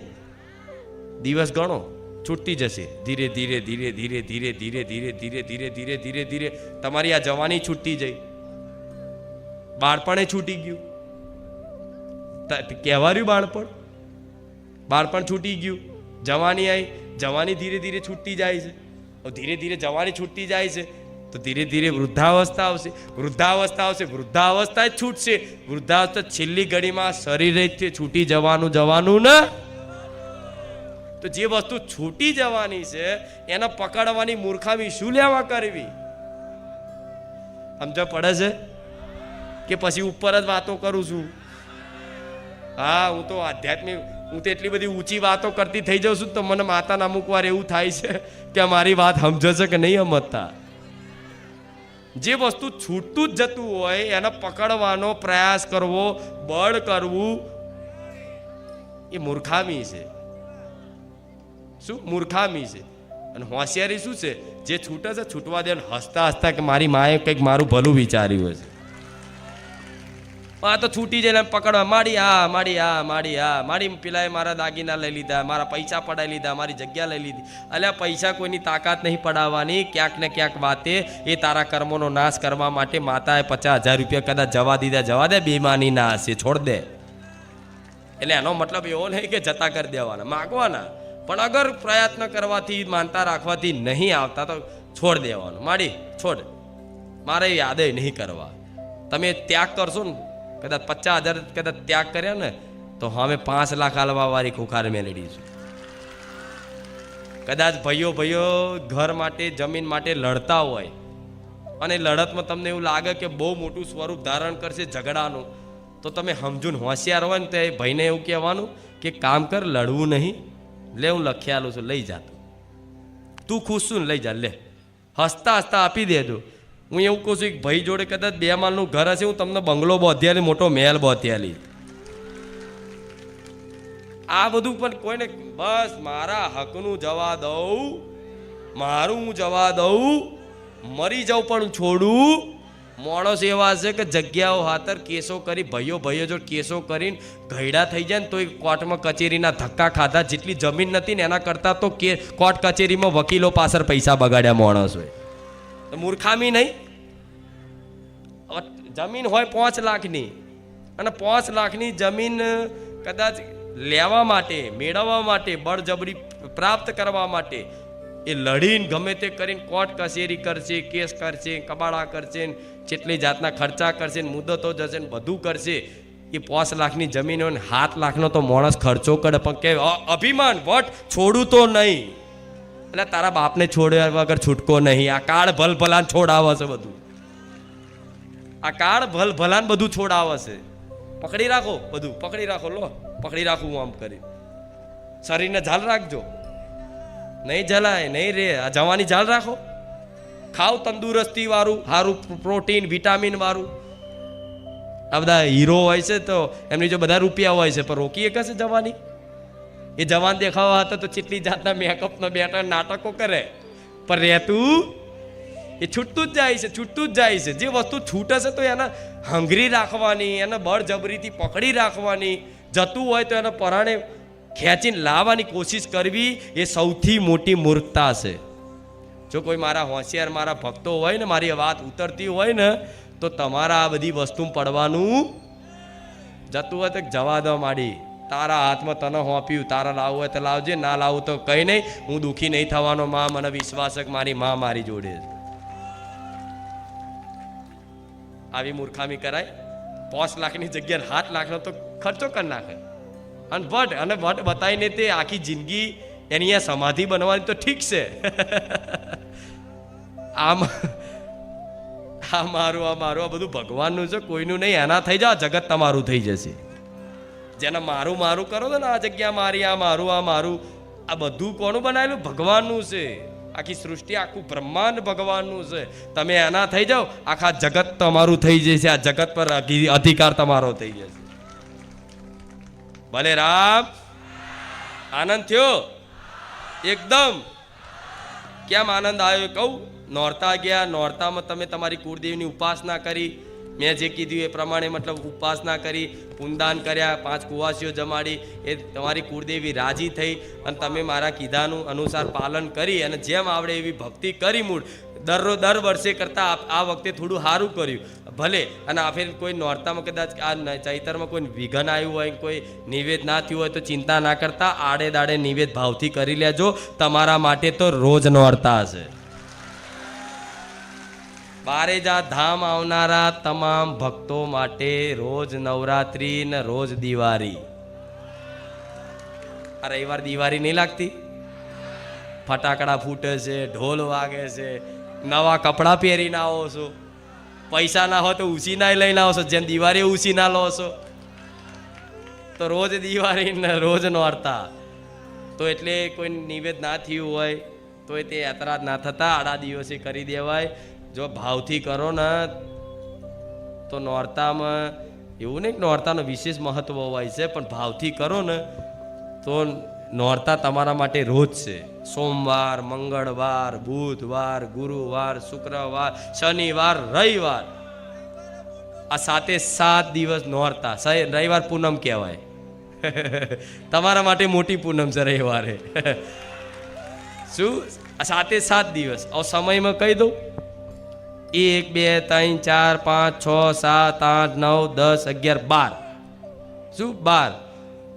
દિવસ ગણો, છૂટતી જશે ધીરે ધીરે ધીરે ધીરે ધીરે ધીરે ધીરે ધીરે ધીરે ધીરે ધીરે ધીરે. તમારી આ જવાની છૂટતી જઈ, બાળપણે છૂટી ગયું, કહેવાયું બાળપણ છૂટી ગયું, જવાની આવી, જવાની ધીરે ધીરે છૂટતી જાય છે, ધીરે ધીરે જવાની છૂટતી જાય છે તો ધીરે ધીરે વૃદ્ધાવસ્થા આવશે, વૃદ્ધાવસ્થા જ છૂટશે. વૃદ્ધાવસ્થા છેલ્લી ઘડીમાં શરીરે છૂટી જવાનું ને. તો જે વસ્તુ છૂટી જવાની છે એને પકડવાની મૂર્ખામી શું લેવા કરવી? સમજ પડે છે કે પછી ઉપર જ વાતો કરું છું? હા, હું તો આધ્યાત્મિક, હું તો એટલી બધી ઊંચી વાતો કરતી થઈ જાઉં છું તો મને માતાના અમુક વાર એવું થાય છે કે મારી વાત સમજે છે કે નહીં સમજતા. જે વસ્તુ છૂટતું જ જતું હોય એને પકડવાનો પ્રયાસ કરવો, બળ કરવું, એ મૂર્ખામી છે. શું મૂર્ખામી છે? અને હોશિયારી શું છે? જે છૂટે છે છૂટવા દે, હસતા હસતા કે મારી માએ કંઈક મારું ભલું વિચાર્યું હશે. આ તો છૂટી જાય પકડવા માડી પેલાએ મારા દાગીના લઈ લીધા, મારા પૈસા પડાવી લીધા, મારી જગ્યા લઈ લીધી. અલ્યા પૈસા કોઈની તાકાત નહીં પડાવવાની. ક્યાંક ને ક્યાંક વાતે એ તારા કર્મોનો નાશ કરવા માટે માતાએ 50,000 રૂપિયા કદાચ જવા દે, બેમાની ના હશે, છોડ દે. એટલે એનો મતલબ એવો નહીં કે જતા કરી દેવાના, માગવાના, પણ અગર પ્રયત્ન કરવાથી, માનતા રાખવાથી નહીં આવતા તો છોડ દેવાનું. માડી છોડ, મારે યાદ નહીં કરવા. તમે ત્યાગ કરશો ને, કદાચ 50,000 કદાચ ત્યાગ કર્યા ને તો હવે 5 લાખ આલવા વાળી ખુખાર મેળવી છે. કદાચ ભાઈઓ ઘર માટે, જમીન માટે લડતા હોય અને લડતમાં તમને એવું લાગે કે બહુ મોટું સ્વરૂપ ધારણ કરશે ઝઘડાનું, તો તમે સમજૂન હોશિયાર હોય ને તો એ ભાઈને એવું કહેવાનું કે કામ કર, લડવું નહીં, લે હું લખી આલું છું, લઈ જા, તું ખુશ છું ને લઈ જા, લે, હસતા હસતા આપી દેજો. હું એવું કહું છું કે ભાઈ જોડે કદાચ 2 માળનું ઘર હશે, હું તમને બંગલો બોધ્યાલી, મોટો મહેલ બોધ્યાલી. આ બધું પણ કોઈને બસ મારા હકનું જવા દઉં, મારું હું જવા દઉં, મરી જાઉં પણ છોડું. માણસ એવા છે કે જગ્યાઓ હાથર કેસો કરી, ભાઈઓ જો કેસો કરીને ઘયડા થઈ જાય ને તો કોર્ટમાં કચેરીના ધક્કા ખાધા. જેટલી જમીન નથી ને એના કરતાં તો કોર્ટ કચેરીમાં વકીલો પાછળ પૈસા બગાડ્યા માણસોએ. મૂર્ખામી નહીં? જમીન હોય 5 લાખની અને 5 લાખની જમીન કદાચ લેવા માટે, મેળવવા માટે, બળજબરી પ્રાપ્ત કરવા માટે એ લડીને ગમે તે કરીને કોર્ટ કચેરી કરશે, કેસ કરશે, કબાડા કરશે, જેટલી જાતના ખર્ચા કરશે, મુદતો જશે ને બધું કરશે. એ 5 લાખની જમીન હોય ને 7 લાખનો તો માણસ ખર્ચો કરે, પણ કે અભિમાન વટ છોડું તો નહીં. એટલે તારા બાપને છોડ્યા વગર છૂટકો નહીં. આ કાળ ભલભલાન છોડાવે છે બધું, આ કાળ ભલભલાન બધું છોડાવે છે. પકડી રાખો, બધું પકડી રાખો, લો પકડી રાખું હું આમ કરી. શરીરને ઝાલ રાખજો, નહીં જલાય નહીં રે. આ જવાની ઝાલ રાખો, ખાવ તંદુરસ્તી વાળું, સારું પ્રોટીન, વિટામિન વાળું. આ બધા હીરો હોય છે તો એમની જો બધા રૂપિયા હોય છે પણ રોકી એક હશે જવાની. એ જવાન દેખાવા હતા તો કેટલી જાતના મેકઅપના બેટા નાટકો કરે, પણ રહેતું એ છૂટતું જ જાય છે. જે વસ્તુ છૂટે છે તો એને હંગરી રાખવાની, એને બળજબરીથી પકડી રાખવાની. જતું હોય તો એને પરાણે ખેંચીને લાવવાની કોશિશ કરવી, એ સૌથી મોટી મૂર્ખતા છે. જો કોઈ મારા હોશિયાર, મારા ભક્તો હોય ને, મારી વાત ઉતરતી હોય ને, તો તમારા આ બધી વસ્તુ પડવાનું જતું હોય તો જવા દો. માડી તારા હાથમાં તને હોપ્યું, તારા લાવવું હોય તો લાવજે, ના લાવવું તો કંઈ નહીં. હું દુઃખી નહીં થવાનો. માં મને વિશ્વાસ છે કે મારી માં મારી જોડે. આવી મૂર્ખામી કરાય? 5 લાખની જગ્યાએ 7 લાખનો તો ખર્ચો કરી નાખે અને વટ બતાવીને તે આખી જિંદગી એની આ સમાધિ બનવાની તો ઠીક છે. આ મારું આ બધું ભગવાનનું છે, કોઈનું નહીં. એના થઈ જાઓ, જગત તમારું થઈ જશે. જેને મારું કરો છો ને, આ જગ્યા મારી, આ મારું, આ બધું કોનું બનાવેલું? ભગવાનનું છે. આખી સૃષ્ટિ, આખું બ્રહ્માંડ ભગવાનનું છે. તમે એના થઈ જાઓ, આખા જગત તમારું થઈ જશે. આ જગત પર અધિકાર તમારો થઈ જશે. ભલે રામ, આનંદ થયો એકદમ. કેમ આનંદ આવ્યો કહું? નોરતા ગયા, નોરતામાં તમે તમારી કુળદેવીની ઉપાસના કરી, મેં જે કીધું એ પ્રમાણે મતલબ ઉપાસના કરી, પુનદાન કર્યા, 5 કુવાસીઓ જમાડી, એ તમારી કુળદેવી રાજી થઈ અને તમે મારા કીધાનું અનુસાર પાલન કરી અને જેમ આવડે એવી ભક્તિ કરી. મૂળ દર વર્ષે કરતાં આ વખતે થોડું સારું કર્યું ભલે. અને આ ફેર કોઈ નોરતામાં કદાચ આ ચૈતરમાં કોઈ વિઘન આવ્યું હોય, કોઈ નિવેદ ના થયું હોય તો ચિંતા ના કરતા, આડે દાડે નિવેદ ભાવથી કરી લેજો. તમારા માટે તો રોજ નોરતા હશે. બારેજા ધામ આવનારા તમામ ભક્તો માટે રોજ નવરાત્રી ને રોજ દિવાળી. આ રવિવાર દિવાળી નહીં લાગતી? ફટાકડા ફૂટે છે, ઢોલ વાગે છે, નવા કપડાં પહેરીને આવો છો, પૈસા ના હોય તો ઉસીના લઈને આવો છો, જેમ દિવાળી ઉસીના લો છો. તો રોજ દિવાળી ને રોજ નોરતા. તો એટલે કોઈ નિવેદ ના થયું હોય તો તે યાત્રા ના થતા આડા દિવસે કરી દેવાય. જો ભાવથી કરો ને તો નોરતામાં એવું નહીં કે નોરતાનો વિશેષ મહત્વ હોય છે, પણ ભાવથી કરો ને તો નોરતા તમારા માટે રોજ છે. સોમવાર, મંગળવાર, બુધવાર, ગુરુવાર, શુક્રવાર, શનિવાર, રવિવાર, આ 7 દિવસ નોરતા. રવિવાર પૂનમ કહેવાય. તમારા માટે મોટી પૂનમ છે રવિવારે. શું? 7 દિવસ. હવે સમયમાં કહી દઉં: 1, 2, 3, 4, 5, 6, 7, 8, 9, 10, 11, 12. શું? 12.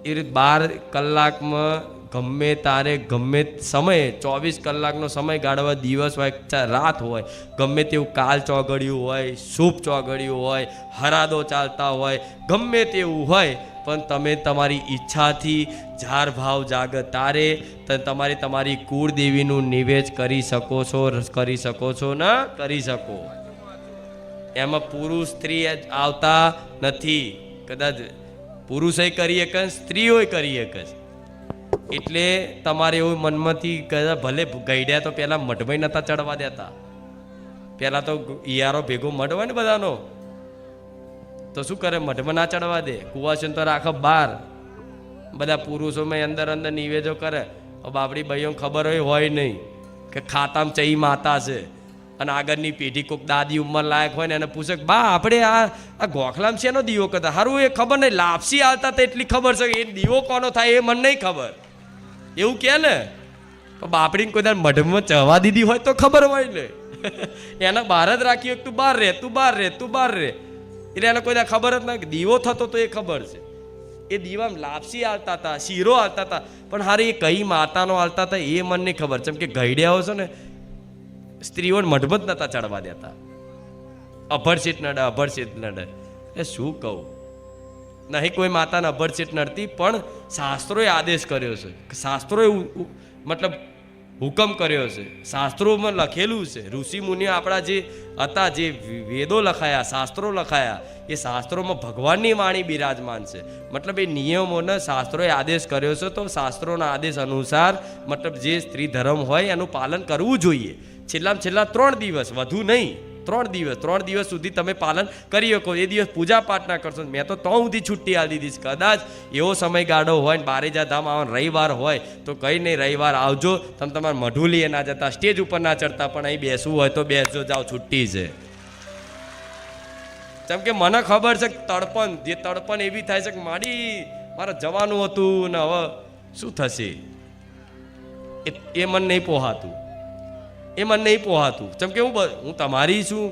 એ રીતે 12 કલાકમાં ગમે તારે ગમે સમયે 24 કલાકનો સમય ગાળવા, દિવસ હોય રાત હોય, ગમે તેવું કાલ ચોગડ્યું હોય, શુભ ચોગડ્યું હોય, હરાદો ચાલતા હોય, ગમે તેવું હોય, પણ તમે તમારી ઈચ્છાથી જાર ભાવ જાગ તારે તમારી કુળદેવીનું નિવેદ કરી શકો છો ને કરી શકો. એમાં પુરુષ સ્ત્રી આવતા નથી. કદાચ પુરુષે કરી શકે, સ્ત્રીઓએ કરી શકે. એટલે તમારે એવું મનમાંથી ભલે ગઈડ્યા તો પહેલાં મઢભાઈ નહોતા ચડવા દેતા. પહેલાં તો ઈયારો ભેગો મઢ હોય ને બધાનો, તો શું કરે? મઢમાં ના ચડવા દે. કુવાસન તો રાખે બહાર. બધા પુરુષોમાં અંદર નિવેદો કરે. બાપડી ભાઈઓ ખબર હોય નહીં કે ખાતામાં ચઈ માતા છે, અને આગળની પેઢી કોઈક દાદી ઉંમર લાયક હોય ને એને પૂછે કે બા આપણે આ ગોખલામ છે એનો દીવો કરતા સારું, એ ખબર નહીં. લાપસી આવતા તો એટલી ખબર છે કે એ દીવો કોનો થાય એ મને નહીં ખબર. એવું કે ને બાપડીને કોઈ મઢમાં ચવા દીધી હોય તો ખબર હોય ને. એને બહાર જ રાખી, તું બહાર રે, તું બહાર રે, તું બહાર રે. એટલે એને કોઈ ખબર જ ના. દીવો થતો તો એ ખબર છે. એ દીવામાં લાપસી આવતા હતા, શીરો આવતા હતા, પણ હારી એ કઈ માતાનો આવતા હતા એ મને નહીં ખબર. જેમ કે ગઈડ્યાઓ છે ને, સ્ત્રીઓને મઢમાં જ નતા ચડવા દેતા. અભરસીટ નડે. એ શું કહું? નહીં કોઈ માતાને અભરસીટ નડતી, પણ શાસ્ત્રોએ આદેશ કર્યો છે, શાસ્ત્રોએ મતલબ હુકમ કર્યો છે, શાસ્ત્રોમાં લખેલું છે. ઋષિ મુનિઓ આપણા જે હતા, જે વેદો લખાયા, શાસ્ત્રો લખાયા, એ શાસ્ત્રોમાં ભગવાનની વાણી બિરાજમાન છે. મતલબ એ નિયમોને શાસ્ત્રોએ આદેશ કર્યો છે, તો શાસ્ત્રોના આદેશ અનુસાર મતલબ જે સ્ત્રી ધર્મ હોય એનું પાલન કરવું જોઈએ. છેલ્લા 3 દિવસ, વધુ નહીં, 3 દિવસ સુધી તમે પાલન કરી શકો. એ દિવસ પૂજા પાઠ ના કરશો. મેં તો સુધી છુટ્ટી આપી દીધી. કદાચ એવો સમયગાળો હોય ને બારેજા ધામ આવવાનો રવિવાર હોય તો કંઈ નહીં, રવિવાર આવજો. તમે તમારે મઢું લઈએ ના જતા, સ્ટેજ ઉપર ના ચડતા, પણ અહીં બેસવું હોય તો બેસજો, જાઓ, છુટ્ટી છે. જેમ કે મને ખબર છે તડપણ એવી થાય છે કે મારે જવાનું હતું ને હવે શું થશે એ મને નહીં પોહાતું. જેમ કે હું તમારી છું,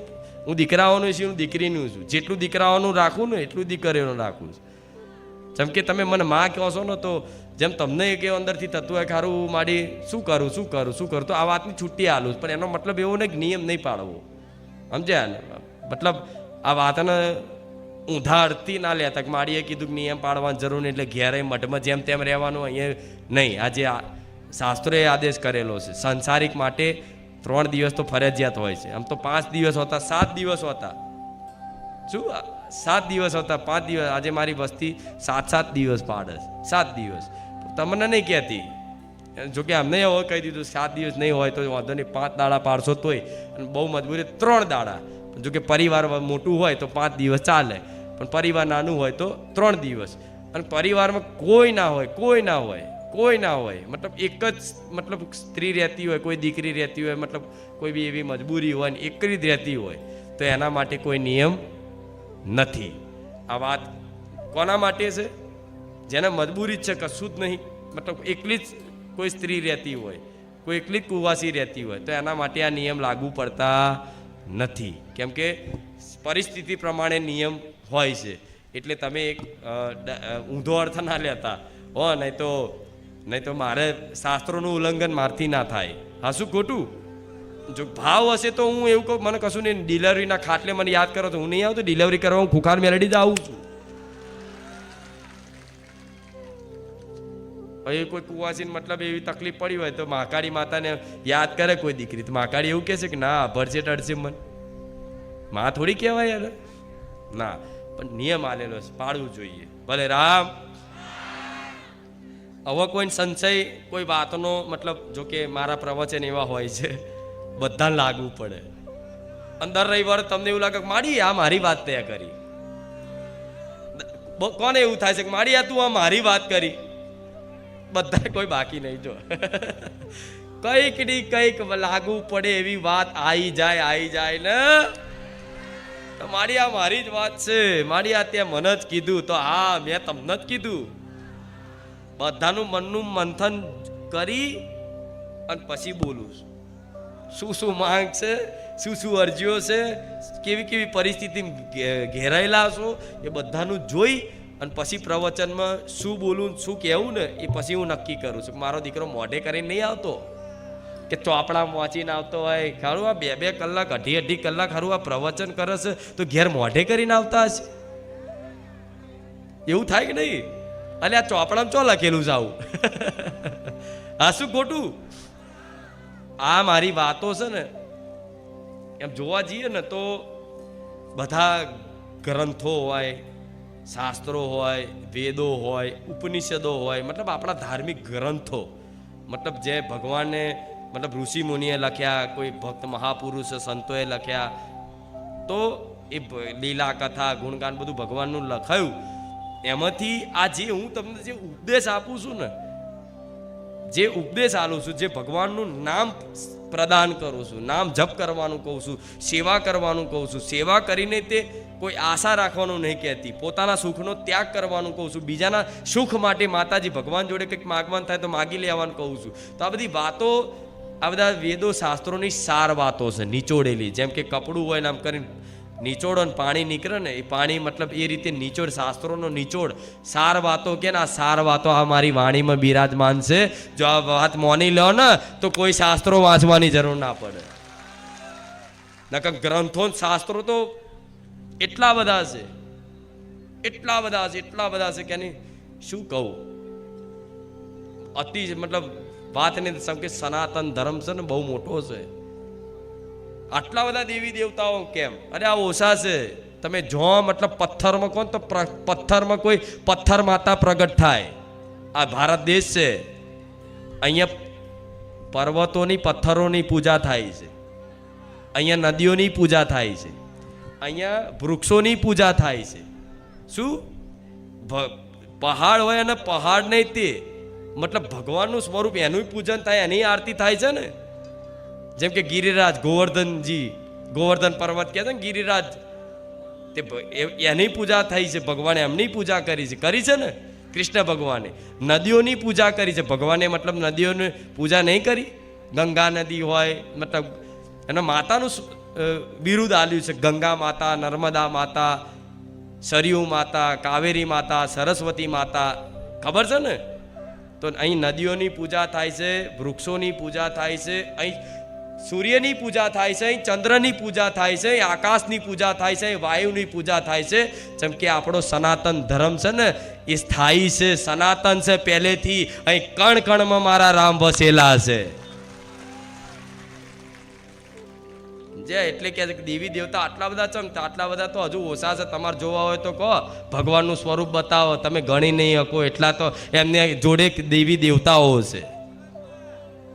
હું દીકરાઓનું છું, હું દીકરીનું છું. જેટલું દીકરાઓનું રાખું ને એટલું દીકરીઓનું રાખું છું. જેમ કે તમે મને માં કહો છો ને, તો જેમ તમને કે અંદરથી થતું હોય ખારું મારી શું કરું, તો આ વાતની છુટ્ટી આલું. પણ એનો મતલબ એવો નહીં કે નિયમ નહીં પાળવો. સમજ્યા ને? મતલબ આ વાતને ઊંધા અર્થથી ના લેતા કે મારીએ કીધું કે નિયમ પાડવાની જરૂર નહીં એટલે ઘેરે મઠમાં જેમ તેમ રહેવાનું અહીંયા નહીં. આજે શાસ્ત્રોએ આદેશ કરેલો છે. સંસારિક માટે 3 દિવસ તો ફરજિયાત હોય છે. આમ તો 5 દિવસ હોતા, 7 દિવસ હોતા. શું 7 દિવસ હોતા? 5 દિવસ. આજે મારી વસ્તી 7 દિવસ પાડે છે. 7 દિવસ તમને નહીં કહેતી. જોકે અમને હવે કહી દીધું 7 દિવસ નહીં હોય તો વાંધો નહીં, 5 દાડા પાડશો તોય. અને બહુ મજબૂરી 3 દાડા. જોકે પરિવાર મોટું હોય તો 5 દિવસ ચાલે, પણ પરિવાર નાનું હોય તો 3 દિવસ. અને પરિવારમાં કોઈ ના હોય કોઈ ના હોય, મતલબ એક જ મતલબ સ્ત્રી રહેતી હોય, કોઈ દીકરી રહેતી હોય, મતલબ કોઈ બી એવી મજબૂરી હોય ને એક જ રહેતી હોય, તો એના માટે કોઈ નિયમ નથી. આ વાત કોના માટે છે? જેને મજબૂરી જ છે, કશું જ નહીં, મતલબ એકલી જ કોઈ સ્ત્રી રહેતી હોય, કોઈ એકલી જ કુવાસી રહેતી હોય, તો એના માટે આ નિયમ લાગુ પડતા નથી. કેમ કે પરિસ્થિતિ પ્રમાણે નિયમ હોય છે. એટલે તમે એક ઊંધો અર્થ ના લેતા હો, નહીં તો મારે શાસ્ત્રોનું ઉલ્લંઘન મારથી ના થાય. હા, શું ખોટું? જો ભાવ હશે તો હું એવું કહું, મને કશું નહીં, ડિલિવરીના ખાટલે મને યાદ કરો તો હું નહીં આવતો ડિલિવરી કરવા, હું ખુખાર મેળડી જ આવું છું. હવે કોઈ કુવાસીને મતલબ એવી તકલીફ પડી હોય તો મહાકાળી માતાને યાદ કરે કોઈ દીકરી, તો મહાકાળી એવું કહે છે કે ના ભરશે ટળશે મન, માં થોડી કહેવાય યાર. ના, પણ નિયમ આલેલો છે, પાડવું જોઈએ. ભલે રામ. હવે કોઈ સંશય કોઈ વાતનો મતલબ, જો કે મારા પ્રવચન એવા હોય છે બધાને લાગવું પડે. અંદર રવિવારે તમને એવું લાગે કે માડી આ મારી વાત તય કરી, કોને એવું થાય છે કે માડી આ તું આ મારી વાત કરી, બધા કોઈ બાકી નહીં. જો કઈક ની કઈક લાગુ પડે એવી વાત આવી જાય ને, મારી આ મારી જ વાત છે, મારી આ ત્યાં મને જ કીધું, તો હા મેં તમને જ કીધું. બધાનું મનનું મંથન કરી અને પછી બોલું શું માંગ છે, શું અરજીઓ છે, કેવી પરિસ્થિતિ ઘેરાયેલા છો, એ બધાનું જોઈ અને પછી પ્રવચનમાં શું બોલું શું કહેવું ને એ પછી હું નક્કી કરું છું. મારો દીકરો મોઢે કરીને નહીં આવતો કે ચોપડા વાંચીને આવતો હોય. ખરું આ 2-2 કલાક 2.5 કલાક ખરું આ પ્રવચન કરે છે તો ઘેર મોઢે કરીને આવતા હશે? એવું થાય કે નહીં? અને આ ચોપડામાં ચો લખેલું છે આવું? હા, શું ખોટું? આ મારી વાતો છે ને, એમ જોવા જઈએ ને તો બધા ગ્રંથો હોય, શાસ્ત્રો હોય, વેદો હોય, ઉપનિષદો હોય, મતલબ આપણા ધાર્મિક ગ્રંથો, મતલબ જે ભગવાનને મતલબ ઋષિ મુનિએ લખ્યા, કોઈ ભક્ત મહાપુરુષ સંતોએ લખ્યા, તો એ લીલા કથા ગુણગાન બધું ભગવાનનું લખાયું. એમાંથી આ જે હું તમને જે ઉપદેશ આપું છું ને, જે ઉપદેશ આલું છું, જે ભગવાનનું નામ પ્રદાન કરું છું, નામ જપ કરવાનું કહું છું, સેવા કરવાનું કહું છું, સેવા કરીને તે કોઈ આશા રાખવાનું નહીં કહેતી, પોતાના સુખનો ત્યાગ કરવાનું કહું છું, બીજાના સુખ માટે માતાજી ભગવાન જોડે કંઈક માગવાનું થાય તો માગી લેવાનું કહું છું. તો આ બધી વાતો, આ બધા વેદો શાસ્ત્રોની સાર વાતો છે, નિચોડેલી. જેમ કે કપડું હોય ને આમ કરીને નિચોડો ને પાણી નીકળે ને, એ પાણી મતલબ એ રીતે નિચોડ, શાસ્ત્રોનો નિચોડ, સાર વાતો કે ને આ સાર વાતો આ મારી વાણીમાં બિરાજમાન છે. જો આ વાત માની લો ને તો કોઈ શાસ્ત્રો વાંચવાની જરૂર ના પડે. નકર ગ્રંથો શાસ્ત્રો તો એટલા બધા છે કે નહીં શું કહું. અતિ મતલબ વાત ને કે સનાતન ધર્મ છે ને બહુ મોટો છે. આટલા બધા દેવી દેવતાઓ કેમ? અરે આ ઓછા છે. તમે જો મતલબ પથ્થરમાં કોણ, તો પથ્થરમાં કોઈ પથ્થર માતા પ્રગટ થાય. આ ભારત દેશ છે, અહીંયા પર્વતોની પથ્થરોની પૂજા થાય છે, અહીંયા નદીઓની પૂજા થાય છે, અહીંયા વૃક્ષોની પૂજા થાય છે. શું પહાડ હોય અને પહાડ નહીં તે મતલબ ભગવાનનું સ્વરૂપ, એનું પૂજન થાય, એની આરતી થાય છે ને. જેમ કે ગિરિરાજ ગોવર્ધન પર્વત કહે છે ને ગિરિરાજ, તે એની પૂજા થઈ છે, ભગવાને એમની પૂજા કરી છે ને. કૃષ્ણ ભગવાને નદીઓની પૂજા કરી છે, ભગવાને મતલબ નદીઓની પૂજા નહીં કરી. ગંગા નદી હોય મતલબ એના માતાનું બિરુદ આલ્યું છે, ગંગા માતા, નર્મદા માતા, સરયુ માતા, કાવેરી માતા, સરસ્વતી માતા, ખબર છે ને. તો અહીં નદીઓની પૂજા થાય છે, વૃક્ષોની પૂજા થાય છે, અહીં સૂર્યની પૂજા થાય છે, અહીં ચંદ્રની પૂજા થાય છે, અહીં આકાશની પૂજા થાય છે, અહીં વાયુની પૂજા થાય છે. જેમ કે આપણો સનાતન ધર્મ છે ને એ સ્થાયી છે, સનાતન છે પહેલેથી. અહીં કણ કણમાં મારા રામ વસેલા છે. જે એટલે કે દેવી દેવતા આટલા બધા ચમતા, આટલા બધા તો હજુ ઓછા છે. તમારે જોવા હોય તો કહો, ભગવાનનું સ્વરૂપ બતાવો, તમે ગણી નહીં શકો એટલા તો એમને જોડે દેવી દેવતાઓ છે.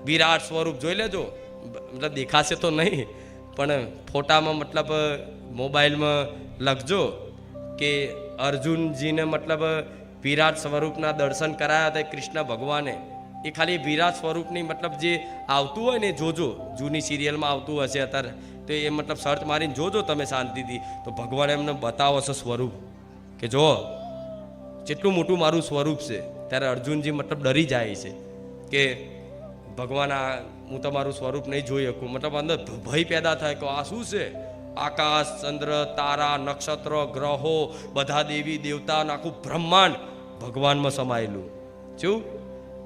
વિરાટ સ્વરૂપ જોઈ લેજો, મતલબ દેખાશે તો નહીં પણ ફોટામાં મતલબ મોબાઈલમાં લખજો કે અર્જુનજીને મતલબ વિરાટ સ્વરૂપના દર્શન કરાયા હતા કૃષ્ણ ભગવાને. એ ખાલી વિરાટ સ્વરૂપની મતલબ જે આવતું હોય ને જોજો, જૂની સિરિયલમાં આવતું હશે અત્યારે તો એ મતલબ સર્ચ મારીને જોજો તમે શાંતિથી, તો ભગવાન એમને બતાવો છો સ્વરૂપ કે જો જેટલું મોટું મારું સ્વરૂપ છે. ત્યારે અર્જુનજી મતલબ ડરી જાય છે કે ભગવાન આ હું તમારું સ્વરૂપ નહીં જોઈ શકું. મતલબ અંદર ભય પેદા થાય કે આ શું છે? આકાશ, ચંદ્ર, તારા, નક્ષત્ર, ગ્રહો, બધા દેવી દેવતા, આખું બ્રહ્માંડ ભગવાનમાં સમાયેલું. શું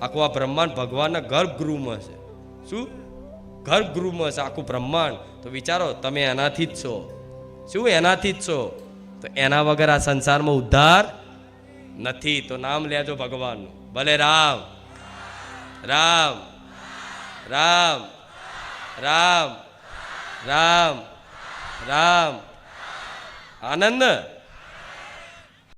આખું આ બ્રહ્માંડ ભગવાનના ગર્ભગૃહમાં છે. શું ગર્ભગૃહમાં છે આખું બ્રહ્માંડ. તો વિચારો તમે એનાથી જ છો. શું એનાથી જ છો? તો એના વગર આ સંસારમાં ઉદ્ધાર નથી. તો નામ લેજો ભગવાનનું. ભલે રામ રામ રામ રામ રામ રામ. આનંદ.